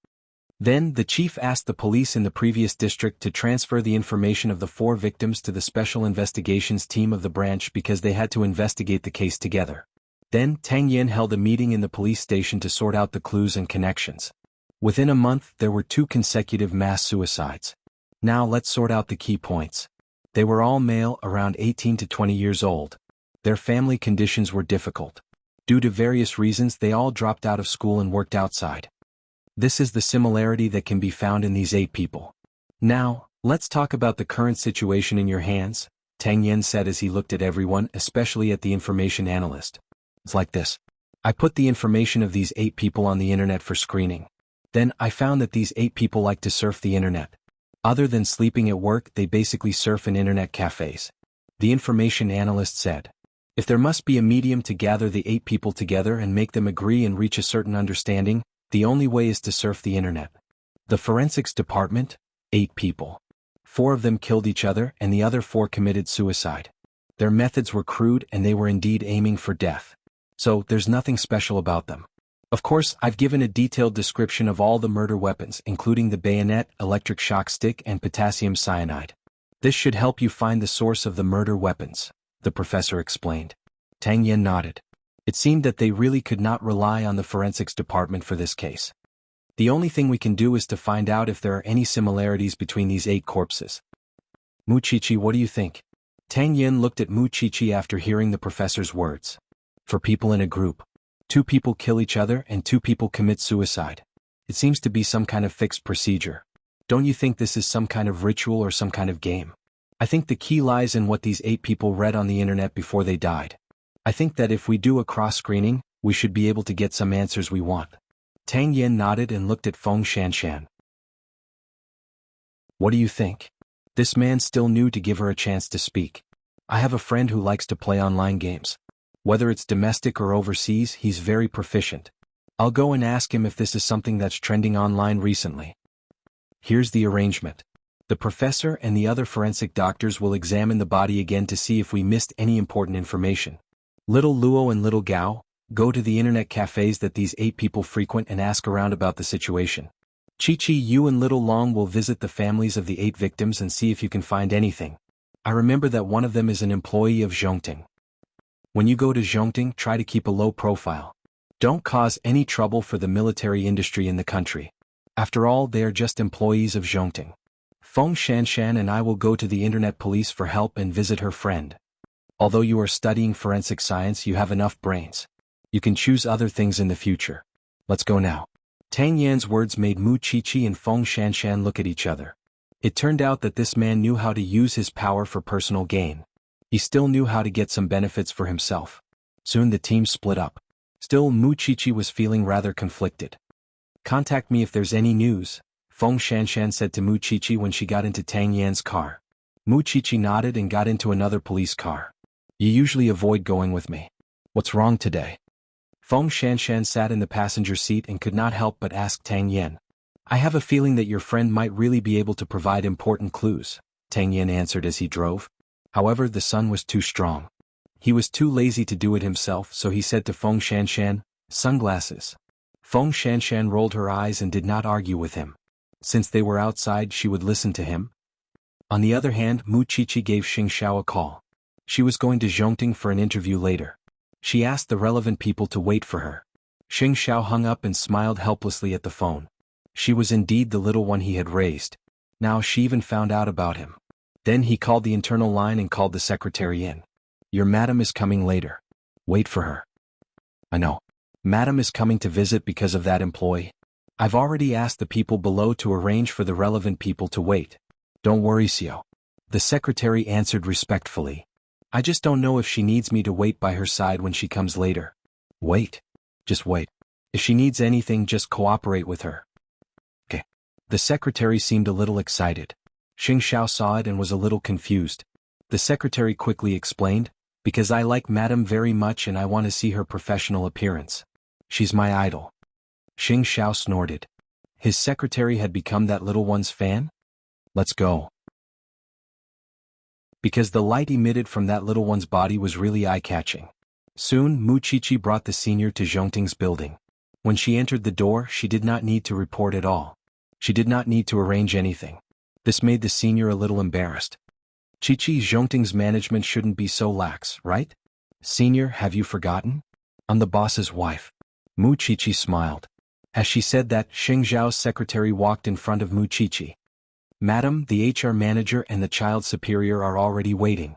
Then, the chief asked the police in the previous district to transfer the information of the 4 victims to the Special Investigations team of the branch because they had to investigate the case together. Then, Tang Yen held a meeting in the police station to sort out the clues and connections. Within a month, there were 2 consecutive mass suicides. Now let's sort out the key points. They were all male, around 18 to 20 years old. Their family conditions were difficult. Due to various reasons, they all dropped out of school and worked outside. This is the similarity that can be found in these 8 people. Now, let's talk about the current situation in your hands, Tang Yen said as he looked at everyone, especially at the information analyst. "It's like this. I put the information of these 8 people on the internet for screening. Then I found that these 8 people like to surf the internet. Other than sleeping at work, they basically surf in internet cafes." The information analyst said. If there must be a medium to gather the 8 people together and make them agree and reach a certain understanding, the only way is to surf the internet. The forensics department, 8 people. 4 of them killed each other and the other 4 committed suicide. Their methods were crude and they were indeed aiming for death. So, there's nothing special about them. Of course, I've given a detailed description of all the murder weapons, including the bayonet, electric shock stick, and potassium cyanide. This should help you find the source of the murder weapons, the professor explained. Tang Yan nodded. It seemed that they really could not rely on the forensics department for this case. The only thing we can do is to find out if there are any similarities between these 8 corpses. Muchichi, what do you think? Tang Yan looked at Muchichi after hearing the professor's words. For people in a group, 2 people kill each other and 2 people commit suicide. It seems to be some kind of fixed procedure. Don't you think this is some kind of ritual or some kind of game? I think the key lies in what these 8 people read on the internet before they died. I think that if we do a cross-screening, we should be able to get some answers we want. Tang Yan nodded and looked at Feng Shanshan. What do you think? This man still knew to give her a chance to speak. I have a friend who likes to play online games. Whether it's domestic or overseas, he's very proficient. I'll go and ask him if this is something that's trending online recently. Here's the arrangement. The professor and the other forensic doctors will examine the body again to see if we missed any important information. Little Luo and Little Gao, go to the internet cafes that these 8 people frequent and ask around about the situation. Chi-Chi, you and Little Long will visit the families of the 8 victims and see if you can find anything. I remember that one of them is an employee of Zhongting. When you go to Zhongting, try to keep a low profile. Don't cause any trouble for the military industry in the country. After all, they are just employees of Zhongting. Feng Shanshan and I will go to the internet police for help and visit her friend. Although you are studying forensic science, you have enough brains. You can choose other things in the future. Let's go now. Tang Yan's words made Mu Chichi and Feng Shanshan look at each other. It turned out that this man knew how to use his power for personal gain. He still knew how to get some benefits for himself. Soon the team split up. Still, Mu Chichi was feeling rather conflicted. Contact me if there's any news, Feng Shanshan said to Mu Chichi when she got into Tang Yan's car. Mu Chichi nodded and got into another police car. You usually avoid going with me. What's wrong today? Feng Shanshan sat in the passenger seat and could not help but ask Tang Yan. I have a feeling that your friend might really be able to provide important clues, Tang Yan answered as he drove. However, the sun was too strong. He was too lazy to do it himself, so he said to Feng Shanshan, sunglasses. Feng Shanshan rolled her eyes and did not argue with him. Since they were outside, she would listen to him. On the other hand, Mu Chichi gave Xing Xiao a call. She was going to Zhongting for an interview later. She asked the relevant people to wait for her. Xing Xiao hung up and smiled helplessly at the phone. She was indeed the little one he had raised. Now she even found out about him. Then he called the internal line and called the secretary in. Your madam is coming later. Wait for her. I know. Madam is coming to visit because of that employee. I've already asked the people below to arrange for the relevant people to wait. Don't worry, Xiao. The secretary answered respectfully. I just don't know if she needs me to wait by her side when she comes later. Wait. Just wait. If she needs anything, just cooperate with her. Okay. The secretary seemed a little excited. Xing Xiao saw it and was a little confused. The secretary quickly explained, because I like Madam very much and I want to see her professional appearance. She's my idol. Xing Xiao snorted. His secretary had become that little one's fan? Let's go. Because the light emitted from that little one's body was really eye-catching. Soon, Mu Chichi brought the senior to Zhongting's building. When she entered the door, she did not need to report at all. She did not need to arrange anything. This made the senior a little embarrassed. Chichi, Zhongting's management shouldn't be so lax, right? Senior, have you forgotten? I'm the boss's wife. Mu Chichi smiled. As she said that, Xing Zhao's secretary walked in front of Mu Chichi. Madam, the HR manager and the child superior are already waiting.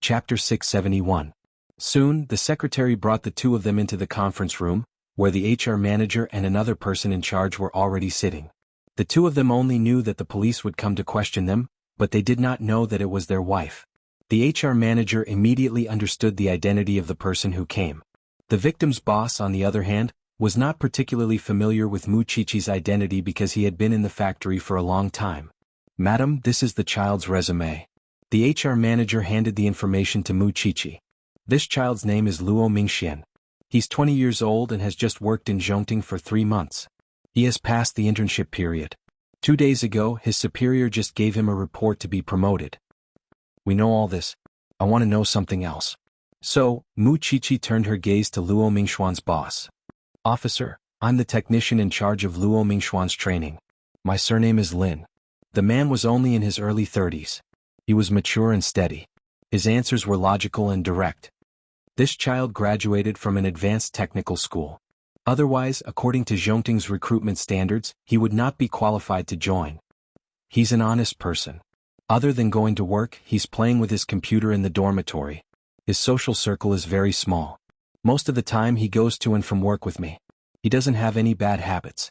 Chapter 671. Soon, the secretary brought the 2 of them into the conference room, where the HR manager and another person in charge were already sitting. The 2 of them only knew that the police would come to question them, but they did not know that it was their wife. The HR manager immediately understood the identity of the person who came. The victim's boss, on the other hand, was not particularly familiar with Mu Chichi's identity because he had been in the factory for a long time. Madam, this is the child's resume. The HR manager handed the information to Mu Qiqi. This child's name is Luo Mingxian. He's 20 years old and has just worked in Zhongting for 3 months. He has passed the internship period. 2 days ago, his superior just gave him a report to be promoted. We know all this. I want to know something else. So, Mu Qiqi turned her gaze to Luo Mingxuan's boss. Officer, I'm the technician in charge of Luo Mingxuan's training. My surname is Lin. The man was only in his early 30s. He was mature and steady. His answers were logical and direct. This child graduated from an advanced technical school. Otherwise, according to Zhongting's recruitment standards, he would not be qualified to join. He's an honest person. Other than going to work, he's playing with his computer in the dormitory. His social circle is very small. Most of the time he goes to and from work with me. He doesn't have any bad habits.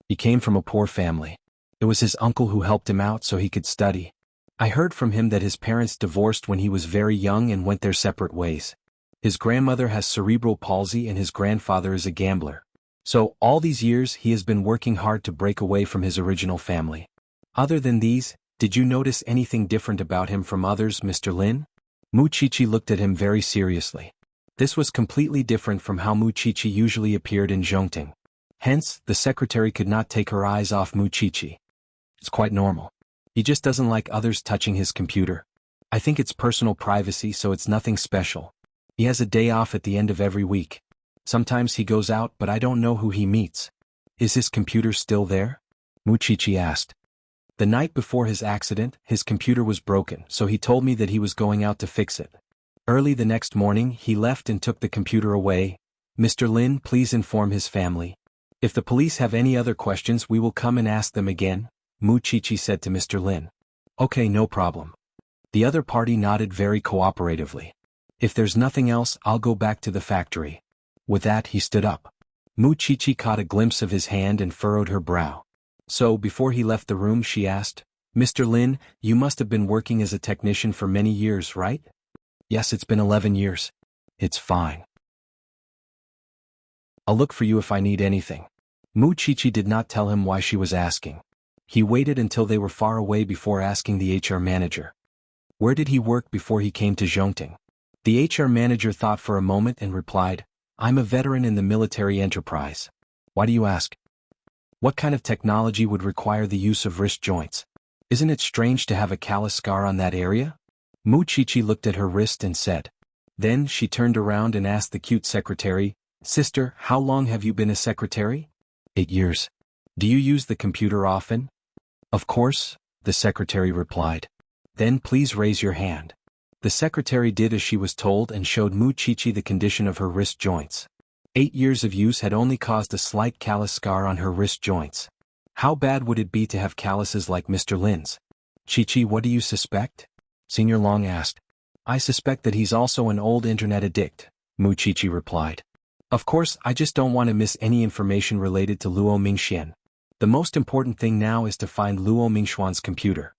He came from a poor family. It was his uncle who helped him out so he could study. I heard from him that his parents divorced when he was very young and went their separate ways. His grandmother has cerebral palsy and his grandfather is a gambler. So, all these years he has been working hard to break away from his original family. Other than these, did you notice anything different about him from others, Mr. Lin? Mu Qiqi looked at him very seriously. This was completely different from how Mu Qiqi usually appeared in Zhongting. Hence, the secretary could not take her eyes off Mu Qiqi. It's quite normal. He just doesn't like others touching his computer. I think it's personal privacy, so it's nothing special. He has a day off at the end of every week. Sometimes he goes out, but I don't know who he meets. Is his computer still there? Mu Qiqi asked. The night before his accident, his computer was broken, so he told me that he was going out to fix it. Early the next morning, he left and took the computer away. Mr. Lin, please inform his family. If the police have any other questions, we will come and ask them again, Mu Qiqi said to Mr. Lin. Okay, no problem. The other party nodded very cooperatively. If there's nothing else, I'll go back to the factory. With that, he stood up. Mu Qiqi caught a glimpse of his hand and furrowed her brow. So, before he left the room, she asked, Mr. Lin, you must have been working as a technician for many years, right? Yes, it's been 11 years. It's fine. I'll look for you if I need anything. Mu Qiqi did not tell him why she was asking. He waited until they were far away before asking the HR manager. Where did he work before he came to Zhongting? The HR manager thought for a moment and replied, I'm a veteran in the military enterprise. Why do you ask? What kind of technology would require the use of wrist joints? Isn't it strange to have a callus scar on that area? Mu Qiqi looked at her wrist and said. Then she turned around and asked the cute secretary, Sister, how long have you been a secretary? 8 years. Do you use the computer often? Of course, the secretary replied. Then please raise your hand. The secretary did as she was told and showed Mu Qiqi the condition of her wrist joints. 8 years of use had only caused a slight callus scar on her wrist joints. How bad would it be to have calluses like Mr. Lin's? Qiqi, what do you suspect? Senior Long asked. I suspect that he's also an old internet addict, Mu Qiqi replied. Of course, I just don't want to miss any information related to Luo Mingxian. The most important thing now is to find Luo Mingxuan's computer.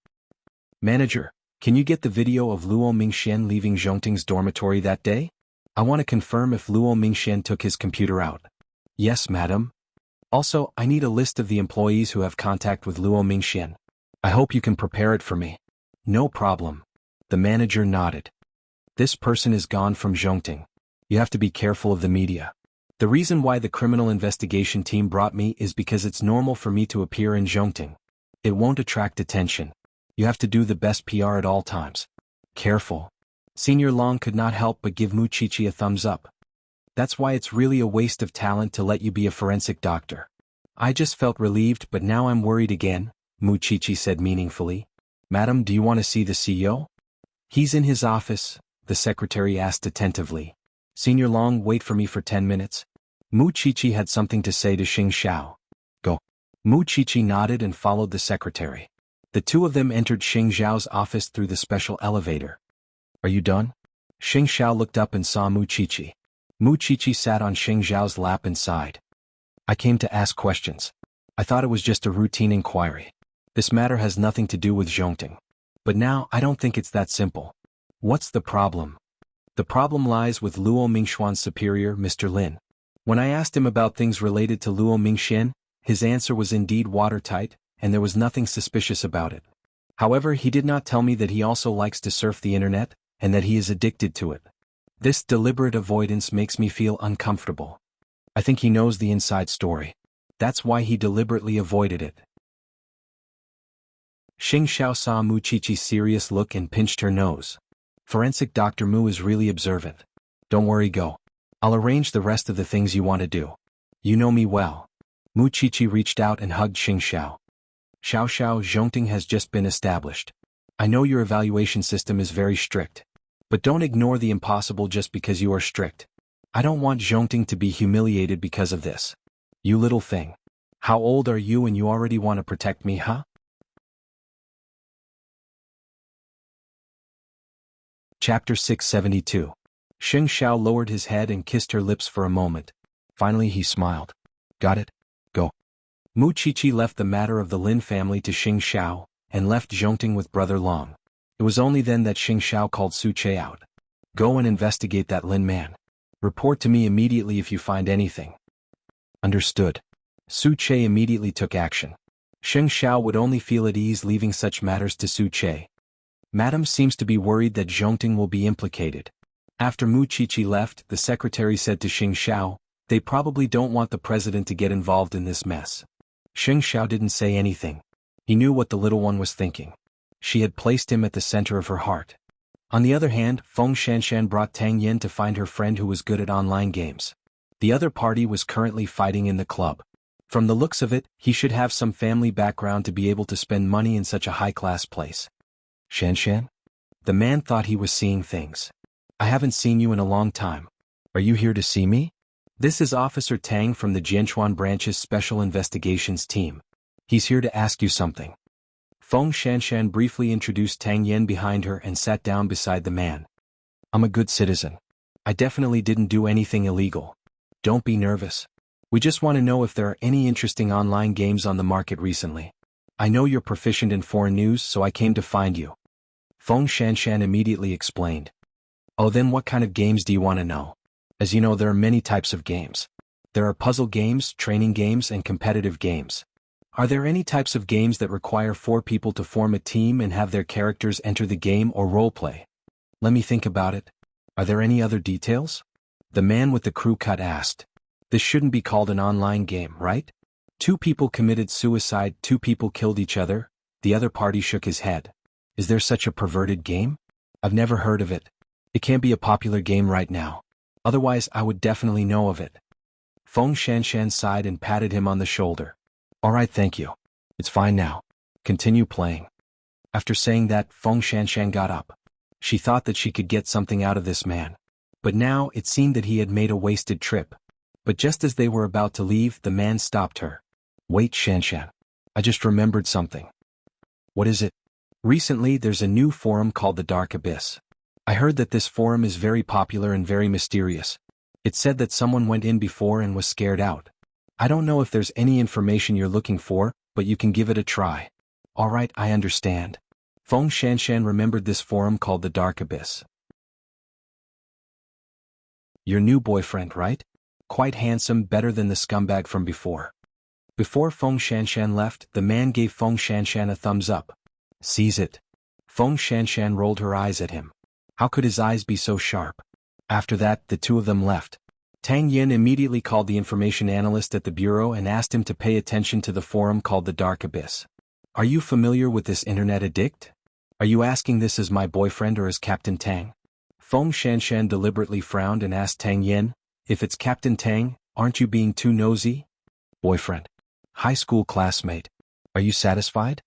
Manager, can you get the video of Luo Mingxian leaving Zhongting's dormitory that day? I want to confirm if Luo Mingxian took his computer out. Yes, madam. Also, I need a list of the employees who have contact with Luo Mingxian. I hope you can prepare it for me. No problem. The manager nodded. This person is gone from Zhongting. You have to be careful of the media. The reason why the criminal investigation team brought me is because it's normal for me to appear in Zhongting. It won't attract attention. You have to do the best PR at all times. Careful. Senior Long could not help but give Mu Qiqi a thumbs up. That's why it's really a waste of talent to let you be a forensic doctor. I just felt relieved, but now I'm worried again, Mu Qiqi said meaningfully. Madam, do you want to see the CEO? He's in his office, the secretary asked attentively. Senior Long, wait for me for 10 minutes. Mu Qiqi had something to say to Xing Xiao. Go. Mu Qiqi nodded and followed the secretary. The two of them entered Xing Xiao's office through the special elevator. Are you done? Xing Xiao looked up and saw Mu Qiqi. Mu Qiqi sat on Xing Xiao's lap and sighed. I came to ask questions. I thought it was just a routine inquiry. This matter has nothing to do with Zhongting. But now I don't think it's that simple. What's the problem? The problem lies with Luo Mingxuan's superior, Mr. Lin. When I asked him about things related to Luo Mingxian, his answer was indeed watertight, and there was nothing suspicious about it. However, he did not tell me that he also likes to surf the internet, and that he is addicted to it. This deliberate avoidance makes me feel uncomfortable. I think he knows the inside story. That's why he deliberately avoided it. Xing Xiao saw Mu Qiqi's serious look and pinched her nose. Forensic Dr. Mu is really observant. Don't worry, go. I'll arrange the rest of the things you want to do. You know me well. Mu Qiqi reached out and hugged Xing Xiao. Xiao Xiao, Zhongting has just been established. I know your evaluation system is very strict. But don't ignore the impossible just because you are strict. I don't want Zhongting to be humiliated because of this. You little thing. How old are you and you already want to protect me, huh? Chapter 672. Xing Xiao lowered his head and kissed her lips for a moment. Finally he smiled. Got it? Go. Mu Qiqi left the matter of the Lin family to Xing Xiao, and left Zhongting with Brother Long. It was only then that Xing Xiao called Su Che out. Go and investigate that Lin man. Report to me immediately if you find anything. Understood. Su Che immediately took action. Xing Xiao would only feel at ease leaving such matters to Su Che. Madam seems to be worried that Zhongting will be implicated. After Mu Qiqi left, the secretary said to Xing Xiao, they probably don't want the president to get involved in this mess. Xing Xiao didn't say anything. He knew what the little one was thinking. She had placed him at the center of her heart. On the other hand, Feng Shanshan brought Tang Yin to find her friend who was good at online games. The other party was currently fighting in the club. From the looks of it, he should have some family background to be able to spend money in such a high-class place. Shanshan? The man thought he was seeing things. I haven't seen you in a long time. Are you here to see me? This is Officer Tang from the Jianchuan branch's Special Investigations team. He's here to ask you something. Feng Shanshan briefly introduced Tang Yin behind her and sat down beside the man. I'm a good citizen. I definitely didn't do anything illegal. Don't be nervous. We just want to know if there are any interesting online games on the market recently. I know you're proficient in foreign news, so I came to find you. Feng Shanshan immediately explained. Oh, then what kind of games do you want to know? As you know, there are many types of games. There are puzzle games, training games, and competitive games. Are there any types of games that require 4 people to form a team and have their characters enter the game or roleplay? Let me think about it. Are there any other details? The man with the crew cut asked. This shouldn't be called an online game, right? 2 people committed suicide, 2 people killed each other. The other party shook his head. Is there such a perverted game? I've never heard of it. It can't be a popular game right now. Otherwise I would definitely know of it. Feng Shanshan sighed and patted him on the shoulder. Alright, thank you. It's fine now. Continue playing. After saying that, Feng Shanshan got up. She thought that she could get something out of this man. But now it seemed that he had made a wasted trip. But just as they were about to leave, the man stopped her. Wait, Shanshan. I just remembered something. What is it? Recently there's a new forum called the Dark Abyss. I heard that this forum is very popular and very mysterious. It said that someone went in before and was scared out. I don't know if there's any information you're looking for, but you can give it a try. Alright, I understand. Feng Shanshan remembered this forum called the Dark Abyss. Your new boyfriend, right? Quite handsome, better than the scumbag from before. Before Feng Shanshan left, the man gave Feng Shanshan a thumbs up. Seize it. Feng Shanshan rolled her eyes at him. How could his eyes be so sharp? After that, the 2 of them left. Tang Yin immediately called the information analyst at the bureau and asked him to pay attention to the forum called the Dark Abyss. Are you familiar with this internet addict? Are you asking this as my boyfriend or as Captain Tang? Feng Shanshan deliberately frowned and asked Tang Yin, if it's Captain Tang, aren't you being too nosy? Boyfriend. High school classmate. Are you satisfied?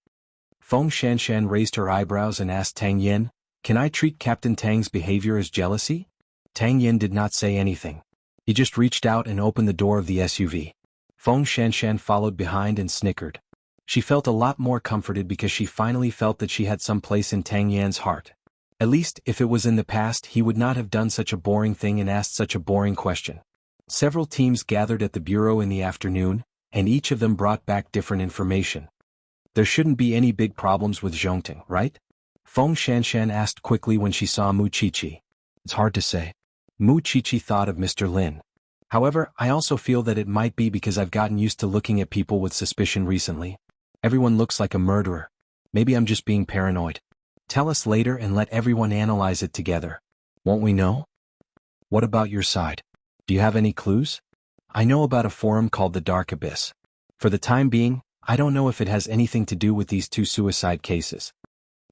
Feng Shanshan raised her eyebrows and asked Tang Yin, can I treat Captain Tang's behavior as jealousy? Tang Yin did not say anything. He just reached out and opened the door of the SUV. Feng Shanshan followed behind and snickered. She felt a lot more comforted because she finally felt that she had some place in Tang Yan's heart. At least, if it was in the past, he would not have done such a boring thing and asked such a boring question. Several teams gathered at the bureau in the afternoon, and each of them brought back different information. There shouldn't be any big problems with Zhongting, right? Feng Shanshan asked quickly when she saw Mu Qiqi. It's hard to say. Mu Qiqi thought of Mr. Lin. However, I also feel that it might be because I've gotten used to looking at people with suspicion recently. Everyone looks like a murderer. Maybe I'm just being paranoid. Tell us later and let everyone analyze it together. Won't we know? What about your side? Do you have any clues? I know about a forum called the Dark Abyss. For the time being, I don't know if it has anything to do with these two suicide cases.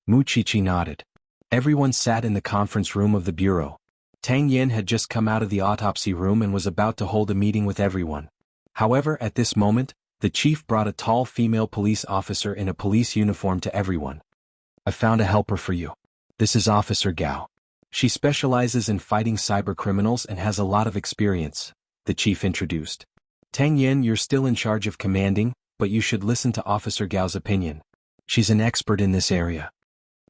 Muchichi nodded. Everyone sat in the conference room of the bureau. Tang Yin had just come out of the autopsy room and was about to hold a meeting with everyone. However, at this moment, the chief brought a tall female police officer in a police uniform to everyone. I found a helper for you. This is Officer Gao. She specializes in fighting cybercriminals and has a lot of experience, the chief introduced. Tang Yin, you're still in charge of commanding, but you should listen to Officer Gao's opinion. She's an expert in this area.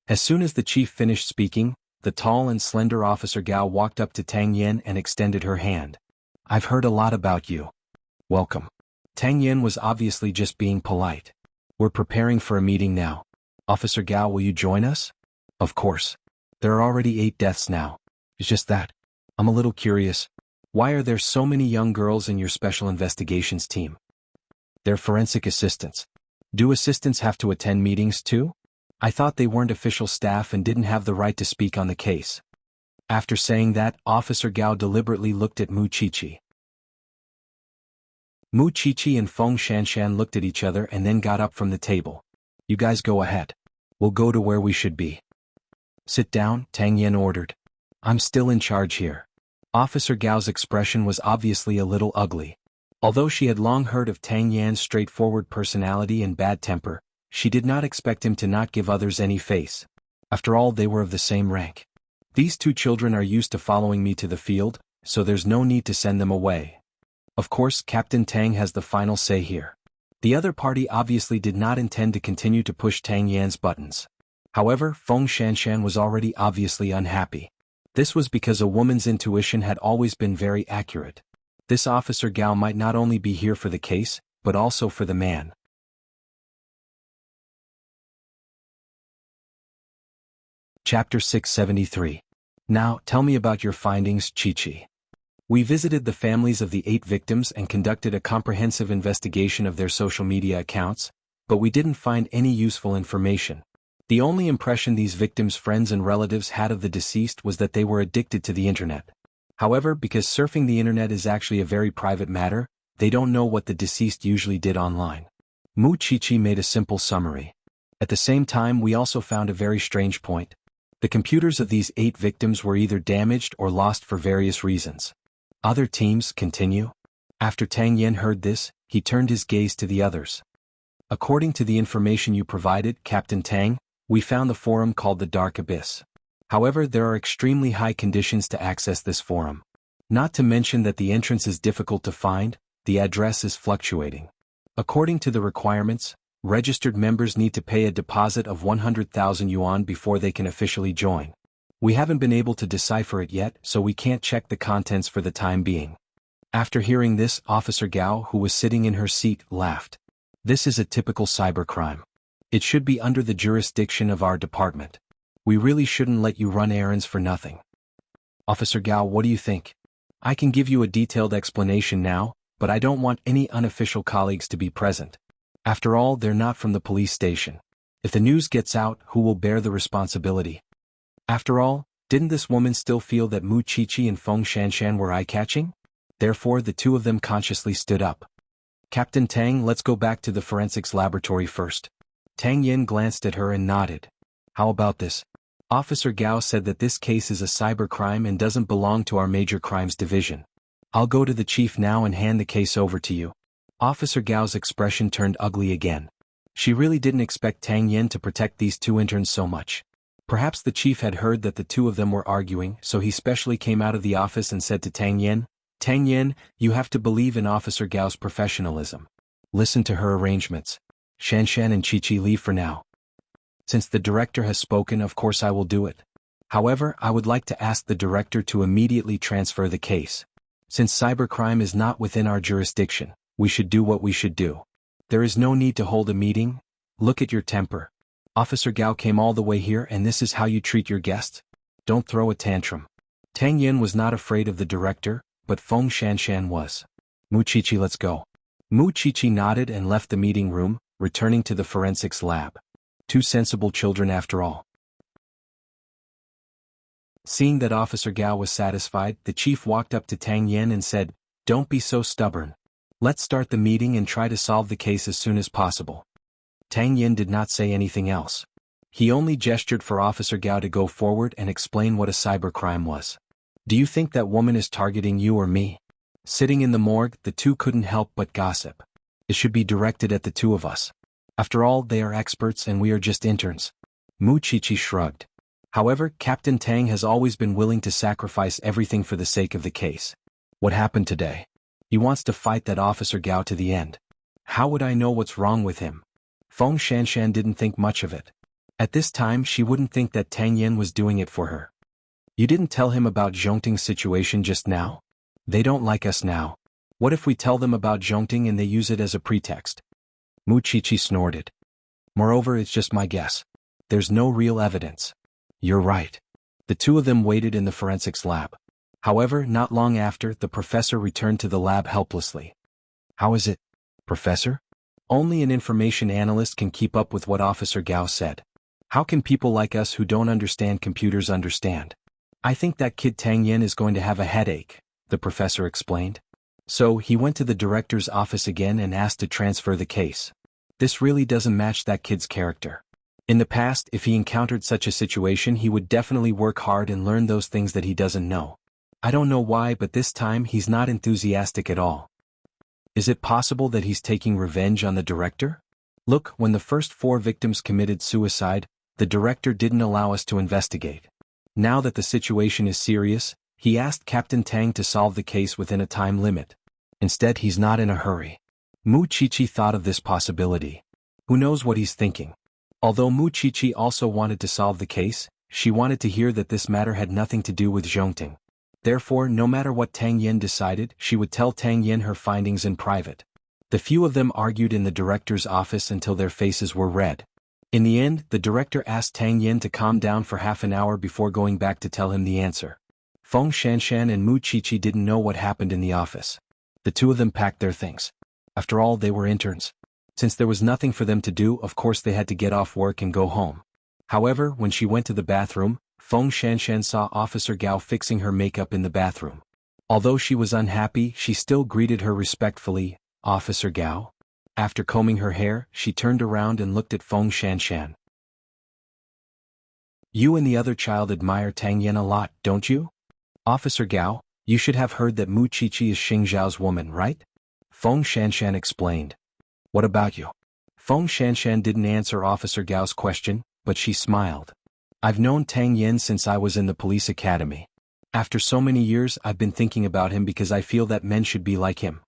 As soon as the chief finished speaking, the tall and slender Officer Gao walked up to Tang Yin and extended her hand. I've heard a lot about you. Welcome. Tang Yin was obviously just being polite. We're preparing for a meeting now. Officer Gao, will you join us? Of course. There are already 8 deaths now. It's just that. I'm a little curious. Why are there so many young girls in your special investigations team? They're forensic assistants. Do assistants have to attend meetings too? I thought they weren't official staff and didn't have the right to speak on the case. After saying that, Officer Gao deliberately looked at Muchichi. Muchichi and Feng Shanshan looked at each other and then got up from the table. You guys go ahead. We'll go to where we should be. Sit down, Tang Yin ordered. I'm still in charge here. Officer Gao's expression was obviously a little ugly. Although she had long heard of Tang Yan's straightforward personality and bad temper, she did not expect him to not give others any face. After all, they were of the same rank. These 2 children are used to following me to the field, so there's no need to send them away. Of course, Captain Tang has the final say here. The other party obviously did not intend to continue to push Tang Yan's buttons. However, Feng Shanshan was already obviously unhappy. This was because a woman's intuition had always been very accurate. This Officer Gao might not only be here for the case, but also for the man. Chapter 673. Now, tell me about your findings, Chi-Chi. We visited the families of the 8 victims and conducted a comprehensive investigation of their social media accounts, but we didn't find any useful information. The only impression these victims' friends and relatives had of the deceased was that they were addicted to the internet. However, because surfing the internet is actually a very private matter, they don't know what the deceased usually did online. Muchichi made a simple summary. At the same time, we also found a very strange point. The computers of these 8 victims were either damaged or lost for various reasons. Other teams, continue. After Tang Yin heard this, he turned his gaze to the others. According to the information you provided, Captain Tang, we found the forum called the Dark Abyss. However, there are extremely high conditions to access this forum. Not to mention that the entrance is difficult to find, the address is fluctuating. According to the requirements, registered members need to pay a deposit of 100,000 yuan before they can officially join. We haven't been able to decipher it yet, so we can't check the contents for the time being. After hearing this, Officer Gao, who was sitting in her seat, laughed. This is a typical cybercrime. It should be under the jurisdiction of our department. We really shouldn't let you run errands for nothing. Officer Gao, what do you think? I can give you a detailed explanation now, but I don't want any unofficial colleagues to be present. After all, they're not from the police station. If the news gets out, who will bear the responsibility? After all, didn't this woman still feel that Muchichi and Feng Shanshan were eye-catching? Therefore, the 2 of them consciously stood up. Captain Tang, let's go back to the forensics laboratory first. Tang Yin glanced at her and nodded. How about this? Officer Gao said that this case is a cybercrime and doesn't belong to our major crimes division. I'll go to the chief now and hand the case over to you. Officer Gao's expression turned ugly again. She really didn't expect Tang Yin to protect these 2 interns so much. Perhaps the chief had heard that the 2 of them were arguing, so he specially came out of the office and said to Tang Yin, you have to believe in Officer Gao's professionalism. Listen to her arrangements. Shanshan and Chi-Chi leave for now. Since the director has spoken, of course I will do it. However, I would like to ask the director to immediately transfer the case. Since cybercrime is not within our jurisdiction, we should do what we should do. There is no need to hold a meeting. Look at your temper. Officer Gao came all the way here and this is how you treat your guests? Don't throw a tantrum. Tang Yin was not afraid of the director, but Feng Shanshan was. Muchichi, let's go. Muchichi nodded and left the meeting room, returning to the forensics lab. Two sensible children after all. Seeing that Officer Gao was satisfied, the chief walked up to Tang Yen and said, "Don't be so stubborn. Let's start the meeting and try to solve the case as soon as possible." Tang Yen did not say anything else. He only gestured for Officer Gao to go forward and explain what a cybercrime was. "Do you think that woman is targeting you or me?" Sitting in the morgue, the two couldn't help but gossip. "It should be directed at the two of us. After all, they are experts and we are just interns." Mu Chichi shrugged. However, Captain Tang has always been willing to sacrifice everything for the sake of the case. What happened today? He wants to fight that Officer Gao to the end. How would I know what's wrong with him? Feng Shanshan didn't think much of it. At this time she wouldn't think that Tang Yen was doing it for her. "You didn't tell him about Zhongting's situation just now? They don't like us now. What if we tell them about Zhongting and they use it as a pretext?" Mu Chichi snorted. "Moreover, it's just my guess. There's no real evidence." "You're right." The two of them waited in the forensics lab. However, not long after, the professor returned to the lab helplessly. "How is it, Professor?" Only an information analyst can keep up with what Officer Gao said. How can people like us who don't understand computers understand? "I think that kid Tang Yen is going to have a headache," the professor explained. So he went to the director's office again and asked to transfer the case. This really doesn't match that kid's character. In the past, if he encountered such a situation, he would definitely work hard and learn those things that he doesn't know. I don't know why, but this time he's not enthusiastic at all. Is it possible that he's taking revenge on the director? Look, when the first 4 victims committed suicide, the director didn't allow us to investigate. Now that the situation is serious, he asked Captain Tang to solve the case within a time limit. Instead, he's not in a hurry. Mu Chichi thought of this possibility. Who knows what he's thinking? Although Mu Chichi also wanted to solve the case, she wanted to hear that this matter had nothing to do with Zhongting. Therefore, no matter what Tang Yen decided, she would tell Tang Yen her findings in private. The few of them argued in the director's office until their faces were red. In the end, the director asked Tang Yen to calm down for half an hour before going back to tell him the answer. Feng Shanshan and Mu Chichi didn't know what happened in the office. The two of them packed their things. After all, they were interns. Since there was nothing for them to do, of course they had to get off work and go home. However, when she went to the bathroom, Feng Shanshan saw Officer Gao fixing her makeup in the bathroom. Although she was unhappy, she still greeted her respectfully. "Officer Gao?" After combing her hair, she turned around and looked at Feng Shanshan. "You and the other child admire Tang Yen a lot, don't you? Officer Gao, you should have heard that Mu Chichi is Xing Zhao's woman, right?" Feng Shanshan explained. "What about you?" Feng Shanshan didn't answer Officer Gao's question, but she smiled. "I've known Tang Yen since I was in the police academy. After so many years, I've been thinking about him because I feel that men should be like him.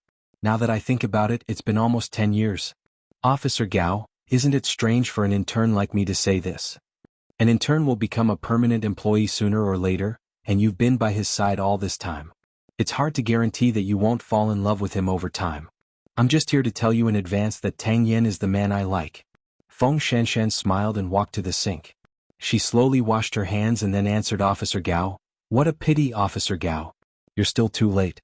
Now that I think about it, it's been almost 10 years. Officer Gao, isn't it strange for an intern like me to say this? An intern will become a permanent employee sooner or later, and you've been by his side all this time. It's hard to guarantee that you won't fall in love with him over time. I'm just here to tell you in advance that Tang Yen is the man I like." Feng Shanshan smiled and walked to the sink. She slowly washed her hands and then answered Officer Gao. "What a pity, Officer Gao. You're still too late.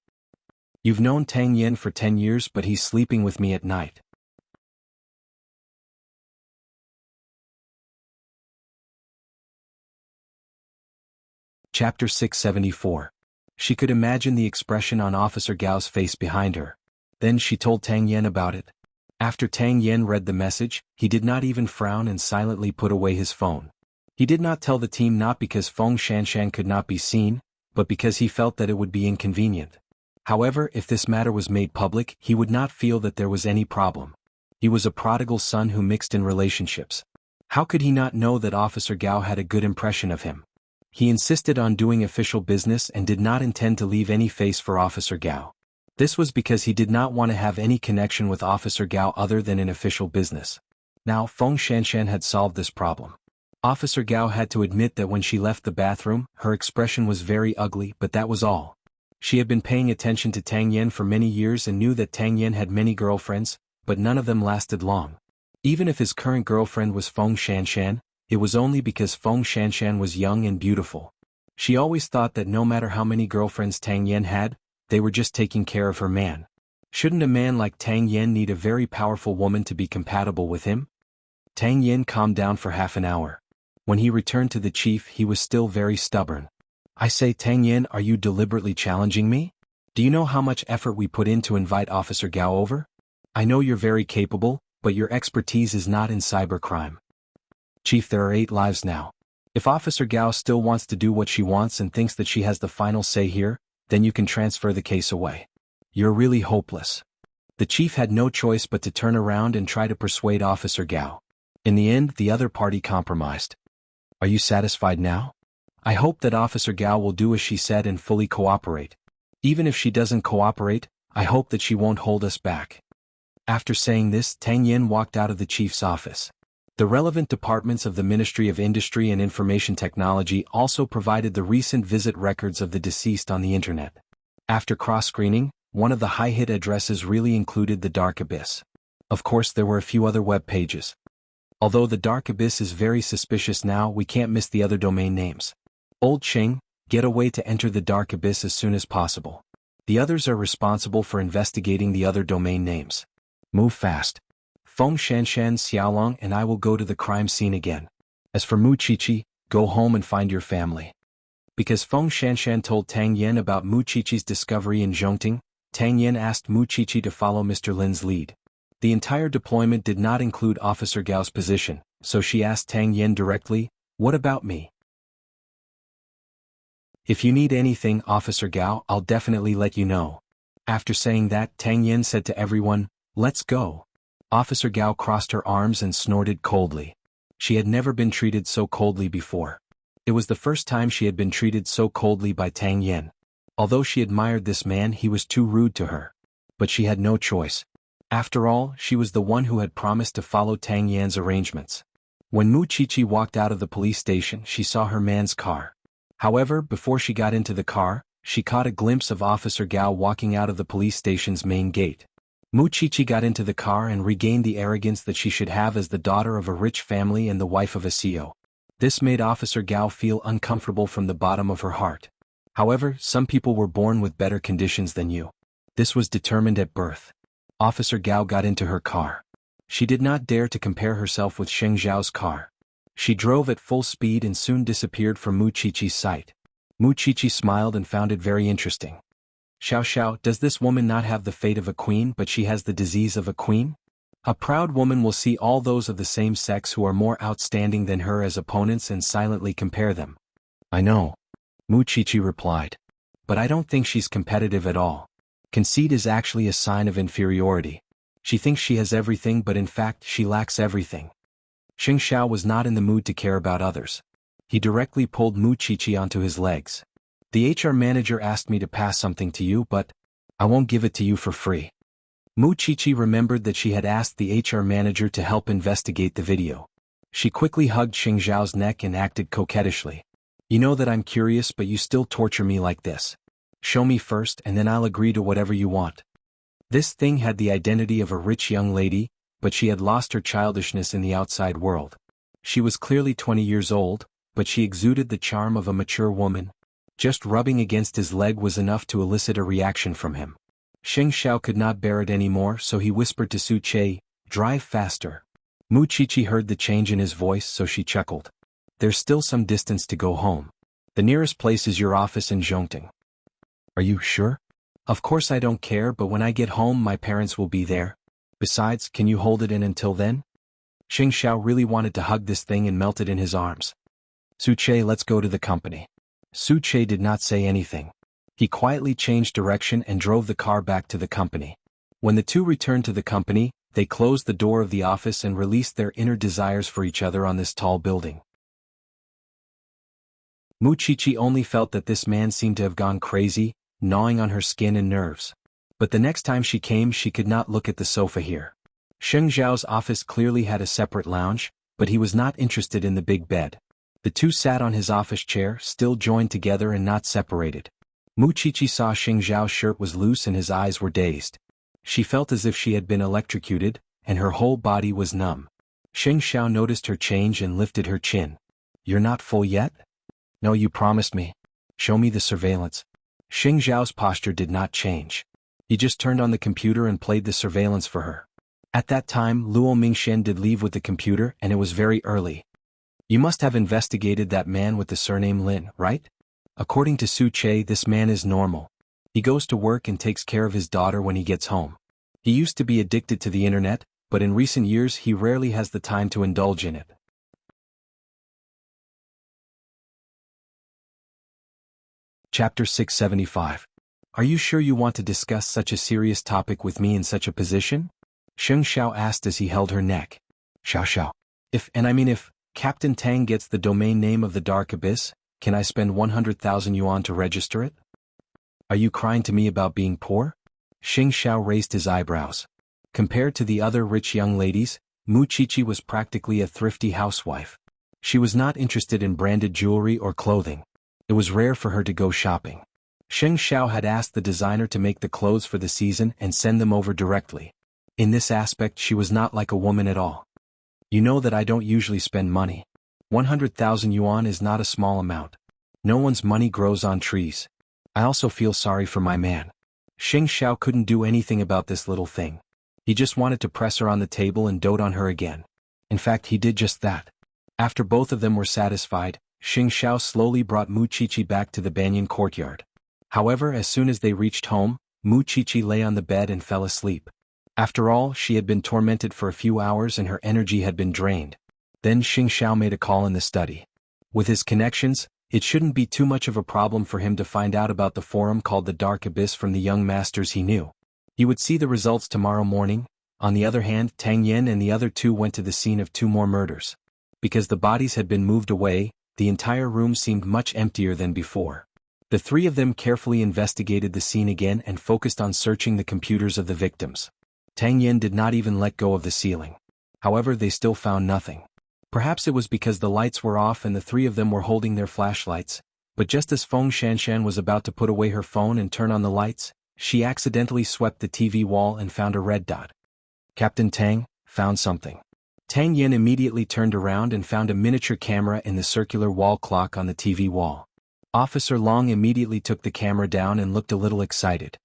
You've known Tang Yen for 10 years, but he's sleeping with me at night." Chapter 674. She could imagine the expression on Officer Gao's face behind her. Then she told Tang Yen about it. After Tang Yen read the message, he did not even frown and silently put away his phone. He did not tell the team not because Feng Shanshan could not be seen, but because he felt that it would be inconvenient. However, if this matter was made public, he would not feel that there was any problem. He was a prodigal son who mixed in relationships. How could he not know that Officer Gao had a good impression of him? He insisted on doing official business and did not intend to leave any face for Officer Gao. This was because he did not want to have any connection with Officer Gao other than in official business. Now Feng Shanshan had solved this problem. Officer Gao had to admit that when she left the bathroom, her expression was very ugly, but that was all. She had been paying attention to Tang Yen for many years and knew that Tang Yen had many girlfriends, but none of them lasted long. Even if his current girlfriend was Feng Shanshan, it was only because Feng Shanshan was young and beautiful. She always thought that no matter how many girlfriends Tang Yen had, they were just taking care of her man. Shouldn't a man like Tang Yen need a very powerful woman to be compatible with him? Tang Yin calmed down for half an hour. When he returned to the chief, he was still very stubborn. I say, Tang Yin, are you deliberately challenging me? Do you know how much effort we put in to invite Officer Gao over? I know you're very capable, but your expertise is not in cybercrime. Chief, there are 8 lives now. If Officer Gao still wants to do what she wants and thinks that she has the final say here, then you can transfer the case away. You're really hopeless. The chief had no choice but to turn around and try to persuade Officer Gao. In the end, the other party compromised. Are you satisfied now? I hope that Officer Gao will do as she said and fully cooperate. Even if she doesn't cooperate, I hope that she won't hold us back. After saying this, Tang Yin walked out of the chief's office. The relevant departments of the Ministry of Industry and Information Technology also provided the recent visit records of the deceased on the internet. After cross-screening, one of the high-hit addresses really included the Dark Abyss. Of course, there were a few other web pages. Although the Dark Abyss is very suspicious now, we can't miss the other domain names. Old Cheng, get a way to enter the Dark Abyss as soon as possible. The others are responsible for investigating the other domain names. Move fast. Feng Shanshan, Xiaolong and I will go to the crime scene again. As for Mu Qiqi, go home and find your family. Because Feng Shanshan told Tang Yin about Mu Qiqi's discovery in Zhongting, Tang Yin asked Mu Qiqi to follow Mr. Lin's lead. The entire deployment did not include Officer Gao's position, so she asked Tang Yin directly, "What about me? If you need anything, Officer Gao, I'll definitely let you know." After saying that, Tang Yin said to everyone, "Let's go." Officer Gao crossed her arms and snorted coldly. She had never been treated so coldly before. It was the first time she had been treated so coldly by Tang Yin. Although she admired this man, he was too rude to her. But she had no choice. After all, she was the one who had promised to follow Tang Yan's arrangements. When Mu Qiqi walked out of the police station, she saw her man's car. However, before she got into the car, she caught a glimpse of Officer Gao walking out of the police station's main gate. Mu Qiqi got into the car and regained the arrogance that she should have as the daughter of a rich family and the wife of a CEO. This made Officer Gao feel uncomfortable from the bottom of her heart. However, some people were born with better conditions than you. This was determined at birth. Officer Gao got into her car. She did not dare to compare herself with Sheng Zhao's car. She drove at full speed and soon disappeared from Mu Qiqi's sight. Mu Qiqi smiled and found it very interesting. "Xiao Xiao, does this woman not have the fate of a queen, but she has the disease of a queen? A proud woman will see all those of the same sex who are more outstanding than her as opponents and silently compare them." "I know," Mu Qiqi replied. "But I don't think she's competitive at all. Conceit is actually a sign of inferiority. She thinks she has everything, but in fact she lacks everything." Sheng Xiao was not in the mood to care about others. He directly pulled Mu Qiqi onto his legs. "The HR manager asked me to pass something to you, but I won't give it to you for free." Mu Qiqi remembered that she had asked the HR manager to help investigate the video. She quickly hugged Sheng Zhao's neck and acted coquettishly. "You know that I'm curious, but you still torture me like this. Show me first and then I'll agree to whatever you want." This thing had the identity of a rich young lady, but she had lost her childishness in the outside world. She was clearly 20 years old, but she exuded the charm of a mature woman. Just rubbing against his leg was enough to elicit a reaction from him. Sheng Xiao could not bear it anymore, so he whispered to Su Che, "Drive faster." Mu Qiqi heard the change in his voice, so she chuckled. "There's still some distance to go home. The nearest place is your office in Zhongting." "Are you sure?" "Of course I don't care, but when I get home my parents will be there. Besides, can you hold it in until then?" Sheng Xiao really wanted to hug this thing and melt it in his arms. "Su Che, let's go to the company." Su Che did not say anything. He quietly changed direction and drove the car back to the company. When the two returned to the company, they closed the door of the office and released their inner desires for each other on this tall building. Mu Qiqi only felt that this man seemed to have gone crazy, gnawing on her skin and nerves. But the next time she came, she could not look at the sofa here. Sheng Zhao's office clearly had a separate lounge, but he was not interested in the big bed. The two sat on his office chair, still joined together and not separated. Mu Qiqi saw Sheng Zhao's shirt was loose and his eyes were dazed. She felt as if she had been electrocuted, and her whole body was numb. Sheng Xiao noticed her change and lifted her chin. "You're not full yet?" "No, you promised me. Show me the surveillance." Sheng Zhao's posture did not change. He just turned on the computer and played the surveillance for her. At that time Luo Mingxian did leave with the computer and it was very early. You must have investigated that man with the surname Lin, right? According to Su Che, this man is normal. He goes to work and takes care of his daughter when he gets home. He used to be addicted to the internet, but in recent years he rarely has the time to indulge in it. Chapter 675. Are you sure you want to discuss such a serious topic with me in such a position? Sheng Xiao asked as he held her neck. Xiao. If Captain Tang gets the domain name of the Dark Abyss, can I spend 100,000 yuan to register it? Are you crying to me about being poor? Sheng Xiao raised his eyebrows. Compared to the other rich young ladies, Mu Qiqi was practically a thrifty housewife. She was not interested in branded jewelry or clothing. It was rare for her to go shopping. Sheng Xiao had asked the designer to make the clothes for the season and send them over directly. In this aspect she was not like a woman at all. You know that I don't usually spend money. 100,000 yuan is not a small amount. No one's money grows on trees. I also feel sorry for my man. Sheng Xiao couldn't do anything about this little thing. He just wanted to press her on the table and dote on her again. In fact, he did just that. After both of them were satisfied, Sheng Xiao slowly brought Mu Qiqi back to the banyan courtyard. However, as soon as they reached home, Mu Qiqi lay on the bed and fell asleep. After all, she had been tormented for a few hours and her energy had been drained. Then Sheng Xiao made a call in the study. With his connections, it shouldn't be too much of a problem for him to find out about the forum called the Dark Abyss from the young masters he knew. He would see the results tomorrow morning. On the other hand, Tang Yen and the other two went to the scene of 2 more murders. Because the bodies had been moved away, the entire room seemed much emptier than before. The 3 of them carefully investigated the scene again and focused on searching the computers of the victims. Tang Yen did not even let go of the ceiling. However, they still found nothing. Perhaps it was because the lights were off and the 3 of them were holding their flashlights, but just as Feng Shanshan was about to put away her phone and turn on the lights, she accidentally swept the TV wall and found a red dot. Captain Tang found something. Tang Yen immediately turned around and found a miniature camera in the circular wall clock on the TV wall. Officer Long immediately took the camera down and looked a little excited.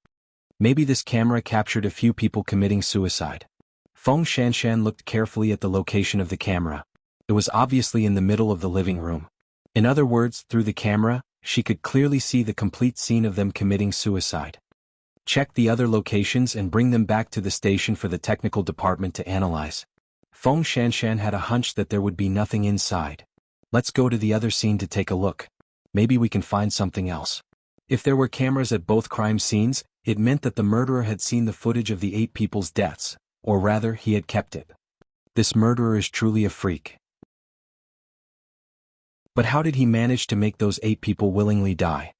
Maybe this camera captured a few people committing suicide. Feng Shanshan looked carefully at the location of the camera. It was obviously in the middle of the living room. In other words, through the camera, she could clearly see the complete scene of them committing suicide. Check the other locations and bring them back to the station for the technical department to analyze. Feng Shanshan had a hunch that there would be nothing inside. Let's go to the other scene to take a look. Maybe we can find something else. If there were cameras at both crime scenes, it meant that the murderer had seen the footage of the 8 people's deaths, or rather, he had kept it. This murderer is truly a freak. But how did he manage to make those 8 people willingly die?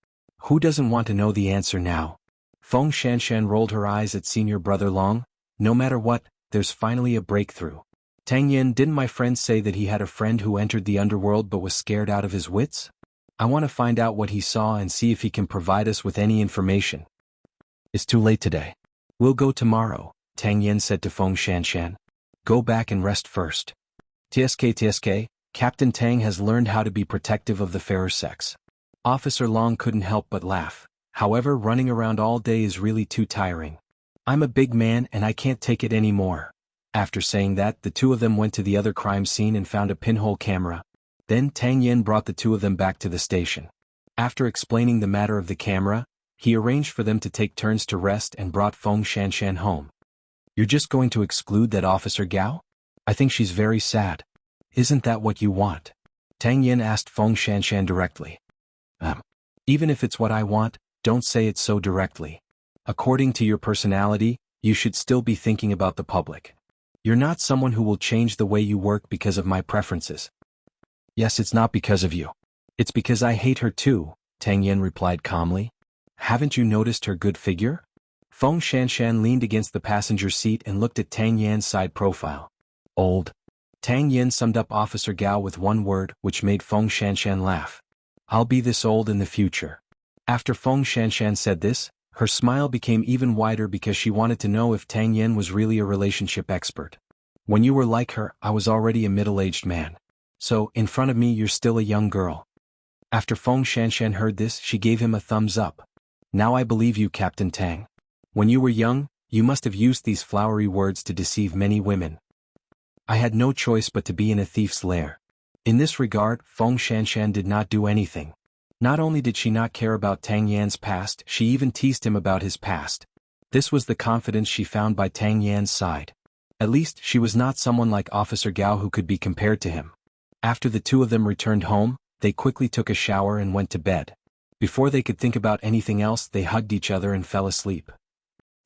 Who doesn't want to know the answer now? Feng Shanshan rolled her eyes at senior brother Long. No matter what, there's finally a breakthrough. Tang Yen, didn't my friend say that he had a friend who entered the underworld but was scared out of his wits? I want to find out what he saw and see if he can provide us with any information. It's too late today. We'll go tomorrow, Tang Yen said to Feng Shanshan. Go back and rest first. TSK, Captain Tang has learned how to be protective of the fairer sex. Officer Long couldn't help but laugh. However, running around all day is really too tiring. I'm a big man and I can't take it anymore. After saying that, the 2 of them went to the other crime scene and found a pinhole camera. Then Tang Yen brought the 2 of them back to the station. After explaining the matter of the camera, he arranged for them to take turns to rest and brought Feng Shanshan home. You're just going to exclude that Officer Gao? I think she's very sad. Isn't that what you want? Tang Yen asked Feng Shanshan directly. Even if it's what I want, don't say it so directly. According to your personality, you should still be thinking about the public. You're not someone who will change the way you work because of my preferences. Yes, it's not because of you. It's because I hate her too, Tang Yen replied calmly. Haven't you noticed her good figure? Feng Shanshan leaned against the passenger seat and looked at Tang Yan's side profile. Old. Tang Yen summed up Officer Gao with one word, which made Feng Shanshan laugh. I'll be this old in the future. After Feng Shanshan said this, her smile became even wider because she wanted to know if Tang Yen was really a relationship expert. When you were like her, I was already a middle-aged man. So, in front of me you're still a young girl. After Feng Shanshan heard this, she gave him a thumbs up. Now I believe you, Captain Tang. When you were young, You must have used these flowery words to deceive many women. I had no choice but to be in a thief's lair. In this regard, Feng Shanshan did not do anything. Not only did she not care about Tang Yan's past, she even teased him about his past. This was the confidence she found by Tang Yan's side. At least, she was not someone like Officer Gao who could be compared to him. After the two of them returned home, they quickly took a shower and went to bed. Before they could think about anything else, they hugged each other and fell asleep.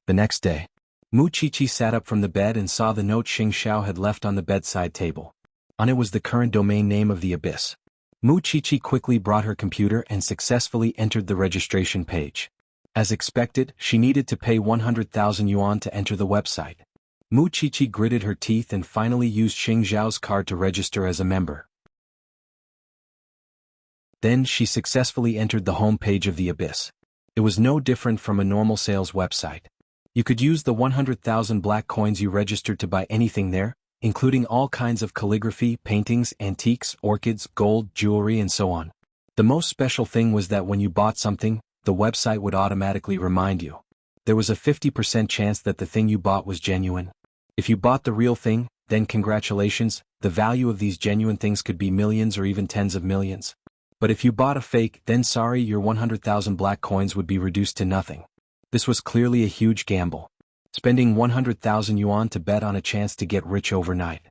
The next day, Mu Qiqi sat up from the bed and saw the note Xing Xiao had left on the bedside table. On it was the current domain name of the Abyss. Mu Qiqi quickly brought her computer and successfully entered the registration page. As expected, she needed to pay 100,000 yuan to enter the website. Mu Qiqi gritted her teeth and finally used Xing Xiao's card to register as a member. Then she successfully entered the home page of the Abyss. It was no different from a normal sales website. You could use the 100,000 black coins you registered to buy anything there, including all kinds of calligraphy, paintings, antiques, orchids, gold, jewelry, and so on. The most special thing was that when you bought something, the website would automatically remind you. There was a 50% chance that the thing you bought was genuine. If you bought the real thing, then congratulations, the value of these genuine things could be millions or even tens of millions. But if you bought a fake, then sorry, your 100,000 black coins would be reduced to nothing. This was clearly a huge gamble. Spending 100,000 yuan to bet on a chance to get rich overnight.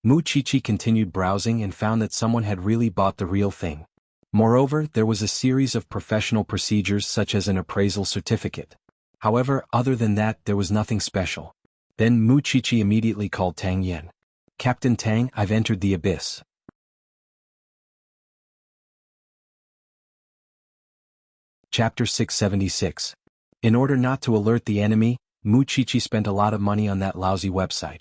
Mu Qiqi continued browsing and found that someone had really bought the real thing. Moreover, there was a series of professional procedures such as an appraisal certificate. However, other than that, there was nothing special. Then Mu Qiqi immediately called Tang Yan. Captain Tang, I've entered the Abyss. Chapter 676. In order not to alert the enemy, Mu Qiqi spent a lot of money on that lousy website.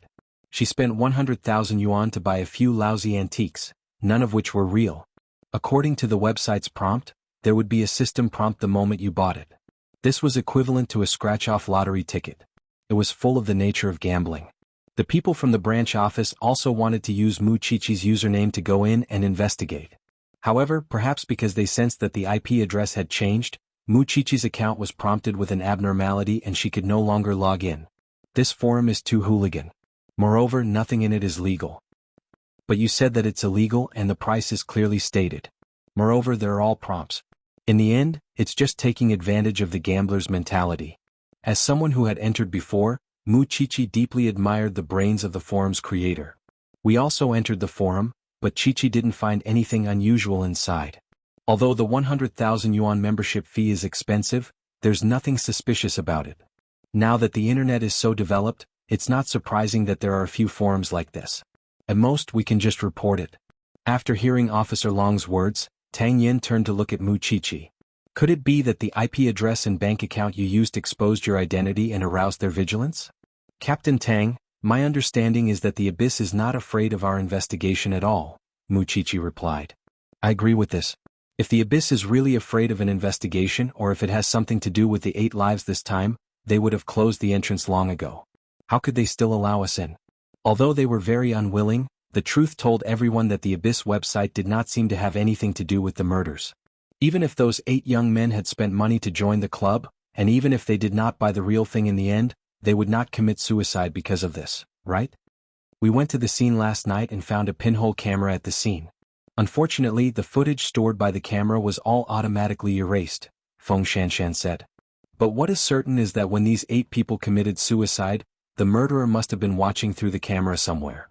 She spent 100,000 yuan to buy a few lousy antiques, none of which were real. According to the website's prompt, there would be a system prompt the moment you bought it. This was equivalent to a scratch-off lottery ticket. It was full of the nature of gambling. The people from the branch office also wanted to use Mu Qiqi's username to go in and investigate. However, perhaps because they sensed that the IP address had changed, Mu Qiqi's account was prompted with an abnormality and she could no longer log in. This forum is too hooligan. Moreover, nothing in it is legal. But you said that it's illegal and the price is clearly stated. Moreover, they're all prompts. In the end, it's just taking advantage of the gambler's mentality. As someone who had entered before, Mu Qiqi deeply admired the brains of the forum's creator. We also entered the forum, but Qiqi didn't find anything unusual inside. Although the 100,000 yuan membership fee is expensive, there's nothing suspicious about it. Now that the internet is so developed, it's not surprising that there are a few forums like this. At most, we can just report it. After hearing Officer Long's words, Tang Yin turned to look at Mu Qiqi. Could it be that the IP address and bank account you used exposed your identity and aroused their vigilance? Captain Tang, my understanding is that the Abyss is not afraid of our investigation at all, Mu Qiqi replied. I agree with this. If the Abyss is really afraid of an investigation or if it has something to do with the 8 lives this time, they would have closed the entrance long ago. How could they still allow us in? Although they were very unwilling, the truth told everyone that the Abyss website did not seem to have anything to do with the murders. Even if those 8 young men had spent money to join the club, and even if they did not buy the real thing in the end, they would not commit suicide because of this, right? We went to the scene last night and found a pinhole camera at the scene. Unfortunately, the footage stored by the camera was all automatically erased, Feng Shanshan said. But what is certain is that when these 8 people committed suicide, the murderer must have been watching through the camera somewhere.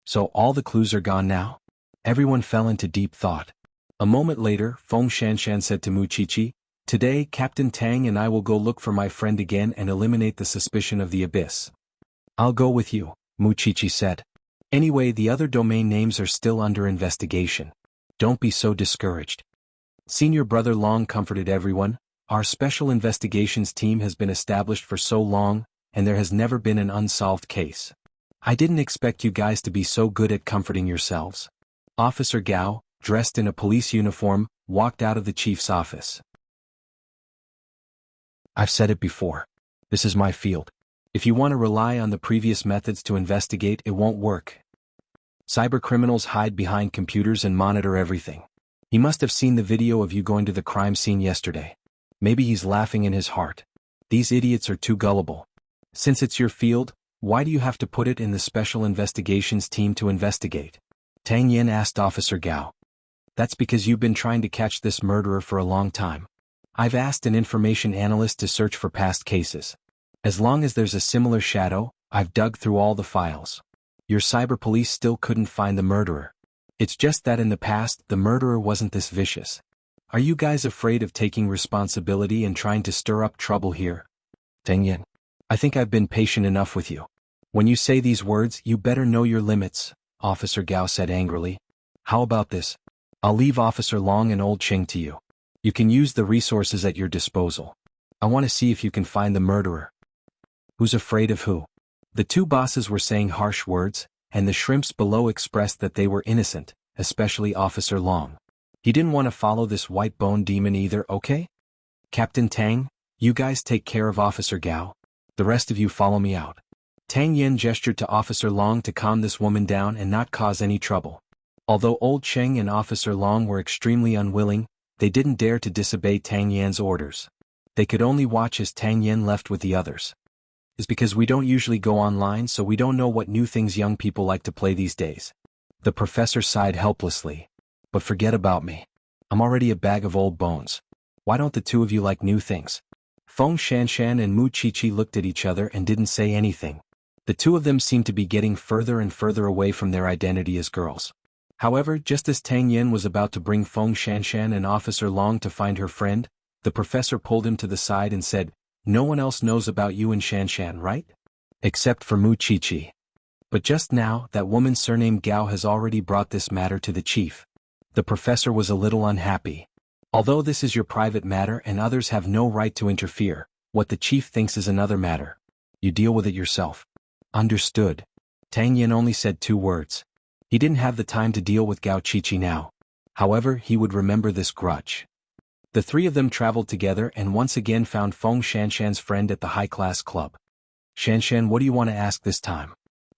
So all the clues are gone now? Everyone fell into deep thought. A moment later, Feng Shanshan said to Mu Qiqi, Today, Captain Tang and I will go look for my friend again and eliminate the suspicion of the Abyss. I'll go with you, Mu Qiqi said. Anyway, the other domain names are still under investigation. Don't be so discouraged. Senior Brother Long comforted everyone. Our special investigations team has been established for so long, and there has never been an unsolved case. I didn't expect you guys to be so good at comforting yourselves. Officer Gao, dressed in a police uniform, walked out of the chief's office. I've said it before. This is my field. If you want to rely on the previous methods to investigate, it won't work. Cybercriminals hide behind computers and monitor everything. He must have seen the video of you going to the crime scene yesterday. Maybe he's laughing in his heart. These idiots are too gullible. Since it's your field, why do you have to put it in the Special Investigations team to investigate? Tang Yin asked Officer Gao. That's because you've been trying to catch this murderer for a long time. I've asked an information analyst to search for past cases. As long as there's a similar shadow, I've dug through all the files. Your cyber police still couldn't find the murderer. It's just that in the past, the murderer wasn't this vicious. Are you guys afraid of taking responsibility and trying to stir up trouble here? Tang Yin, I think I've been patient enough with you. When you say these words, you better know your limits, Officer Gao said angrily. How about this? I'll leave Officer Long and Old Ching to you. You can use the resources at your disposal. I want to see if you can find the murderer. Who's afraid of who? The two bosses were saying harsh words, and the shrimps below expressed that they were innocent, especially Officer Long. He didn't want to follow this white-bone demon either, okay? Captain Tang, you guys take care of Officer Gao. The rest of you follow me out. Tang Yin gestured to Officer Long to calm this woman down and not cause any trouble. Although Old Cheng and Officer Long were extremely unwilling, they didn't dare to disobey Tang Yan's orders. They could only watch as Tang Yin left with the others. It's because we don't usually go online, so we don't know what new things young people like to play these days. The professor sighed helplessly. But forget about me. I'm already a bag of old bones. Why don't the two of you like new things? Feng Shanshan and Mu Qiqi looked at each other and didn't say anything. The two of them seemed to be getting further and further away from their identity as girls. However, just as Tang Yin was about to bring Feng Shanshan and Officer Long to find her friend, the professor pulled him to the side and said, "No one else knows about you and Shanshan, right? Except for Mu Qiqi. But just now, that woman surnamed Gao has already brought this matter to the chief." The professor was a little unhappy. Although this is your private matter and others have no right to interfere, what the chief thinks is another matter. You deal with it yourself. Understood. Tang Yin only said 2 words. He didn't have the time to deal with Gao Qiqi now. However, he would remember this grudge. The three of them traveled together and once again found Feng Shanshan's friend at the high-class club. Shanshan, what do you want to ask this time?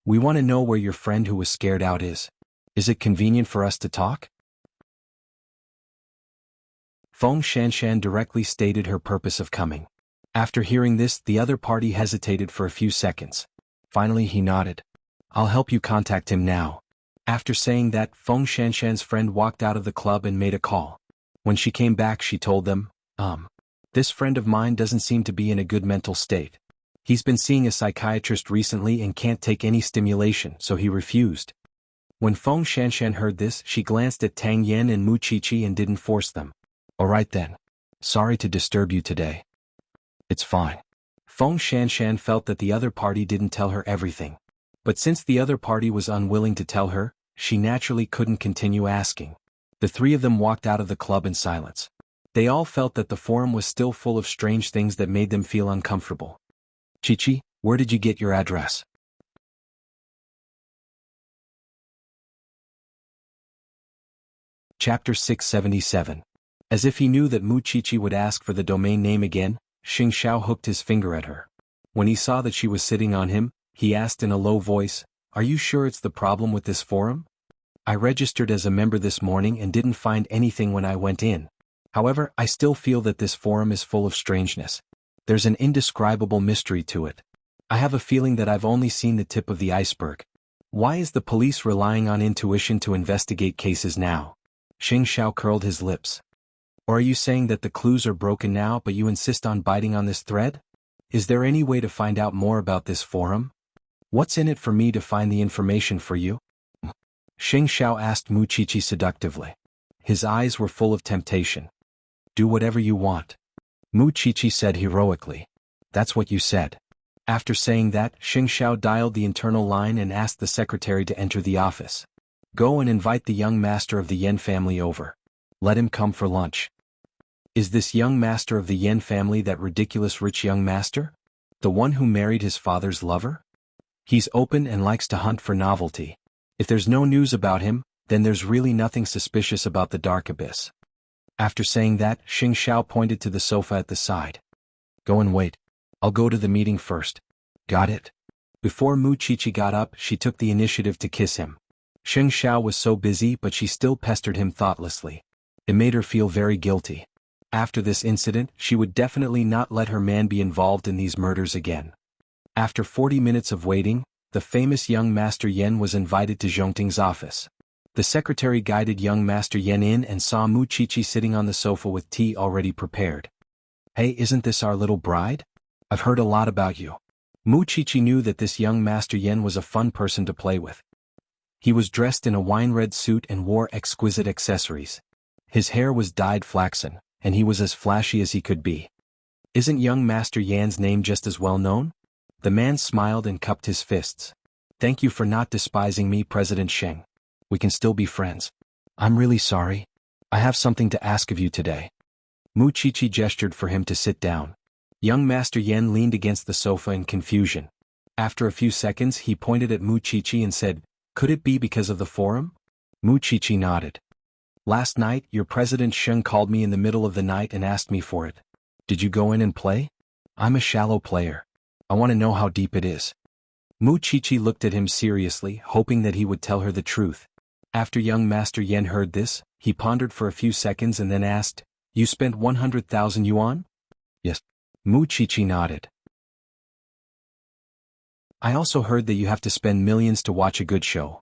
We want to know where your friend who was scared out is. Is it convenient for us to talk? Feng Shanshan directly stated her purpose of coming. After hearing this, the other party hesitated for a few seconds. Finally he nodded. I'll help you contact him now. After saying that, Feng Shanshan's friend walked out of the club and made a call. When she came back she told them, this friend of mine doesn't seem to be in a good mental state. He's been seeing a psychiatrist recently and can't take any stimulation, so he refused. When Feng Shanshan heard this, she glanced at Tang Yin and Mu Qiqi and didn't force them. Alright then. Sorry to disturb you today. It's fine. Feng Shanshan felt that the other party didn't tell her everything. But since the other party was unwilling to tell her, she naturally couldn't continue asking. The three of them walked out of the club in silence. They all felt that the forum was still full of strange things that made them feel uncomfortable. Qiqi, where did you get your address? Chapter 677. As if he knew that Mu Qiqi would ask for the domain name again, Xing Xiao hooked his finger at her. When he saw that she was sitting on him, he asked in a low voice, Are you sure it's the problem with this forum? I registered as a member this morning and didn't find anything when I went in. However, I still feel that this forum is full of strangeness. There's an indescribable mystery to it. I have a feeling that I've only seen the tip of the iceberg. Why is the police relying on intuition to investigate cases now? Xing Xiao curled his lips. Or are you saying that the clues are broken now but you insist on biting on this thread? Is there any way to find out more about this forum? What's in it for me to find the information for you? Xing Xiao asked Mu Qiqi seductively. His eyes were full of temptation. Do whatever you want. Mu Qiqi said heroically. That's what you said. After saying that, Xing Xiao dialed the internal line and asked the secretary to enter the office. Go and invite the young master of the Yen family over. Let him come for lunch. Is this young master of the Yen family that ridiculous rich young master? The one who married his father's lover? He's open and likes to hunt for novelty. If there's no news about him, then there's really nothing suspicious about the dark abyss. After saying that, Xing Xiao pointed to the sofa at the side. Go and wait. I'll go to the meeting first. Got it? Before Mu Qiqi got up, she took the initiative to kiss him. Xing Xiao was so busy but she still pestered him thoughtlessly. It made her feel very guilty. After this incident, she would definitely not let her man be involved in these murders again. After 40 minutes of waiting, the famous young Master Yen was invited to Zhongting's office. The secretary guided young Master Yen in and saw Mu Qiqi sitting on the sofa with tea already prepared. "Hey, isn't this our little bride? I've heard a lot about you." Mu Qiqi knew that this young Master Yen was a fun person to play with. He was dressed in a wine-red suit and wore exquisite accessories. His hair was dyed flaxen, and he was as flashy as he could be. "Isn't young Master Yan's name just as well known?" The man smiled and cupped his fists. "Thank you for not despising me, President Sheng. We can still be friends." "I'm really sorry. I have something to ask of you today." Mu Qiqi gestured for him to sit down. Young Master Yen leaned against the sofa in confusion. After a few seconds he pointed at Mu Qiqi and said, "Could it be because of the forum?" Mu Qiqi nodded. "Last night, your President Sheng called me in the middle of the night and asked me for it. Did you go in and play? I'm a shallow player. I want to know how deep it is." Mu Qiqi looked at him seriously, hoping that he would tell her the truth. After young Master Yen heard this, he pondered for a few seconds and then asked, "You spent 100,000 yuan?" "Yes." Mu Qiqi nodded. "I also heard that you have to spend millions to watch a good show."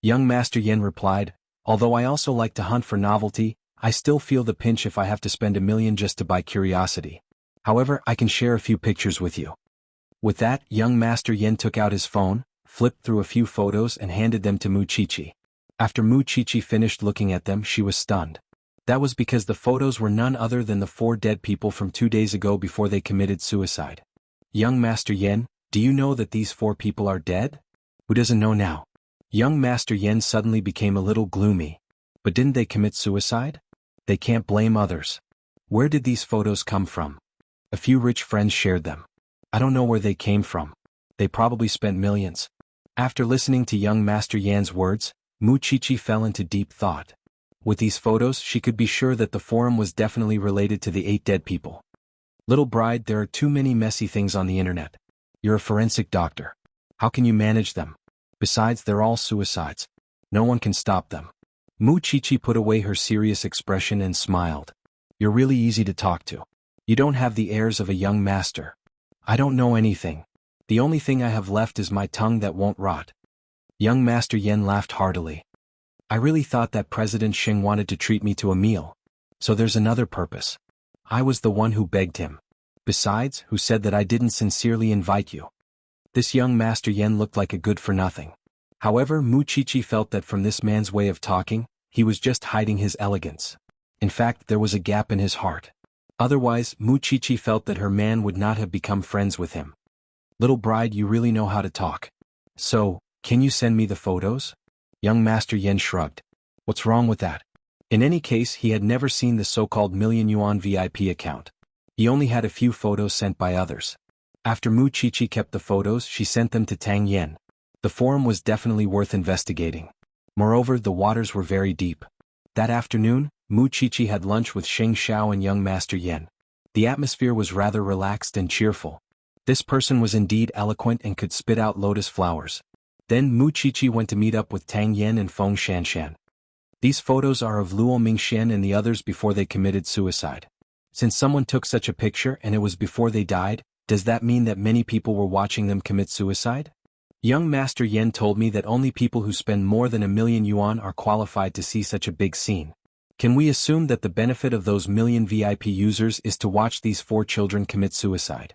Young Master Yen replied, "Although I also like to hunt for novelty, I still feel the pinch if I have to spend 1 million just to buy curiosity. However, I can share a few pictures with you." With that, young Master Yen took out his phone, flipped through a few photos and handed them to Mu Qiqi. After Mu Qiqi finished looking at them, she was stunned. That was because the photos were none other than the 4 dead people from 2 days ago before they committed suicide. "Young Master Yen, do you know that these 4 people are dead?" "Who doesn't know now?" Young Master Yen suddenly became a little gloomy. "But didn't they commit suicide? They can't blame others. Where did these photos come from?" "A few rich friends shared them. I don't know where they came from. They probably spent millions." After listening to young Master Yan's words, Mu Qiqi fell into deep thought. With these photos, she could be sure that the forum was definitely related to the 8 dead people. "Little bride, there are too many messy things on the internet. You're a forensic doctor. How can you manage them? Besides, they're all suicides. No one can stop them." Mu Qiqi put away her serious expression and smiled. "You're really easy to talk to. You don't have the airs of a young master." "I don't know anything. The only thing I have left is my tongue that won't rot." Young Master Yen laughed heartily. "I really thought that President Sheng wanted to treat me to a meal. So there's another purpose. I was the one who begged him. Besides, who said that I didn't sincerely invite you?" This young Master Yen looked like a good-for-nothing. However, Mu Qiqi felt that from this man's way of talking, he was just hiding his elegance. In fact, there was a gap in his heart. Otherwise, Mu Qiqi felt that her man would not have become friends with him. "Little bride, you really know how to talk. So, can you send me the photos?" Young Master Yen shrugged. What's wrong with that? In any case, he had never seen the so-called million-yuan VIP account. He only had a few photos sent by others. After Mu Qiqi kept the photos, she sent them to Tang Yen. The forum was definitely worth investigating. Moreover, the waters were very deep. That afternoon, Mu Qiqi had lunch with Sheng Xiao and young Master Yen. The atmosphere was rather relaxed and cheerful. This person was indeed eloquent and could spit out lotus flowers. Then Mu Qiqi went to meet up with Tang Yen and Feng Shanshan. These photos are of Luo Mingxian and the others before they committed suicide. Since someone took such a picture and it was before they died, does that mean that many people were watching them commit suicide? Young Master Yen told me that only people who spend more than 1 million yuan are qualified to see such a big scene. Can we assume that the benefit of those million VIP users is to watch these 4 children commit suicide?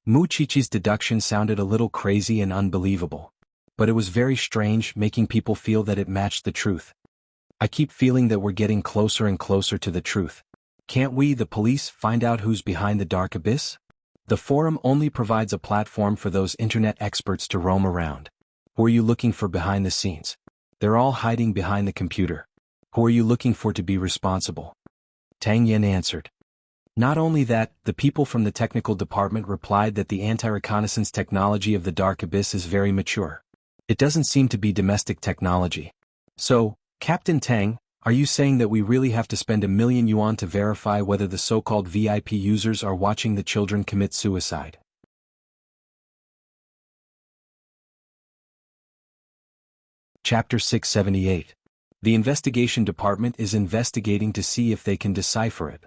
Mu Qiqi's deduction sounded a little crazy and unbelievable. But it was very strange, making people feel that it matched the truth. I keep feeling that we're getting closer and closer to the truth. Can't we, the police, find out who's behind the dark abyss? The forum only provides a platform for those internet experts to roam around. Who are you looking for behind the scenes? They're all hiding behind the computer. Who are you looking for to be responsible? Tang Yen answered. Not only that, the people from the technical department replied that the anti-reconnaissance technology of the dark abyss is very mature. It doesn't seem to be domestic technology. So, Captain Tang, are you saying that we really have to spend 1 million yuan to verify whether the so-called VIP users are watching the children commit suicide? Chapter 678. The investigation department is investigating to see if they can decipher it.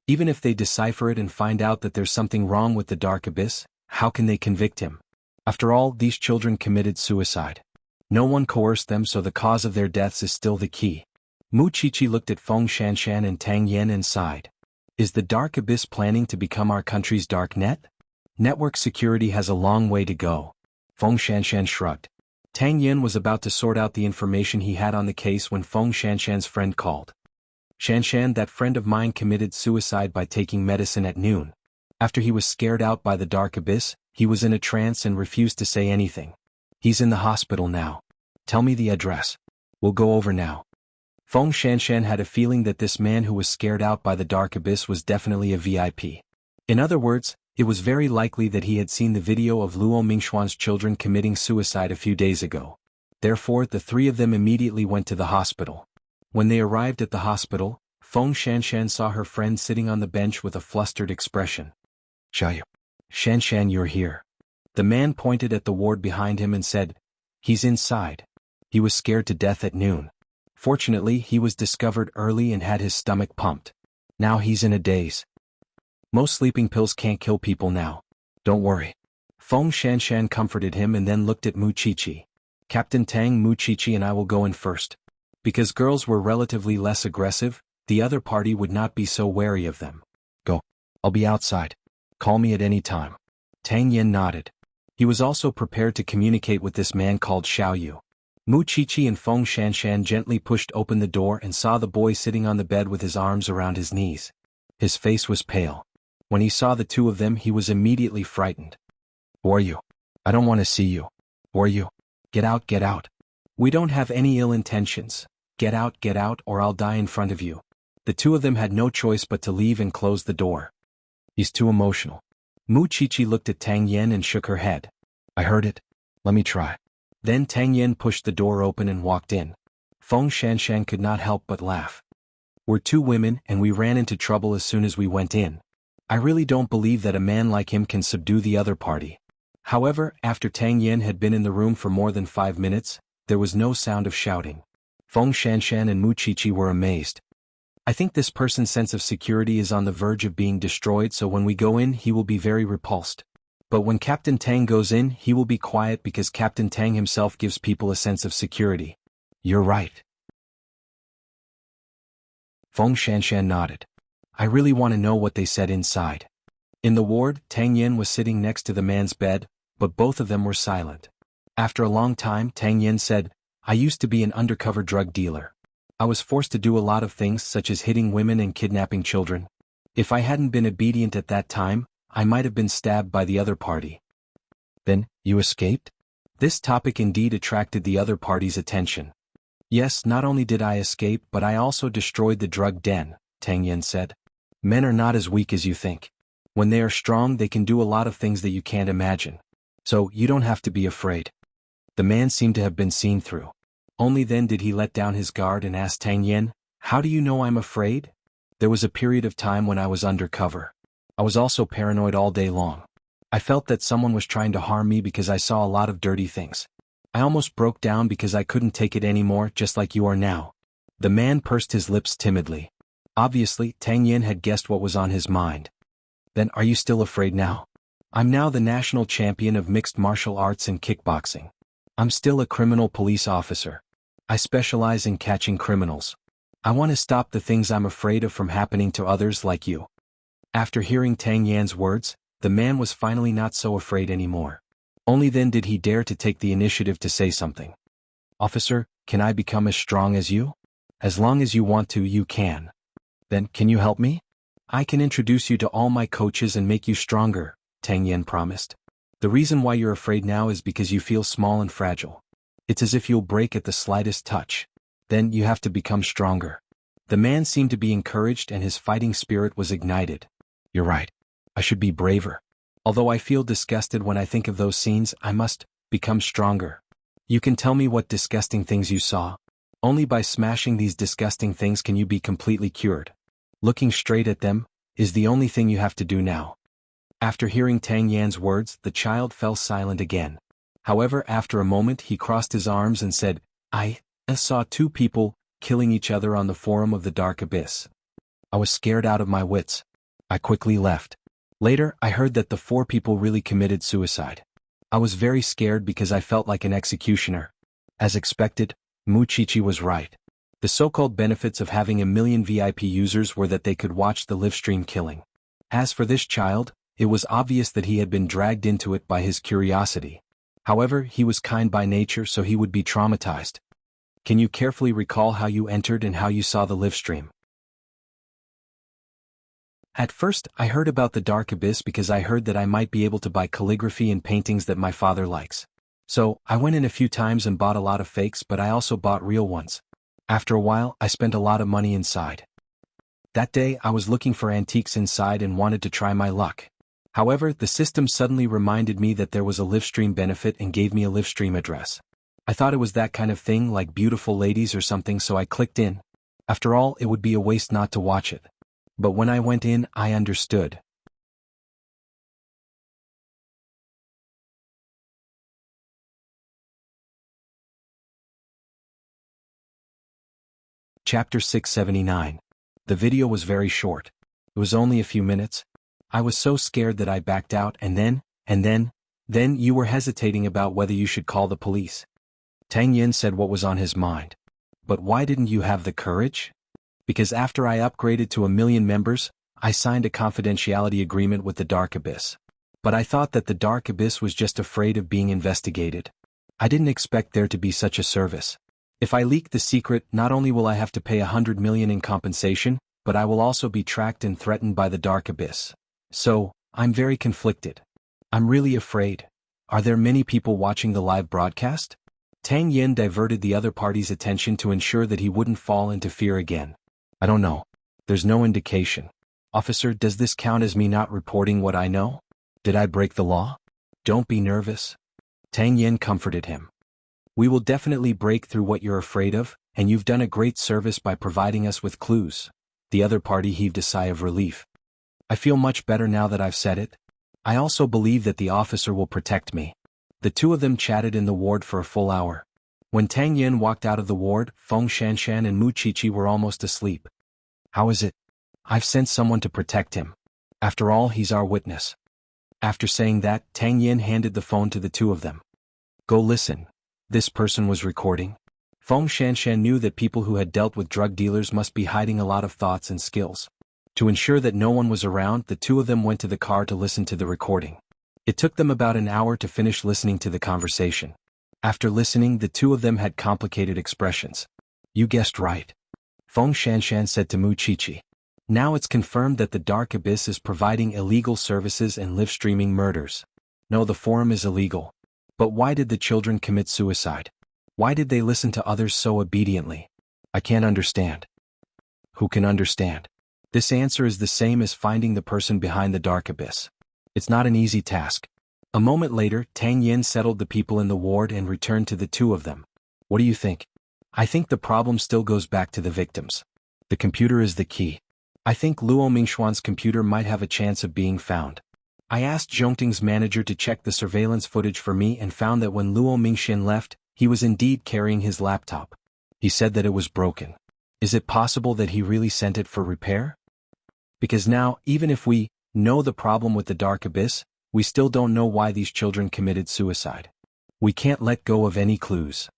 Even if they decipher it and find out that there's something wrong with the dark abyss, how can they convict him? After all, these children committed suicide. No one coerced them, so the cause of their deaths is still the key. Mu Qiqi looked at Feng Shanshan and Tang Yen and sighed. Is the dark abyss planning to become our country's dark net? Network security has a long way to go. Feng Shanshan shrugged. Tang Yen was about to sort out the information he had on the case when Feng Shanshan's friend called. Shanshan, that friend of mine committed suicide by taking medicine at noon. After he was scared out by the dark abyss, he was in a trance and refused to say anything. He's in the hospital now. Tell me the address. We'll go over now. Feng Shanshan had a feeling that this man who was scared out by the dark abyss was definitely a VIP. In other words, it was very likely that he had seen the video of Luo Mingxuan's children committing suicide a few days ago. Therefore, the three of them immediately went to the hospital. When they arrived at the hospital, Feng Shanshan saw her friend sitting on the bench with a flustered expression. Xiaoyu. Shanshan, you're here. The man pointed at the ward behind him and said, he's inside. He was scared to death at noon. Fortunately, he was discovered early and had his stomach pumped. Now he's in a daze. Most sleeping pills can't kill people now. Don't worry. Feng Shanshan comforted him and then looked at Mu Qiqi. Captain Tang, Mu Qiqi and I will go in first. Because girls were relatively less aggressive, the other party would not be so wary of them. Go. I'll be outside. Call me at any time. Tang Yen nodded. He was also prepared to communicate with this man called Xiaoyu. Mu Qiqi and Feng Shanshan gently pushed open the door and saw the boy sitting on the bed with his arms around his knees. His face was pale. When he saw the two of them, he was immediately frightened. Who are you? I don't want to see you. Who are you? Get out, get out. We don't have any ill intentions. Get out, or I'll die in front of you. The two of them had no choice but to leave and close the door. He's too emotional. Mu Qiqi looked at Tang Yen and shook her head. I heard it. Let me try. Then Tang Yen pushed the door open and walked in. Feng Shanshan could not help but laugh. We're two women and we ran into trouble as soon as we went in. I really don't believe that a man like him can subdue the other party. However, after Tang Yen had been in the room for more than 5 minutes, there was no sound of shouting. Feng Shanshan and Mu Qiqi were amazed. I think this person's sense of security is on the verge of being destroyed, so when we go in he will be very repulsed. But when Captain Tang goes in, he will be quiet because Captain Tang himself gives people a sense of security. You're right. Feng Shanshan nodded. I really want to know what they said inside. In the ward, Tang Yen was sitting next to the man's bed, but both of them were silent. After a long time, Tang Yen said, I used to be an undercover drug dealer. I was forced to do a lot of things such as hitting women and kidnapping children. If I hadn't been obedient at that time, I might have been stabbed by the other party. Then, you escaped? This topic indeed attracted the other party's attention. Yes, not only did I escape, but I also destroyed the drug den, Tang Yen said. Men are not as weak as you think. When they are strong, they can do a lot of things that you can't imagine. So, you don't have to be afraid. The man seemed to have been seen through. Only then did he let down his guard and ask Tang Yen, how do you know I'm afraid? There was a period of time when I was undercover. I was also paranoid all day long. I felt that someone was trying to harm me because I saw a lot of dirty things. I almost broke down because I couldn't take it anymore, just like you are now. The man pursed his lips timidly. Obviously, Tang Yen had guessed what was on his mind. Then are you still afraid now? I'm now the national champion of mixed martial arts and kickboxing. I'm still a criminal police officer. I specialize in catching criminals. I want to stop the things I'm afraid of from happening to others like you. After hearing Tang Yan's words, the man was finally not so afraid anymore. Only then did he dare to take the initiative to say something. Officer, can I become as strong as you? As long as you want to, you can. Then, can you help me? I can introduce you to all my coaches and make you stronger, Tang Yan promised. The reason why you're afraid now is because you feel small and fragile. It's as if you'll break at the slightest touch. Then you have to become stronger. The man seemed to be encouraged and his fighting spirit was ignited. You're right. I should be braver. Although I feel disgusted when I think of those scenes, I must become stronger. You can tell me what disgusting things you saw. Only by smashing these disgusting things can you be completely cured. Looking straight at them is the only thing you have to do now. After hearing Tang Yan's words, the child fell silent again. However, after a moment he crossed his arms and said, I saw two people killing each other on the forum of the Dark Abyss. I was scared out of my wits. I quickly left. Later, I heard that the 4 people really committed suicide. I was very scared because I felt like an executioner. As expected, Muchichi was right. The so-called benefits of having a million VIP users were that they could watch the livestream killing. As for this child, it was obvious that he had been dragged into it by his curiosity. However, he was kind by nature, so he would be traumatized. Can you carefully recall how you entered and how you saw the livestream? At first, I heard about the Dark Abyss because I heard that I might be able to buy calligraphy and paintings that my father likes. So, I went in a few times and bought a lot of fakes, but I also bought real ones. After a while, I spent a lot of money inside. That day, I was looking for antiques inside and wanted to try my luck. However, the system suddenly reminded me that there was a livestream benefit and gave me a livestream address. I thought it was that kind of thing, like beautiful ladies or something, so I clicked in. After all, it would be a waste not to watch it. But when I went in, I understood. Chapter 679. The video was very short. It was only a few minutes. I was so scared that I backed out, and then you were hesitating about whether you should call the police. Tang Yin said what was on his mind. But why didn't you have the courage? Because after I upgraded to 1 million members, I signed a confidentiality agreement with the Dark Abyss. But I thought that the Dark Abyss was just afraid of being investigated. I didn't expect there to be such a service. If I leak the secret, not only will I have to pay 100 million in compensation, but I will also be tracked and threatened by the Dark Abyss. So, I'm very conflicted. I'm really afraid. Are there many people watching the live broadcast? Tang Yin diverted the other party's attention to ensure that he wouldn't fall into fear again. I don't know. There's no indication. Officer, does this count as me not reporting what I know? Did I break the law? Don't be nervous. Tang Yin comforted him. We will definitely break through what you're afraid of, and you've done a great service by providing us with clues. The other party heaved a sigh of relief. I feel much better now that I've said it. I also believe that the officer will protect me. The 2 of them chatted in the ward for a full hour. When Tang Yin walked out of the ward, Feng Shanshan and Mu Chichi were almost asleep. How is it? I've sent someone to protect him. After all, he's our witness. After saying that, Tang Yin handed the phone to the 2 of them. Go listen. This person was recording. Feng Shanshan knew that people who had dealt with drug dealers must be hiding a lot of thoughts and skills. To ensure that no one was around, the 2 of them went to the car to listen to the recording. It took them about an hour to finish listening to the conversation. After listening, the 2 of them had complicated expressions. You guessed right. Feng Shanshan said to Mu Chichi. Now it's confirmed that the Dark Abyss is providing illegal services and live-streaming murders. No, the forum is illegal. But why did the children commit suicide? Why did they listen to others so obediently? I can't understand. Who can understand? This answer is the same as finding the person behind the Dark Abyss. It's not an easy task. A moment later, Tang Yin settled the people in the ward and returned to the 2 of them. What do you think? I think the problem still goes back to the victims. The computer is the key. I think Luo Mingxuan's computer might have a chance of being found. I asked Zhongting's manager to check the surveillance footage for me and found that when Luo Mingxian left, he was indeed carrying his laptop. He said that it was broken. Is it possible that he really sent it for repair? Because now, even if we know the problem with the Dark Abyss, we still don't know why these children committed suicide. We can't let go of any clues.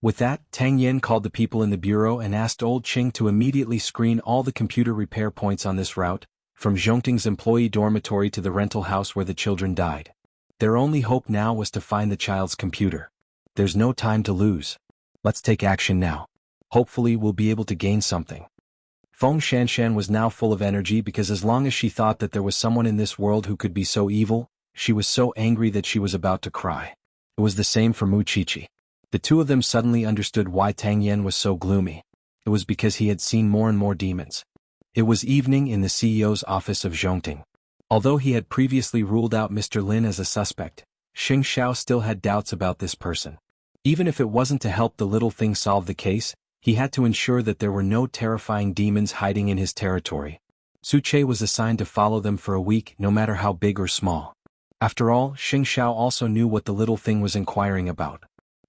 With that, Tang Yin called the people in the bureau and asked Old Qing to immediately screen all the computer repair points on this route, from Zhongting's employee dormitory to the rental house where the children died. Their only hope now was to find the child's computer. There's no time to lose. Let's take action now. Hopefully we'll be able to gain something. Feng Shanshan was now full of energy because as long as she thought that there was someone in this world who could be so evil, she was so angry that she was about to cry. It was the same for Mu Chichi. The 2 of them suddenly understood why Tang Yin was so gloomy. It was because he had seen more and more demons. It was evening in the CEO's office of Zhongting. Although he had previously ruled out Mr. Lin as a suspect, Xing Xiao still had doubts about this person. Even if it wasn't to help the little thing solve the case, he had to ensure that there were no terrifying demons hiding in his territory. Su Che was assigned to follow them for a week, no matter how big or small. After all, Xing Xiao also knew what the little thing was inquiring about.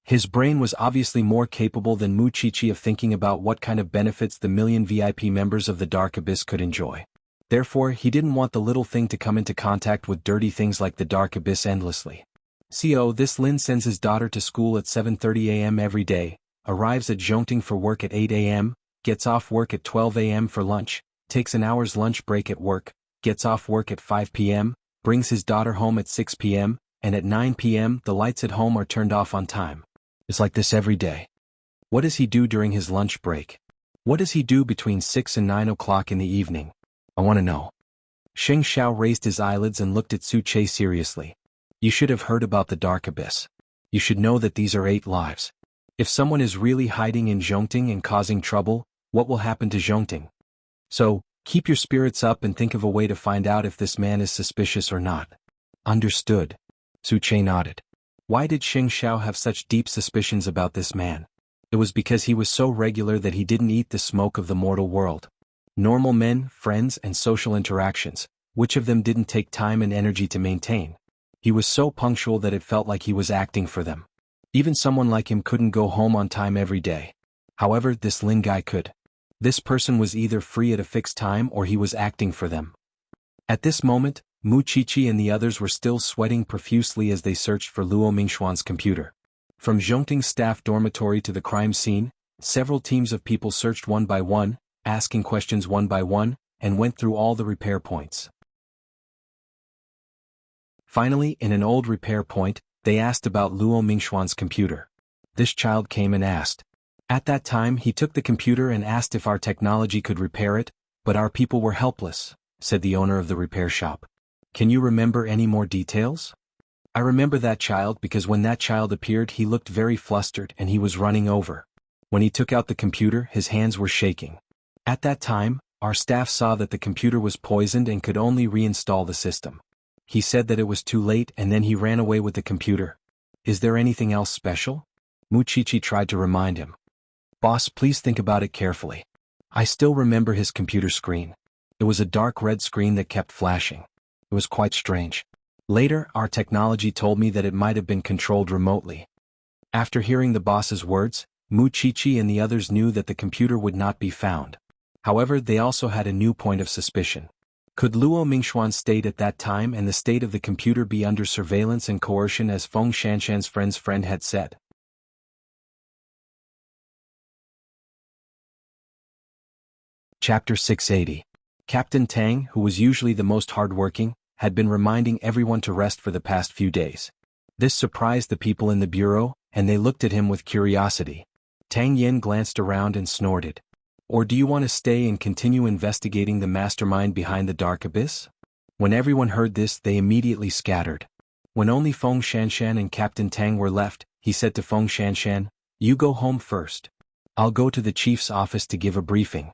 His brain was obviously more capable than Mu Chichi of thinking about what kind of benefits the million VIP members of the Dark Abyss could enjoy. Therefore, he didn't want the little thing to come into contact with dirty things like the Dark Abyss endlessly. This Lin sends his daughter to school at 7:30 a.m. every day, arrives at Zhongting for work at 8 a.m., gets off work at 12 a.m. for lunch, takes an hour's lunch break at work, gets off work at 5 p.m., brings his daughter home at 6 p.m., and at 9 p.m. the lights at home are turned off on time. It's like this every day. What does he do during his lunch break? What does he do between 6 and 9 o'clock in the evening? I want to know. Sheng Xiao raised his eyelids and looked at Su Che seriously. You should have heard about the Dark Abyss. You should know that these are 8 lives. If someone is really hiding in Zhongting and causing trouble, what will happen to Zhongting? So, keep your spirits up and think of a way to find out if this man is suspicious or not. Understood. Su Che nodded. Why did Sheng Xiao have such deep suspicions about this man? It was because he was so regular that he didn't eat the smoke of the mortal world. Normal men, friends, and social interactions, which of them didn't take time and energy to maintain? He was so punctual that it felt like he was acting for them. Even someone like him couldn't go home on time every day. However, this Lin guy could. This person was either free at a fixed time or he was acting for them. At this moment, Mu Chichi and the others were still sweating profusely as they searched for Luo Mingxuan's computer. From Zhongting's staff dormitory to the crime scene, several teams of people searched one by one, asking questions one by one, and went through all the repair points. Finally, in an old repair point, they asked about Luo Mingxuan's computer. This child came and asked. At that time he took the computer and asked if our technology could repair it, but our people were helpless, said the owner of the repair shop. Can you remember any more details? I remember that child because when that child appeared he looked very flustered and he was running over. When he took out the computer his hands were shaking. At that time, our staff saw that the computer was poisoned and could only reinstall the system. He said that it was too late and then he ran away with the computer. Is there anything else special? Mu Chichi tried to remind him. Boss, please think about it carefully. I still remember his computer screen. It was a dark red screen that kept flashing. It was quite strange. Later, our technology told me that it might have been controlled remotely. After hearing the boss's words, Mu Chichi and the others knew that the computer would not be found. However, they also had a new point of suspicion. Could Luo Mingxuan's state at that time and the state of the computer be under surveillance and coercion as Feng Shanshan's friend's friend had said? Chapter 680. Captain Tang, who was usually the most hardworking, had been reminding everyone to rest for the past few days. This surprised the people in the bureau, and they looked at him with curiosity. Tang Yen glanced around and snorted. Or do you want to stay and continue investigating the mastermind behind the Dark Abyss? When everyone heard this, they immediately scattered. When only Feng Shanshan and Captain Tang were left, he said to Feng Shanshan, "You go home first. I'll go to the chief's office to give a briefing."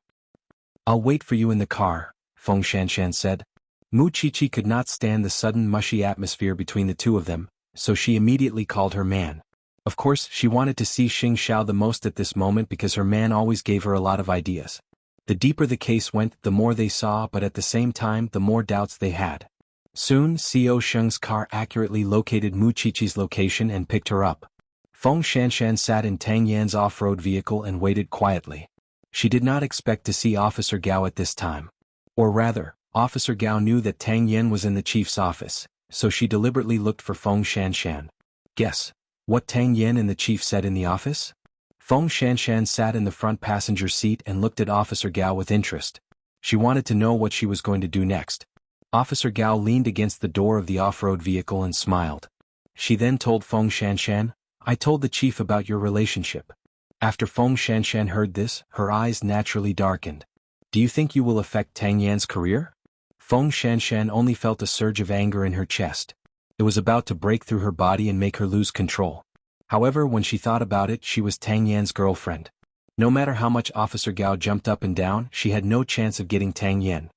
"I'll wait for you in the car," Feng Shanshan said. Mu Chichi could not stand the sudden mushy atmosphere between the two of them, so she immediately called her man. Of course, she wanted to see Sheng Xiao the most at this moment because her man always gave her a lot of ideas. The deeper the case went, the more they saw, but at the same time, the more doubts they had. Soon, Co Sheng's car accurately located Mu Chichi's location and picked her up. Feng Shanshan sat in Tang Yan's off-road vehicle and waited quietly. She did not expect to see Officer Gao at this time. Or rather, Officer Gao knew that Tang Yan was in the chief's office, so she deliberately looked for Feng Shanshan. Guess what Tang Yan and the chief said in the office? Feng Shanshan sat in the front passenger seat and looked at Officer Gao with interest. She wanted to know what she was going to do next. Officer Gao leaned against the door of the off-road vehicle and smiled. She then told Feng Shanshan, "I told the chief about your relationship." After Feng Shanshan heard this, her eyes naturally darkened. "Do you think you will affect Tang Yan's career?" Feng Shanshan only felt a surge of anger in her chest. It was about to break through her body and make her lose control. However, when she thought about it, she was Tang Yan's girlfriend. No matter how much Officer Gao jumped up and down, she had no chance of getting Tang Yan.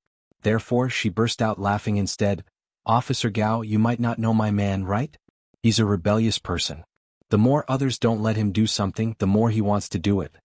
Therefore, she burst out laughing instead. "Officer Gao, you might not know my man, right? He's a rebellious person. The more others don't let him do something, the more he wants to do it.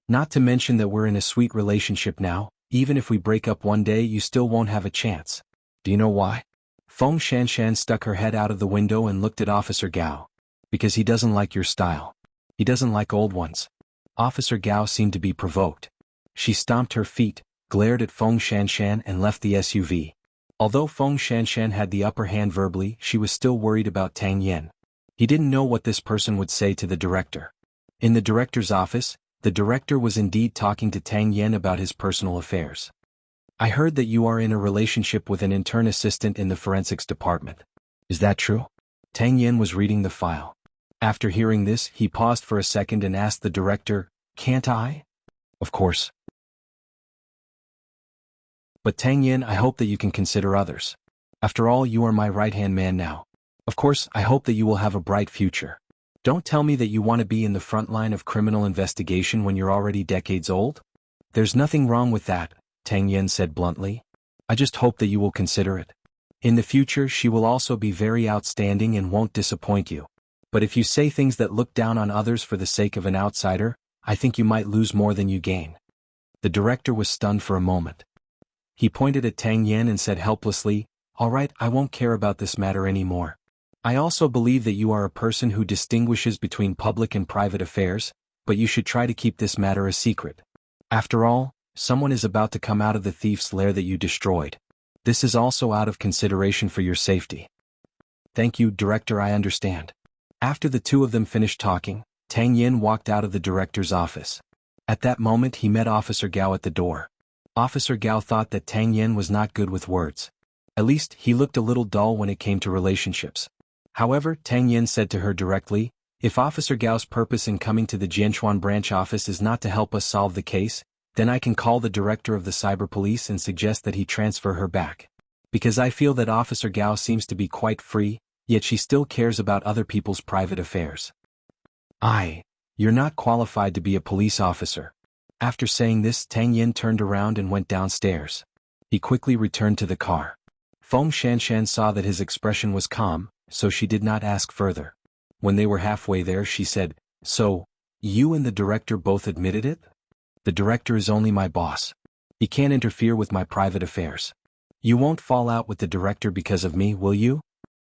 Not to mention that we're in a sweet relationship now. Even if we break up one day, you still won't have a chance. Do you know why?" Feng Shanshan stuck her head out of the window and looked at Officer Gao. "Because he doesn't like your style. He doesn't like old ones. Officer Gao seemed to be provoked. She stomped her feet, glared at Feng Shanshan and left the SUV. Although Feng Shanshan had the upper hand verbally, she was still worried about Tang Yen. He didn't know what this person would say to the director. In the director's office, the director was indeed talking to Tang Yen about his personal affairs. I heard that you are in a relationship with an intern assistant in the forensics department. Is that true? Tang Yen was reading the file. After hearing this, he paused for a second and asked the director, "Can't I?" "Of course. But Tang Yen, I hope that you can consider others. After all, you are my right-hand man now. Of course, I hope that you will have a bright future. Don't tell me that you want to be in the front line of criminal investigation when you're already decades old." "There's nothing wrong with that," Tang Yen said bluntly. "I just hope that you will consider it. In the future, she will also be very outstanding and won't disappoint you. But if you say things that look down on others for the sake of an outsider, I think you might lose more than you gain." The director was stunned for a moment. He pointed at Tang Yen and said helplessly, "All right, I won't care about this matter anymore. I also believe that you are a person who distinguishes between public and private affairs, but you should try to keep this matter a secret. After all, someone is about to come out of the thief's lair that you destroyed. This is also out of consideration for your safety." "Thank you, Director, I understand." After the two of them finished talking, Tang Yen walked out of the director's office. At that moment he met Officer Gao at the door. Officer Gao thought that Tang Yen was not good with words. At least, he looked a little dull when it came to relationships. However, Tang Yen said to her directly, "If Officer Gao's purpose in coming to the Jianchuan branch office is not to help us solve the case, then I can call the director of the cyber police and suggest that he transfer her back. Because I feel that Officer Gao seems to be quite free, yet she still cares about other people's private affairs." You're not qualified to be a police officer." After saying this, Tang Yen turned around and went downstairs. He quickly returned to the car. Feng Shanshan saw that his expression was calm, so she did not ask further. When they were halfway there, she said, "So, you and the director both admitted it?" "The director is only my boss. He can't interfere with my private affairs." "You won't fall out with the director because of me, will you?"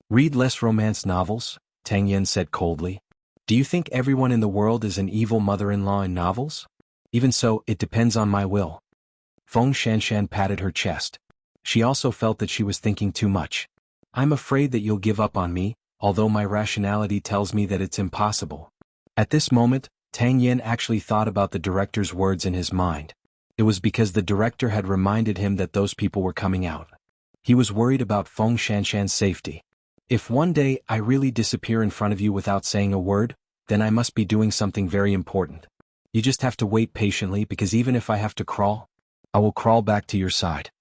"Read less romance novels," Tang Yen said coldly. "Do you think everyone in the world is an evil mother-in-law in novels? Even so, it depends on my will." Feng Shanshan patted her chest. She also felt that she was thinking too much. "I'm afraid that you'll give up on me, although my rationality tells me that it's impossible." At this moment, Tang Yen actually thought about the director's words in his mind. It was because the director had reminded him that those people were coming out. He was worried about Feng Shanshan's safety. "If one day I really disappear in front of you without saying a word, then I must be doing something very important. You just have to wait patiently because even if I have to crawl, I will crawl back to your side."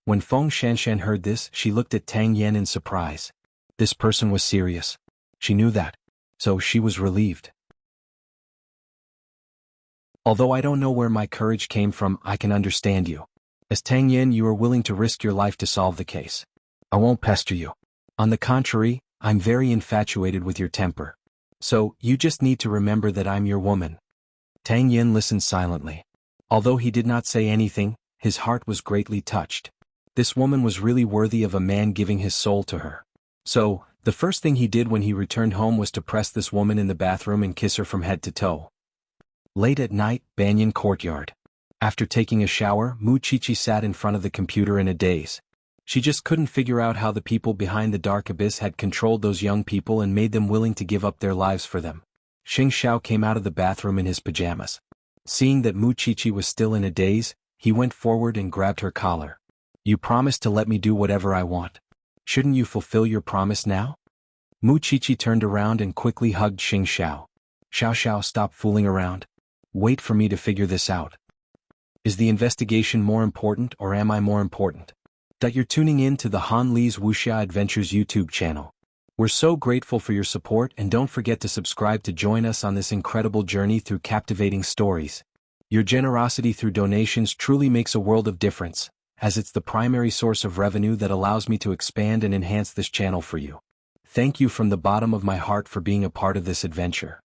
When Feng Shanshan heard this, she looked at Tang Yen in surprise. This person was serious. She knew that. So she was relieved. "Although I don't know where my courage came from, I can understand you. As Tang Yen, you are willing to risk your life to solve the case. I won't pester you. On the contrary, I'm very infatuated with your temper. So, you just need to remember that I'm your woman." Tang Yen listened silently. Although he did not say anything, his heart was greatly touched. This woman was really worthy of a man giving his soul to her. So, the first thing he did when he returned home was to press this woman in the bathroom and kiss her from head to toe. Late at night, Banyan Courtyard. After taking a shower, Mu Chichi sat in front of the computer in a daze. She just couldn't figure out how the people behind the dark abyss had controlled those young people and made them willing to give up their lives for them. Xing Xiao came out of the bathroom in his pajamas. Seeing that Mu Chichi was still in a daze, he went forward and grabbed her collar. "You promised to let me do whatever I want. Shouldn't you fulfill your promise now?" Mu Chichi turned around and quickly hugged Xing Xiao. "Xiao Xiao, stop fooling around. Wait for me to figure this out. Is the investigation more important or am I more important?" You're tuning in to the Han Li's Wuxia Adventures YouTube channel. We're so grateful for your support and don't forget to subscribe to join us on this incredible journey through captivating stories. Your generosity through donations truly makes a world of difference, as it's the primary source of revenue that allows me to expand and enhance this channel for you. Thank you from the bottom of my heart for being a part of this adventure.